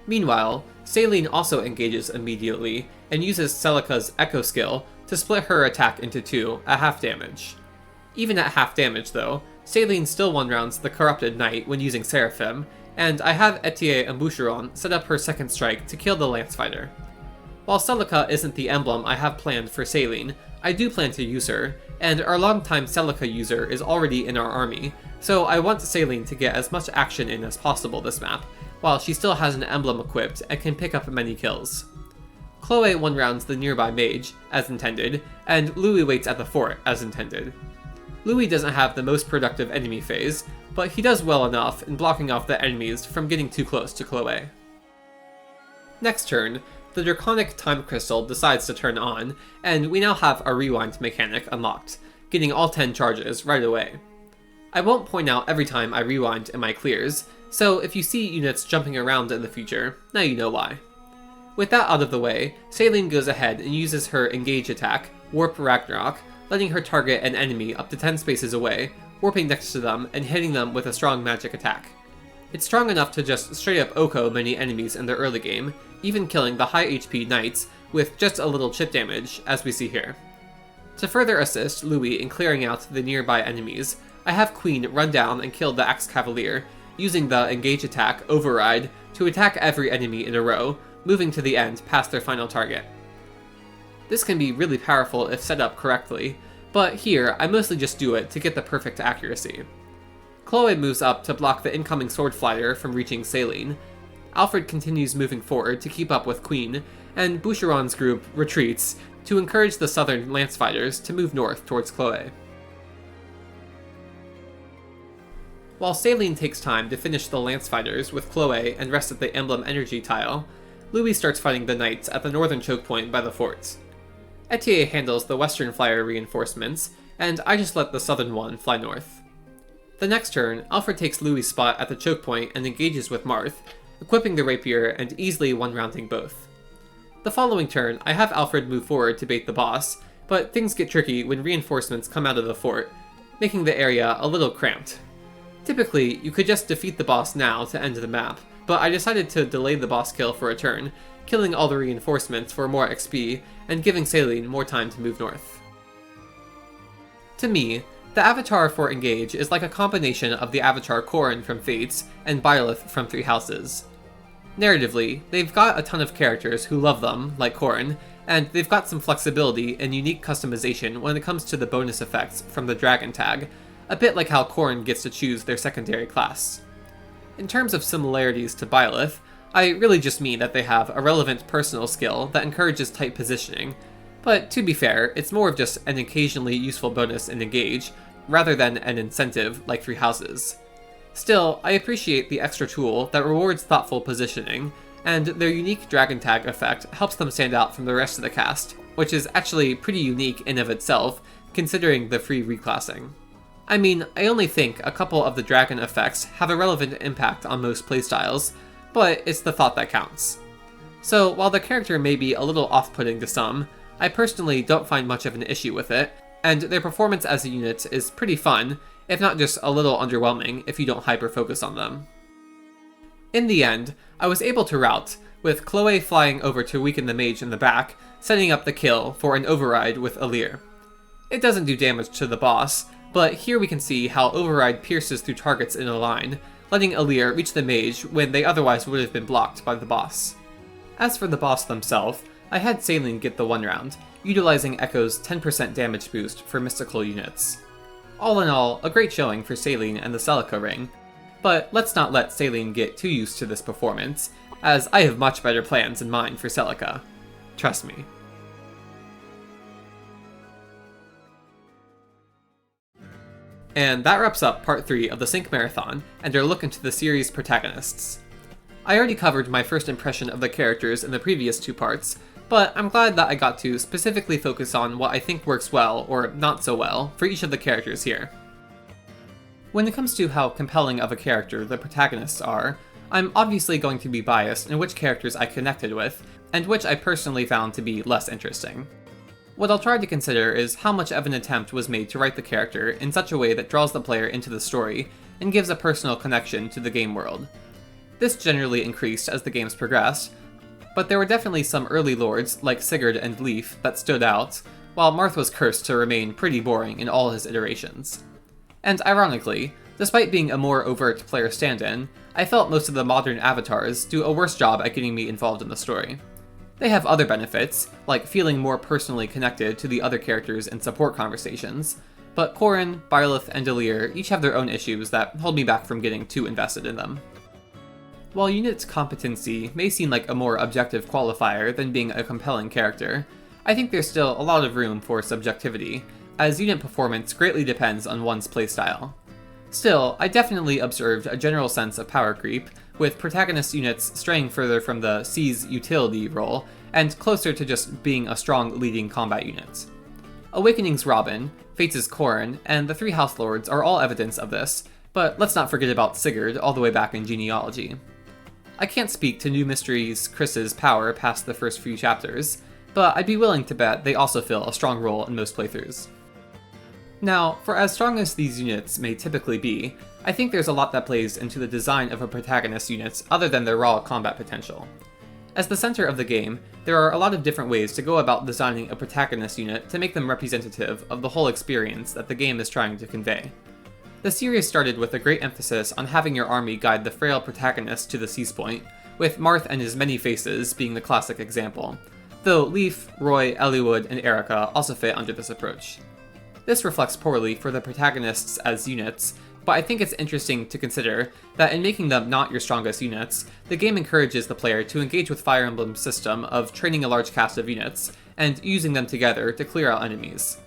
Meanwhile, Saline also engages immediately and uses Celica's Echo skill to split her attack into 2 at half damage. Even at half damage though, Saline still one-rounds the Corrupted Knight when using Seraphim, and I have Etier and Boucheron set up her second strike to kill the Lance Fighter. While Celica isn't the emblem I have planned for Saline, I do plan to use her, and our longtime Celica user is already in our army, so I want Saline to get as much action in as possible this map, while she still has an emblem equipped and can pick up many kills. Chloe one-rounds the nearby mage, as intended, and Louis waits at the fort, as intended. Louis doesn't have the most productive enemy phase, but he does well enough in blocking off the enemies from getting too close to Chloe. Next turn, the Draconic Time Crystal decides to turn on, and we now have a rewind mechanic unlocked, getting all 10 charges right away. I won't point out every time I rewind in my clears, so if you see units jumping around in the future, now you know why. With that out of the way, Saline goes ahead and uses her Engage attack, Warp Ragnarok, letting her target an enemy up to 10 spaces away, warping next to them and hitting them with a strong magic attack. It's strong enough to just straight up Oko many enemies in the early game, even killing the high HP knights with just a little chip damage, as we see here. To further assist Louis in clearing out the nearby enemies, I have Queen run down and kill the Axe Cavalier, using the Engage attack, Override, to attack every enemy in a row, moving to the end past their final target. This can be really powerful if set up correctly, but here I mostly just do it to get the perfect accuracy. Chloe moves up to block the incoming Sword Flyer from reaching Saline, Alfred continues moving forward to keep up with Queen, and Boucheron's group retreats to encourage the southern Lance Fighters to move north towards Chloe. While Saline takes time to finish the Lance Fighters with Chloe and rest at the Emblem Energy tile, Louis starts fighting the Knights at the northern choke point by the forts. Etier handles the western flyer reinforcements, and I just let the southern one fly north. The next turn, Alfred takes Louis' spot at the choke point and engages with Marth, equipping the rapier and easily one-rounding both. The following turn, I have Alfred move forward to bait the boss, but things get tricky when reinforcements come out of the fort, making the area a little cramped. Typically, you could just defeat the boss now to end the map, but I decided to delay the boss kill for a turn, killing all the reinforcements for more XP, and giving Saline more time to move north. To me, the avatar for Engage is like a combination of the avatar Corrin from Fates and Byleth from Three Houses. Narratively, they've got a ton of characters who love them, like Corrin, and they've got some flexibility and unique customization when it comes to the bonus effects from the Dragon tag, a bit like how Corrin gets to choose their secondary class. In terms of similarities to Byleth, I really just mean that they have a relevant personal skill that encourages tight positioning, but to be fair, it's more of just an occasionally useful bonus in Engage, rather than an incentive like Three Houses. Still, I appreciate the extra tool that rewards thoughtful positioning, and their unique Dragon Tag effect helps them stand out from the rest of the cast, which is actually pretty unique in of itself, considering the free reclassing. I mean, I only think a couple of the Dragon effects have a relevant impact on most playstyles, but it's the thought that counts. So while the character may be a little off-putting to some, I personally don't find much of an issue with it, and their performance as a unit is pretty fun, if not just a little underwhelming if you don't hyper-focus on them. In the end, I was able to rout, with Chloe flying over to weaken the mage in the back, setting up the kill for an override with Alir. It doesn't do damage to the boss, but here we can see how override pierces through targets in a line, letting Alir reach the mage when they otherwise would have been blocked by the boss. As for the boss themselves, I had Saline get the 1 round, utilizing Echo's 10% damage boost for mystical units. All in all, a great showing for Saline and the Celica ring, but let's not let Saline get too used to this performance, as I have much better plans in mind for Celica. Trust me. And that wraps up part 3 of the Sync Marathon, and our look into the series' protagonists. I already covered my first impression of the characters in the previous 2 parts, but I'm glad that I got to specifically focus on what I think works well, or not so well, for each of the characters here. When it comes to how compelling of a character the protagonists are, I'm obviously going to be biased in which characters I connected with, and which I personally found to be less interesting. What I'll try to consider is how much of an attempt was made to write the character in such a way that draws the player into the story, and gives a personal connection to the game world. This generally increased as the games progressed, but there were definitely some early lords, like Sigurd and Leif, that stood out, while Marth was cursed to remain pretty boring in all his iterations. And ironically, despite being a more overt player stand-in, I felt most of the modern avatars do a worse job at getting me involved in the story. They have other benefits, like feeling more personally connected to the other characters in support conversations, but Corrin, Byleth, and Delir each have their own issues that hold me back from getting too invested in them. While unit competency may seem like a more objective qualifier than being a compelling character, I think there's still a lot of room for subjectivity, as unit performance greatly depends on one's playstyle. Still, I definitely observed a general sense of power creep, with protagonist units straying further from the C's utility role, and closer to just being a strong leading combat unit. Awakening's Robin, Fates' Corrin, and the 3 House Lords are all evidence of this, but let's not forget about Sigurd all the way back in Genealogy. I can't speak to New Mysteries' Chris's power past the first few chapters, but I'd be willing to bet they also fill a strong role in most playthroughs. Now, for as strong as these units may typically be, I think there's a lot that plays into the design of a protagonist unit other than their raw combat potential. As the center of the game, there are a lot of different ways to go about designing a protagonist unit to make them representative of the whole experience that the game is trying to convey. The series started with a great emphasis on having your army guide the frail protagonist to the seize point, with Marth and his many faces being the classic example, though Leif, Roy, Eliwood, and Erica also fit under this approach. This reflects poorly for the protagonists as units, but I think it's interesting to consider that in making them not your strongest units, the game encourages the player to engage with Fire Emblem's system of training a large cast of units, and using them together to clear out enemies.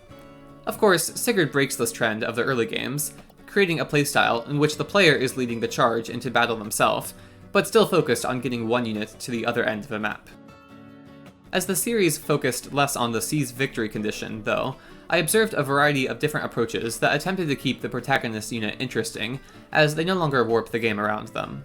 Of course, Sigurd breaks this trend of the early games, creating a playstyle in which the player is leading the charge into battle themselves, but still focused on getting one unit to the other end of the map. As the series focused less on the seize victory condition, though, I observed a variety of different approaches that attempted to keep the protagonist unit interesting, as they no longer warp the game around them.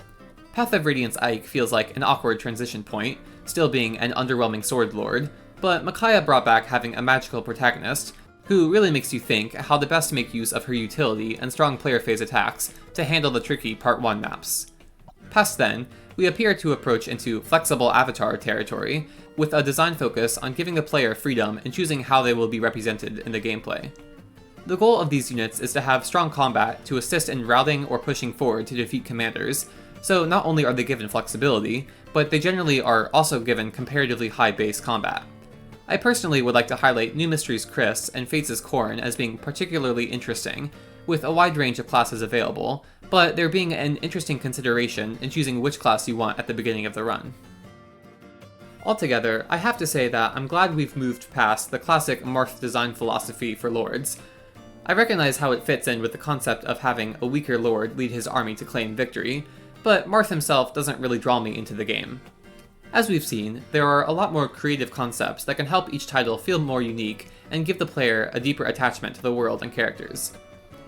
Path of Radiance Ike feels like an awkward transition point, still being an underwhelming sword lord, but Micaiah brought back having a magical protagonist, who really makes you think how to best make use of her utility and strong player phase attacks to handle the tricky Part 1 maps. Past then, we appear to approach into flexible avatar territory, with a design focus on giving the player freedom in choosing how they will be represented in the gameplay. The goal of these units is to have strong combat to assist in routing or pushing forward to defeat commanders, so not only are they given flexibility, but they generally are also given comparatively high base combat. I personally would like to highlight New Mysteries' Chris and Fates' Corrin as being particularly interesting, with a wide range of classes available, but there being an interesting consideration in choosing which class you want at the beginning of the run. Altogether, I have to say that I'm glad we've moved past the classic Marth design philosophy for lords. I recognize how it fits in with the concept of having a weaker lord lead his army to claim victory, but Marth himself doesn't really draw me into the game. As we've seen, there are a lot more creative concepts that can help each title feel more unique and give the player a deeper attachment to the world and characters.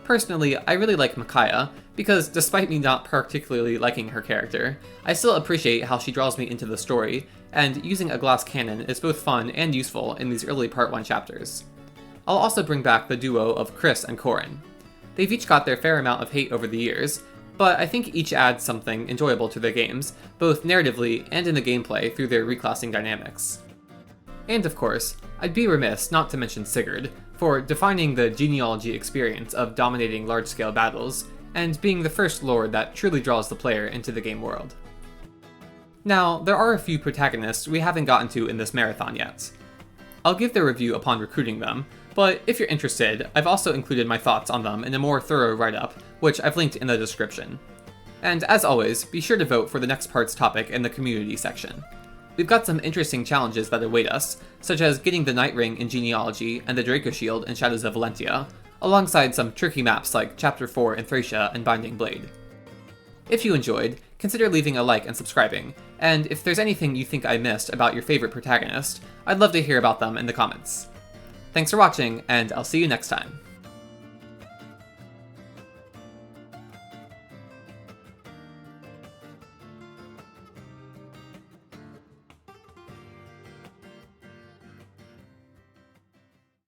Personally, I really like Micaiah, because despite me not particularly liking her character, I still appreciate how she draws me into the story, and using a glass cannon is both fun and useful in these early Part 1 chapters. I'll also bring back the duo of Chris and Corrin. They've each got their fair amount of hate over the years, but I think each adds something enjoyable to their games, both narratively and in the gameplay through their reclassing dynamics. And of course, I'd be remiss not to mention Sigurd, for defining the Genealogy experience of dominating large-scale battles, and being the first lord that truly draws the player into the game world. Now, there are a few protagonists we haven't gotten to in this marathon yet. I'll give their review upon recruiting them, but if you're interested, I've also included my thoughts on them in a more thorough write-up, which I've linked in the description. And as always, be sure to vote for the next part's topic in the community section. We've got some interesting challenges that await us, such as getting the Night Ring in Genealogy and the Draco Shield in Shadows of Valentia, alongside some tricky maps like Chapter 4 in Thracia and Binding Blade. If you enjoyed, consider leaving a like and subscribing, and if there's anything you think I missed about your favorite protagonist, I'd love to hear about them in the comments. Thanks for watching, and I'll see you next time.